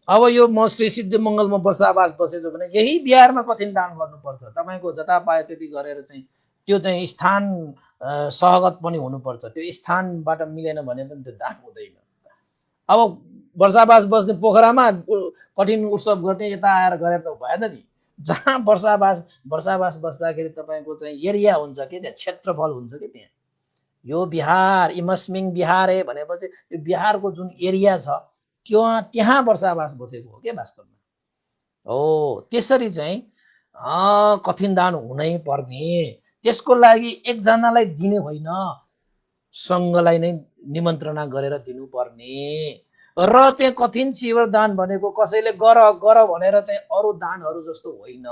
अब यो म श्री सिद्धि मङ्गलमा वर्षावास बसेछु भने यही बिहारमा कठिन दान गर्नुपर्छ। तपाईँको जता पायो त्यति गरेर चाहिँ त्यो चाहिँ स्थान सहगत पनि हुनुपर्छ। त्यो स्थानबाट मिलेन भने पनि त्यो दान हुँदैन। अब वर्षावास बस्ने पोखरामा कठिन उत्सव गर्ने यता आएर गरेर त भएन नि। जहाँ वर्षावास बस्दाखेरि तपाईँको चाहिँ एरिया हुन्छ कि त्यहाँ क्षेत्रफल हुन्छ कि त्यहाँ यो बिहार इमस्मिङ बिहारे भनेपछि यो बिहारको जुन एरिया छ त्यहाँ वर्षावास बसेको हो क्या वास्तवमा। हो त्यसरी चाहिँ कठिन दान हुनै पर्ने। त्यसको लागि एकजनालाई दिने होइन, सङ्घलाई नै निमन्त्रणा गरेर दिनुपर्ने। र त्यहाँ कठिन चिवर दान भनेको कसैले गर भनेर चाहिँ अरू दानहरू जस्तो होइन।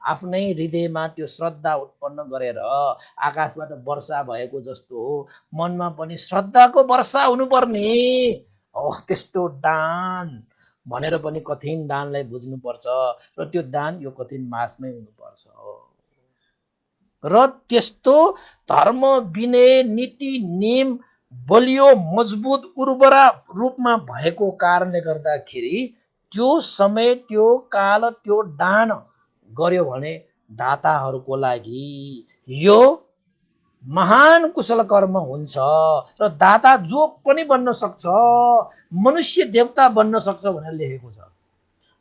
आफ्नै हृदयमा त्यो श्रद्धा उत्पन्न गरेर आकाशबाट वर्षा भएको जस्तो मनमा पनि श्रद्धाको वर्षा हुनुपर्ने हो। त्यस्तो दान भनेर पनि कठिन दानलाई बुझ्नुपर्छ र त्यो दान यो कठिन मासमै हुनुपर्छ। र त्यस्तो धर्म विनय नीति नियम बलियो मजबुत उर्वरा रूपमा भएको कारणले गर्दाखेरि त्यो समय त्यो काल त्यो दान गर्यो भने दाताहरूको लागि यो महान कुशल कर्म हुन्छ र दाता जो पनि बन्न सक्छ, मनुष्य देवता बन्न सक्छ भनेर लेखेको छ।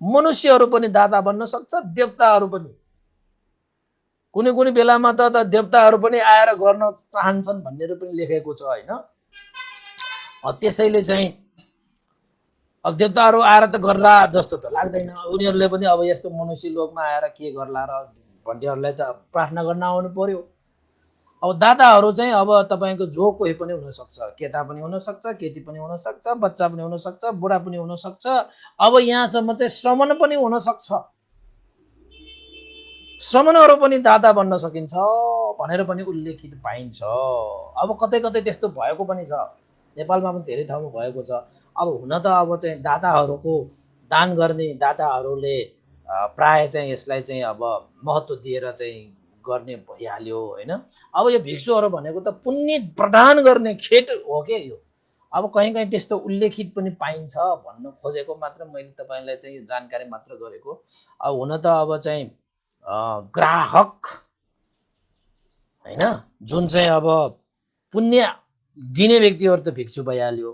मनुष्यहरू पनि दाता बन्न सक्छ, देवताहरू पनि। कुनै कुनै बेलामा त देवताहरू पनि आएर गर्न चाहन्छन् भन्ने पनि लेखेको छ होइन। त्यसैले चाहिँ अब देवताहरू आएर त गर्ला जस्तो त लाग्दैन। उनीहरूले पनि अब यस्तो मनुष्य लोकमा आएर के गर्ला र भन्नेहरूलाई त प्रार्थना गर्न आउनु पर्यो। अब दाताहरू चाहिँ अब तपाईँको जो कोही पनि हुनसक्छ, केटा पनि हुनसक्छ, केटी पनि हुनसक्छ, बच्चा पनि हुनसक्छ, बुढा पनि हुनसक्छ। अब यहाँसम्म चाहिँ श्रमण पनि हुनसक्छ, श्रमणहरू पनि दाता बन्न सकिन्छ भनेर पनि उल्लेखित पाइन्छ। अब कतै कतै त्यस्तो भएको पनि छ, नेपालमा पनि धेरै ठाउँमा भएको छ। अब हुन त अब चाहिँ दाताहरूको दान गर्ने दाताहरूले प्राय चाहिँ यसलाई चाहिँ अब महत्त्व दिएर चाहिँ गर्ने भइहाल्यो होइन। अब यो भिक्षुहरू भनेको त पुण्य प्रदान गर्ने खेत हो के यो। अब कहीँ कहीँ त्यस्तो उल्लेखित पनि पाइन्छ भन्न खोजेको मात्र मैले तपाईँलाई चाहिँ यो जानकारी मात्र गरेको। अब हुन त अब चाहिँ ग्राहक होइन, जुन चाहिँ अब पुण्य दिने व्यक्तिहरू त भिक्षु भइहाल्यो,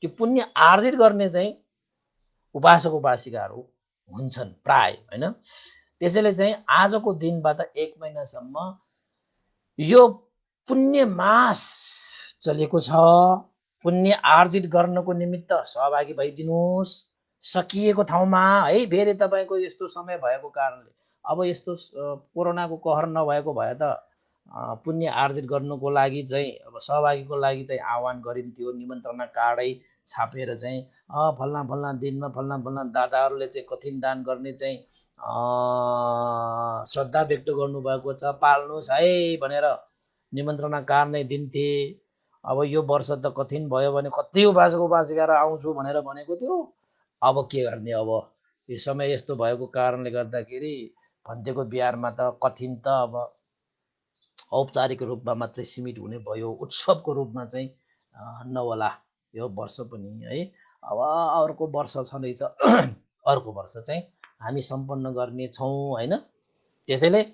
त्यो पुण्य आर्जित गर्ने चाहिँ उपासक उपासिकाहरू हुन्छन् प्राय होइन। त्यसैले चाहिँ आजको दिनबाट 1 महिनासम्म यो पुण्य मास चलेको छ। पुण्य आर्जित गर्नको निमित्त सहभागी भइदिनुहोस् सकिएको ठाउँमा है। फेरि तपाईँको यस्तो समय भएको कारणले अब यस्तो कोरोनाको कहर नभएको भए त पुण्य आर्जित गर्नुको लागि चाहिँ अब सहभागीको लागि चाहिँ आह्वान गरिन्थ्यो, निमन्त्रणा कार्डै छापेर चाहिँ फल्ना फल्ना दिनमा फल्ना फल्ना दादाहरूले चाहिँ कठिन दान गर्ने चाहिँ श्रद्धा व्यक्त गर्नुभएको छ, पाल्नुहोस् है भनेर निमन्त्रणा कार्ड नै दिन्थे। अब यो वर्ष त कठिन भयो भने कति उपासक उपासिका आउँछु भनेर भनेको थियो। अब के गर्ने, अब यो समय यस्तो भएको कारणले गर्दाखेरि भन्तेको बिहारमा त कठिन त अब औपचारिक रूपमा मात्रै सीमित हुने भयो, उत्सवको रूपमा चाहिँ नहोला यो वर्ष पनि है। अब अर्को वर्ष छँदैछ, अर्को वर्ष चाहिँ हामी सम्पन्न गर्ने छौँ होइन। त्यसैले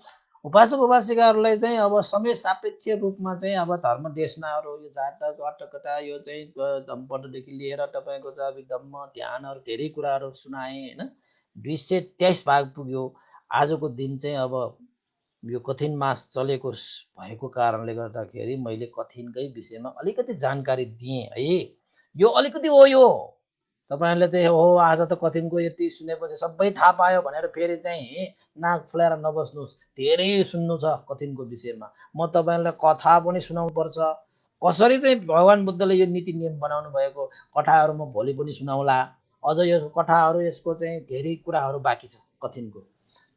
उपासक उपासिकाहरूलाई चाहिँ अब समय सापेक्ष रूपमा चाहिँ अब धर्म देशनाहरू यो जातक अटकटा यो चाहिँ धम्पटदेखि लिएर तपाईँको चाहिँ विधम्म ध्यानहरू धेरै कुराहरू सुनाएँ होइन। 223 भाग पुग्यो। आजको दिन चाहिँ अब यो कठिन मास चलेको भएको कारणले गर्दाखेरि मैले कठिनकै विषयमा अलिकति जानकारी दिएँ है। यो अलिकति हो, यो तपाईँहरूले चाहिँ हो आज त कठिनको यति सुनेपछि सबै थाहा पायो भनेर फेरि चाहिँ नाक फुलाएर नबस्नुहोस्। धेरै सुन्नु छ कठिनको विषयमा। म तपाईँहरूलाई कथा पनि सुनाउनु पर्छ, कसरी चाहिँ भगवान् बुद्धले यो नीति नियम बनाउनु भएको कथाहरू म भोलि पनि सुनाउला। अझ यो कथाहरू यसको चाहिँ धेरै कुराहरू बाँकी छ कठिनको।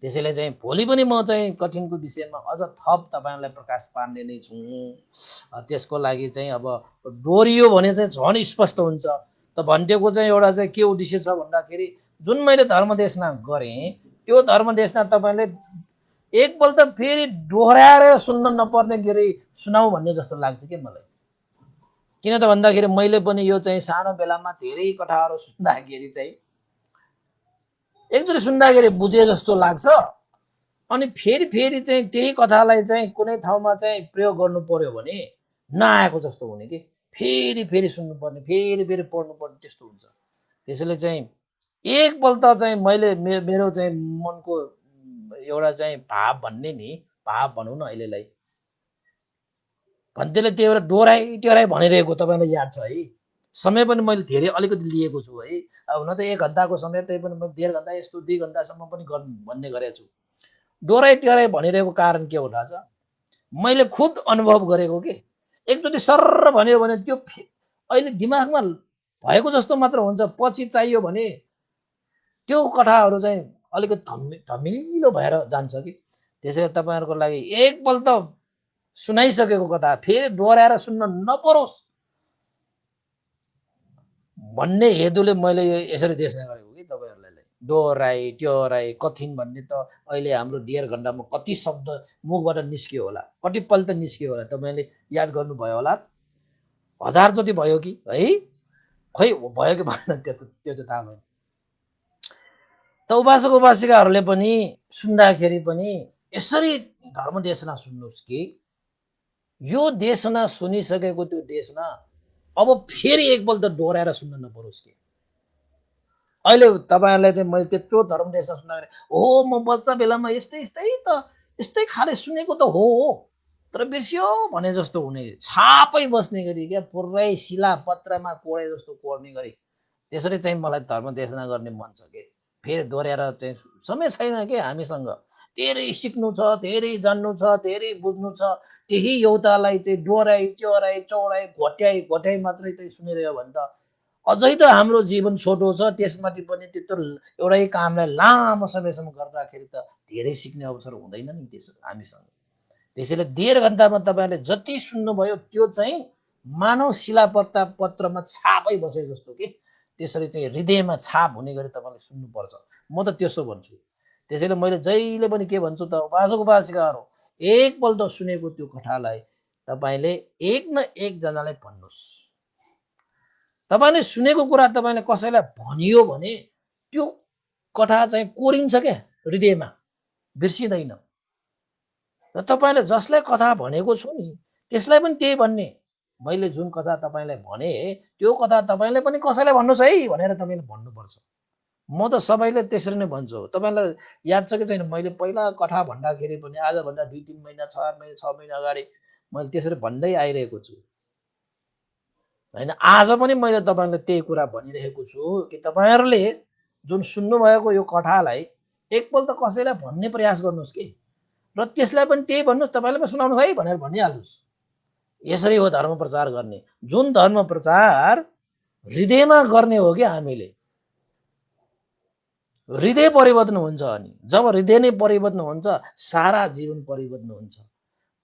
त्यसैले चाहिँ भोलि पनि म चाहिँ कठिनको विषयमा अझ थप तपाईँहरूलाई प्रकाश पार्ने नै छु। त्यसको लागि चाहिँ अब डोरियो भने चाहिँ झन् स्पष्ट हुन्छ। त भन्टेको चाहिँ एउटा चाहिँ के उद्देश्य छ भन्दाखेरि जुन मैले धर्मदेशना गरेँ त्यो धर्मदेशना तपाईँले एकपल्ट फेरि दोहोऱ्याएर सुन्न नपर्ने गरी सुनाऊ भन्ने जस्तो लाग्छ कि मलाई। किन त भन्दाखेरि मैले पनि यो चाहिँ सानो बेलामा धेरै कथाहरू सुन्दाखेरि चाहिँ एकचोटि सुन्दाखेरि बुझे जस्तो लाग्छ, अनि फेरि फेरि चाहिँ त्यही कथालाई चाहिँ कुनै ठाउँमा चाहिँ प्रयोग गर्नु पर्यो भने नआएको जस्तो हुने कि फेरि फेरि सुन्नुपर्ने, फेरि फेरि पढ्नुपर्ने त्यस्तो हुन्छ। त्यसैले चाहिँ एकपल्ट चाहिँ मैले मेरो चाहिँ मनको एउटा चाहिँ भाव भन्ने नि, भाव भनौँ न अहिलेलाई, भन्तेले त्यही भएर डोराइ टेराइ भनिरहेको तपाईँलाई याद छ है। समय पनि मैले धेरै अलिकति लिएको छु है। हुन त 1 घन्टाको समय त्यही पनि म 1.5 घन्टा यस्तो 2 घन्टासम्म पनि भन्ने गरेको छु। डोराइ टेराइ भनिरहेको कारण के हो थाहा छ? मैले खुद अनुभव गरेको के एकचोटि सर्र भन्यो भने त्यो अहिले दिमागमा भएको जस्तो मात्र हुन्छ, पछि चाहियो भने त्यो कथाहरू चाहिँ अलिकति धमिलो भएर जान्छ कि। त्यसैले तपाईँहरूको लागि एकपल्ट सुनाइसकेको कथा फेरि दोहोऱ्याएर सुन्न नपरोस् भन्ने हेतुले मैले यसरी देशना गरेको कि तपाईँहरूलाई डोहोऱ्याइ ट्योहोऱ्याइ कठिन भन्ने त अहिले हाम्रो 1.5 घन्टामा कति शब्द मुखबाट निस्कियो होला, कतिपल्ट निस्कियो होला, तपाईँले याद गर्नुभयो होला। 1000 जति भयो कि है, खै भयो कि भएन त्यो त थाहा भएन। त उपासक उपासिकाहरूले पनि सुन्दाखेरि पनि यसरी धर्म देशना सुन्नुहोस् कि यो देशना सुनिसकेको त्यो देशना अब फेरि एकपल्ट दोहोऱ्याएर सुन्न नपरोस् कि। अहिले तपाईँहरूलाई चाहिँ मैले त्यत्रो धर्म देशना सुन्दाखेरि हो म बच्चा बेलामा यस्तै खाले सुनेको त हो तर बिर्स्यो भने जस्तो हुने, छापै बस्ने गरी क्या, पुरै शिला पत्रमा कोडे जस्तो कोर्ने गरी। त्यसरी चाहिँ मलाई धर्म देशना गर्ने मन छ कि फेरि दोहोऱ्याएर चाहिँ समय छैन के हामीसँग। धेरै सिक्नु छ, धेरै जान्नु छ, धेरै बुझ्नु छ। त्यही एउटालाई चाहिँ डोहोऱ्याइ ट्योहोऱ्याइ चौडाइ घोट्याइ मात्रै चाहिँ सुनिरह्यो भने त अझै त हाम्रो जीवन छोटो छ, त्यसमाथि पनि त्यत्रो एउटै कामलाई लामो समयसम्म गर्दाखेरि त धेरै सिक्ने अवसर हुँदैन नि त्यसो हामीसँग। त्यसैले 1.5 घन्टामा तपाईँले जति सुन्नुभयो त्यो चाहिँ मानव शिलापत्ता पत्रमा छापै बसे जस्तो कि त्यसरी चाहिँ हृदयमा छाप हुने गरी तपाईँले सुन्नुपर्छ। म त त्यसो भन्छु। त्यसैले मैले जहिले पनि के भन्छु त उपासक उपासिकाहरू एकपल्ट सुनेको त्यो कथालाई तपाईँले एक न एकजनालाई भन्नुहोस्। तपाईँले सुनेको कुरा तपाईँले कसैलाई भनियो भने त्यो कथा चाहिँ कोरिन्छ क्या हृदयमा, बिर्सिँदैन। र तपाईँले जसलाई कथा भनेको छु नि त्यसलाई पनि त्यही भन्ने, मैले जुन कथा तपाईँलाई भने त्यो कथा तपाईँले पनि कसैलाई भन्नुहोस् है भनेर तपाईँले भन्नुपर्छ। म त सबैले त्यसरी नै भन्छु। तपाईँलाई याद छ कि छैन, मैले पहिला कथा भन्दाखेरि पनि आजभन्दा 2-3 महिना 4 महिना 6 महिना अगाडि मैले त्यसरी भन्दै आइरहेको छु होइन। आज पनि मैले तपाईँलाई त्यही कुरा भनिरहेको छु कि तपाईँहरूले जुन सुन्नुभएको यो कथालाई एकपल्ट कसैलाई भन्ने प्रयास गर्नुहोस् कि, र त्यसलाई पनि त्यही भन्नुहोस्, तपाईँले पनि सुनाउनु है भनेर भनिहाल्नुहोस्। यसरी हो धर्म प्रचार गर्ने। जुन धर्म प्रचार हृदयमा गर्ने हो कि हामीले, हृदय परिवर्तन हुन्छ। अनि जब हृदय नै परिवर्तन हुन्छ सारा जीवन परिवर्तन हुन्छ।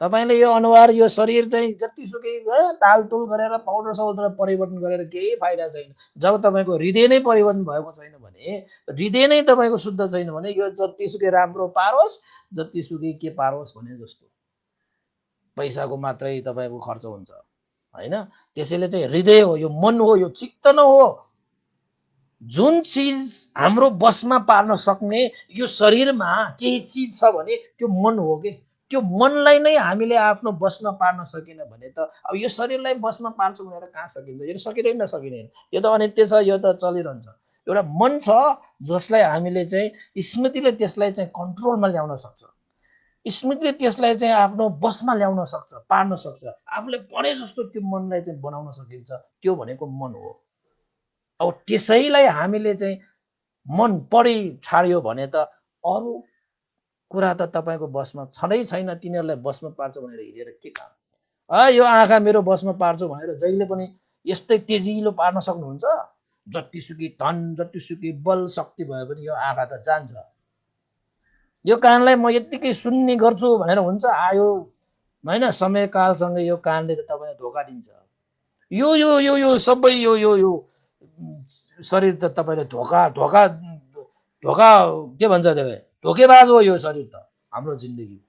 तपाईँले यो अनुहार यो शरीर चाहिँ जतिसुकै तालतुल गरेर पाउडर साउडर परिवर्तन गरेर केही फाइदा छैन। जब तपाईँको हृदय नै परिवर्तन भएको छैन भने, हृदय नै तपाईँको शुद्ध छैन भने यो जतिसुकै राम्रो पारोस् जतिसुकै के पारोस् भने जस्तो पैसाको मात्रै तपाईँको खर्च हुन्छ होइन। त्यसैले चाहिँ हृदय हो, यो मन हो, यो चित्त न हो। जुन चिज हाम्रो बसमा पार्न सक्ने यो शरीरमा केही चिज छ भने त्यो मन हो कि। त्यो मनलाई नै हामीले आफ्नो बसमा पार्न सकिन भने त अब यो शरीरलाई बसमा पार्छु भनेर कहाँ सकिन्छ, यो सकिँदैन सकिँदैन, यो त अनित्य छ, यो त चलिरहन्छ। एउटा मन छ जसलाई हामीले चाहिँ स्मृतिले त्यसलाई चाहिँ कन्ट्रोलमा ल्याउन सक्छ, स्मृतिले त्यसलाई चाहिँ आफ्नो बसमा ल्याउन सक्छ, पार्न सक्छ। आफूले पढे जस्तो त्यो मनलाई चाहिँ बनाउन सकिन्छ, त्यो भनेको मन हो। अब त्यसैलाई हामीले चाहिँ मन पढी छाड्यो भने त अरू कुरा त तपाईँको बसमा छँदै छैन। तिनीहरूलाई बसमा पार्छ भनेर हिँडेर के काम? यो आँखा मेरो बसमा पार्छु भनेर जहिले पनि यस्तै तेजिलो पार्न सक्नुहुन्छ? जतिसुकै धन जतिसुकै बल शक्ति भए पनि यो आँखा त जान्छ। यो कानलाई म यत्तिकै सुन्ने गर्छु भनेर हुन्छ? आयो होइन, समय कालसँग यो कानले त तपाईँलाई धोका दिन्छ। यो यो यो यो सबै यो यो यो शरीर त तपाईँले धोका ढोका ढोका के भन्छ त्यसलाई, धोकेबाज हो यो शरीर त हाम्रो जिन्दगी।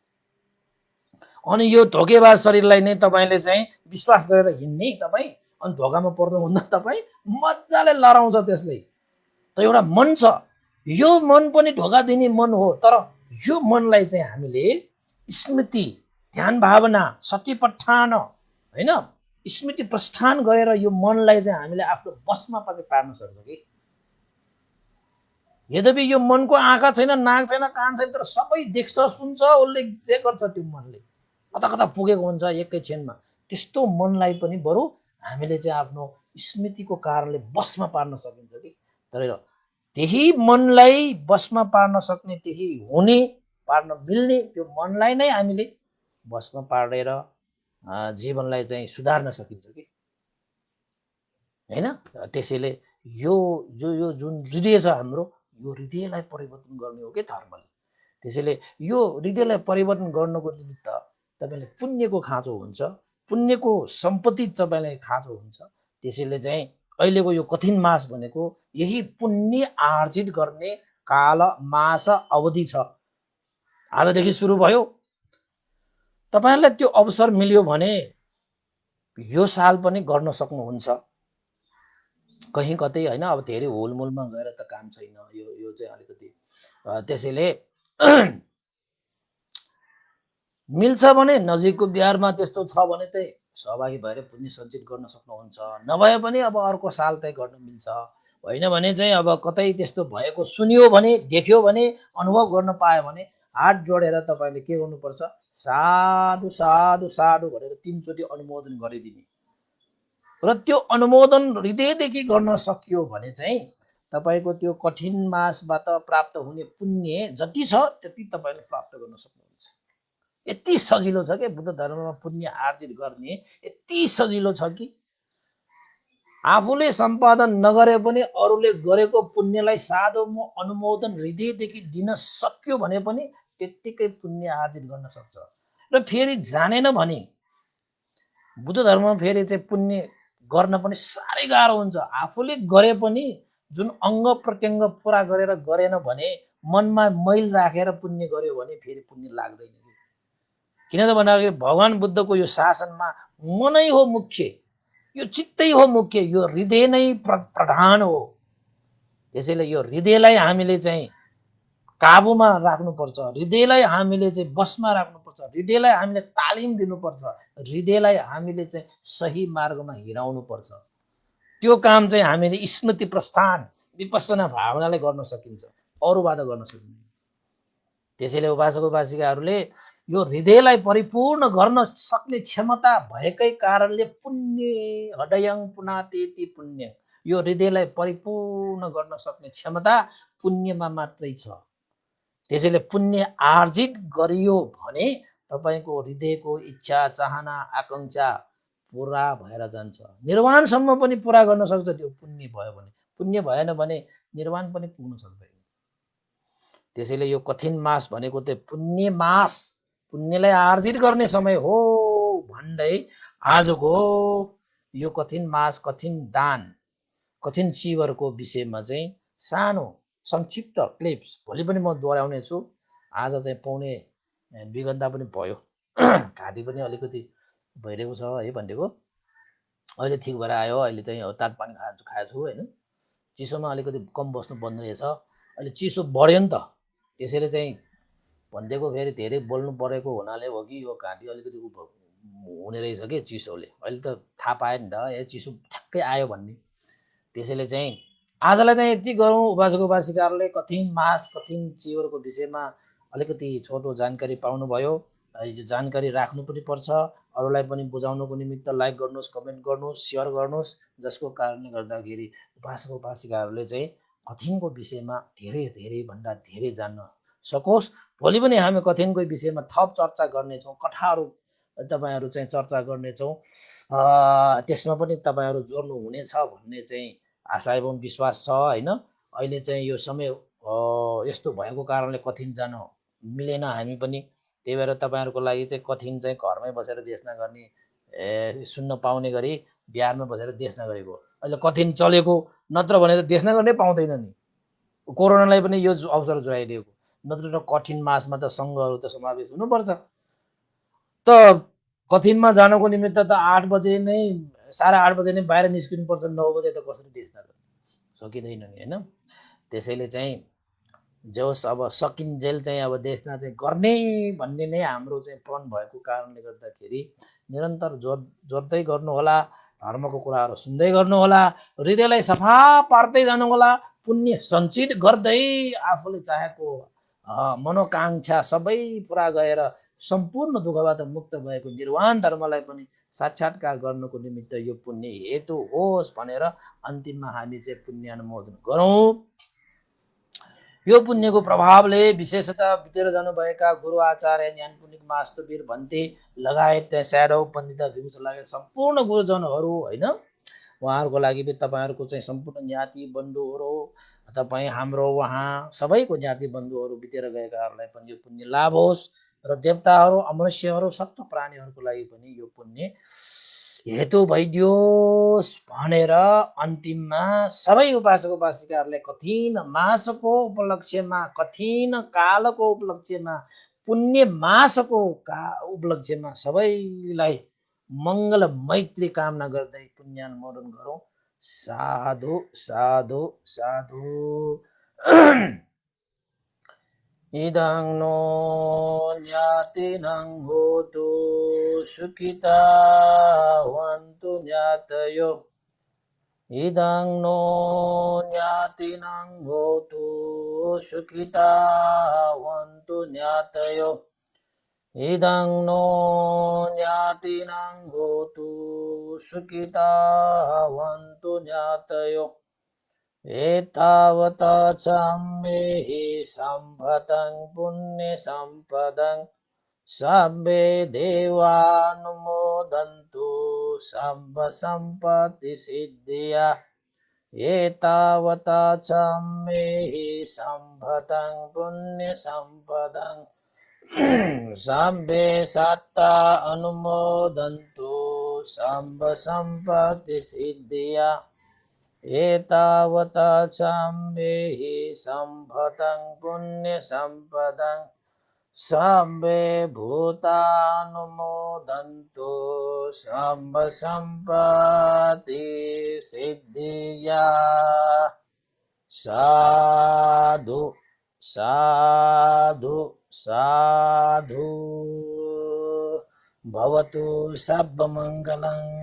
अनि यो धोकेबाज शरीरलाई नै तपाईँले चाहिँ विश्वास गरेर हिँड्ने तपाईँ, अनि धोकामा पर्नुभन्दा तपाईँ मजाले लडाउँछ त्यसले। त एउटा मन छ, यो मन पनि धोका दिने मन हो। तर यो मनलाई चाहिँ हामीले स्मृति ध्यान भावना सतीपट्ठान होइन स्मृति प्रस्थान गरेर यो मनलाई चाहिँ हामीले आफ्नो बसमा पनि पार्न सक्छ कि। यद्यपि यो मनको आँखा छैन, नाक छैन, कान छैन, तर सबै देख्छ सुन्छ, उसले जे गर्छ त्यो मनले कता कता पुगेको हुन्छ एकैछिनमा। त्यस्तो मनलाई पनि बरु हामीले चाहिँ आफ्नो स्मृतिको कारणले बसमा पार्न सकिन्छ कि। तर त्यही मनलाई बसमा पार्न सक्ने, त्यही हुने पार्न मिल्ने त्यो मनलाई नै हामीले बसमा पारेर जीवनलाई चाहिँ सुधार्न सकिन्छ कि होइन। त्यसैले यो जुन हृदय छ हाम्रो, यो हृदयलाई परिवर्तन गर्ने हो कि धर्मले। त्यसैले यो हृदयलाई परिवर्तन गर्नको निमित्त तपाईँले पुण्यको खाँचो हुन्छ, पुण्यको सम्पत्ति तपाईँलाई खाँचो हुन्छ। त्यसैले चाहिँ अहिलेको यो कठिन मास भनेको यही पुण्य आर्जित गर्ने काल मास अवधि छ। आजदेखि सुरु भयो। तपाईँलाई त्यो अवसर मिल्यो भने यो साल पनि गर्न सक्नुहुन्छ। कहीँ कतै होइन, अब धेरै होलमोलमा गएर त काम छैन, यो चाहिँ अलिकति त्यसैले मिल्छ भने नजिकको बिहारमा त्यस्तो छ भने चाहिँ सहभागी भएर पुण्य सञ्चित गर्न सक्नुहुन्छ। नभए पनि अब अर्को साल चाहिँ गर्न मिल्छ। होइन भने चाहिँ अब कतै त्यस्तो भएको सुन्यो भने, देख्यो भने, अनुभव गर्न पायो भने हात जोडेर तपाईँले के गर्नुपर्छ, साधु साधु साधु भनेर 3 चोटि अनुमोदन गरिदिने। र त्यो अनुमोदन हृदयदेखि गर्न सकियो भने चाहिँ तपाईँको त्यो कठिन मासबाट प्राप्त हुने पुण्य जति छ त्यति तपाईँले प्राप्त गर्न सक्नुहुन्छ। यति सजिलो छ कि बुद्ध धर्ममा पुण्य आर्जित गर्ने यति सजिलो छ कि आफूले सम्पादन नगरे पनि अरूले गरेको पुण्यलाई साधु अनुमोदन हृदयदेखि दिन सक्यो भने पनि त्यत्तिकै पुण्य आर्जित गर्न सक्छ। र फेरि जानेन भने बुद्ध धर्ममा फेरि चाहिँ पुण्य गर्न पनि साह्रै गाह्रो हुन्छ। आफूले गरे पनि जुन अङ्ग प्रत्यङ्ग पुरा गरेर गरेन भने, मनमा मैल राखेर पुण्य गर्यो भने फेरि पुण्य लाग्दैन। किन त भन्दाखेरि भगवान बुद्धको यो शासनमा मनै हो मुख्य, यो चित्तै हो मुख्य, यो हृदय नै प्रधान हो। त्यसैले यो हृदयलाई हामीले चाहिँ काबुमा राख्नुपर्छ, हृदयलाई हामीले चाहिँ बसमा राख्नुपर्छ, हृदयलाई हामीले तालिम दिनुपर्छ, हृदयलाई हामीले चाहिँ सही मार्गमा हिँडाउनुपर्छ। त्यो काम चाहिँ हामीले स्मृति प्रस्थान विपස්සना भावनाले गर्न सकिन्छ, अरूबाट गर्न सकिन्छ। त्यसैले उपासक उपासिकाहरूले यो हृदयलाई परिपूर्ण गर्न सक्ने क्षमता भएकै कारणले पुण्य हृदयं पुनातेति पुण्य, यो हृदयलाई परिपूर्ण गर्न सक्ने क्षमता पुण्यमा मात्रै छ। त्यसैले पुण्य आर्जित गरियो भने तपाईँको हृदयको इच्छा चाहना आकांक्षा पुरा भएर जान्छ। निर्वाणसम्म पनि पुरा गर्न सक्छ त्यो पुण्य भयो भने। पुण्य भएन भने निर्वाण पनि पुग्न सक्दैन। त्यसैले यो कठिन मास भनेको चाहिँ पुण्य मास, पुण्यलाई आर्जित गर्ने समय हो भन्दै आजको यो कठिन मास, कठिन दान, कठिन शिविरको विषयमा चाहिँ सानो संक्षिप्त क्लिप्स भोलि पनि म दोहोऱ्याउने छु। आज चाहिँ पौने 2 घन्टा पनि भयो, घाँटी पनि अलिकति भइरहेको छ है भनेको। अहिले ठिक भएर आयो। अहिले चाहिँ तातो पानी खाएको छु होइन। चिसोमा अलिकति कम बस्नु पर्ने रहेछ। अहिले चिसो बढ्यो नि त, त्यसैले चाहिँ भनिदिएको फेरि धेरै बोल्नु परेको हुनाले हो कि यो घाँटी अलिकति हुने रहेछ कि चिसोले। अहिले त थाहा पाएँ नि त, ए चिसो ठ्याक्कै आयो भन्ने। त्यसैले चाहिँ आजलाई चाहिँ यति गरौँ। उपासक उपासिकाहरूले कठिन मास, कठिन शिविरको विषयमा अलिकति छोटो जानकारी पाउनुभयो। यो जानकारी राख्नु पनि पर्छ, अरूलाई पनि बुझाउनको निमित्त लाइक गर्नुहोस्, कमेन्ट गर्नुहोस्, सेयर गर्नुहोस्, जसको कारणले गर्दाखेरि उपासक उपासिकाहरूले चाहिँ कठिनको विषयमा धेरै भन्दा धेरै जान्न सकोस्। भोलि पनि हामी कठिनको विषयमा थप चर्चा गर्नेछौँ, कथाहरू तपाईँहरू चाहिँ चर्चा गर्नेछौँ। त्यसमा पनि तपाईँहरू जोड्नु हुनेछ भन्ने चाहिँ आशा एवं विश्वास छ होइन। अहिले चाहिँ यो समय यस्तो भएको कारणले कठिन जान मिलेन हामी पनि। त्यही भएर तपाईँहरूको लागि चाहिँ कठिन चाहिँ घरमै बसेर देशना गर्ने सुन्न पाउने गरी बिहारमा बसेर देशना गरेको। अहिले कठिन चलेको, नत्र भने त देशना गर्नै पाउँदैन नि। कोरोनालाई पनि यो अवसर जुराइदिएको, नत्र त कठिन मासमा त सङ्घहरू त समावेश हुनुपर्छ। त कठिनमा जानको निमित्त त 8 बजे नै 8:30 बजे नै बाहिर निस्किनु पर्छ। 9 बजे त कसरी देशना गर्ने, सकिँदैन नि होइन। त्यसैले चाहिँ जोस् अब सकिन्जेल चाहिँ अब देशना चाहिँ गर्ने भन्ने नै हाम्रो चाहिँ प्रण भएको कारणले गर्दाखेरि निरन्तर जोड्दै गर्नुहोला, धर्मको कुराहरू सुन्दै गर्नुहोला, हृदयलाई सफा पार्दै जानुहोला, पुण्य सञ्चित गर्दै आफूले चाहेको मनोकांक्षा सबै पुरा गरेर सम्पूर्ण दुःखबाट मुक्त भएको निर्वाण धर्मलाई पनि साक्षात्कार गर्नको निमित्त यो पुण्य हेतु होस् भनेर अन्तिममा हामी चाहिँ पुण्य अनुमोदन गरौँ। यो पुण्यको प्रभावले विशेषतः बितेर जानुभएका गुरु आचार्य ज्ञान पुण्यक मास्तवीर भन्ते लगायत स्याडो पण्डित विभूषण लगायत सम्पूर्ण गुरुजनहरू होइन उहाँहरूको लागि पनि तपाईँहरूको चाहिँ सम्पूर्ण ज्ञाति बन्धुहरू, तपाईँ हाम्रो उहाँ सबैको ज्ञाति बन्धुहरू बितेर गएकाहरूलाई पनि यो पुण्य लाभ होस् र देवताहरू अमनुष्यहरू सप्त प्राणीहरूको लागि पनि यो पुण्य हेतु भइदियोस् भनेर अन्तिममा सबै उपासक उपासिकाहरूलाई कठिन मासको उपलक्ष्यमा, कठिन कालको उपलक्ष्यमा, पुण्य मासको उपलक्ष्यमा सबैलाई मङ्गल मैत्री कामना गर्दै पुण्यानुमोदन गरौँ। साधु साधु साधु। इदं नो ज्ञातिनं होतु सुखिता वन्तु ज्ञातयो। इदं नो ज्ञातिनं होतु सुखिता वन्तु ज्ञातयो। इदं नो ज्ञातिनं होतु सुखिता वन्तु ज्ञातयो। एतावता चाम्मेहि सम्भतं पुण्यसम्पदं सब्बे देवानुमोदन्तु सब्बसम्पत्तिसिद्धिया। एतावता चाम्मेहि सम्भतं पुण्यसम्पदं सब्बे सत्ता अनुमोदन्तु सब्बसम्पत्तिसिद्धिया। एतावता चाम्मेहि सम्भतं पुण्यसम्पदं सब्बे भूतानुमोदन्तु सब्बसम्पत्तिसिद्धिया। साधु साधु साधु। भवतु सर्वमङ्गलं।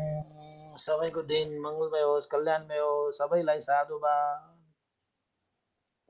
सबैको दिन मङ्गलमय होस्, कल्याणमय होस्। सबैलाई साधुवाद।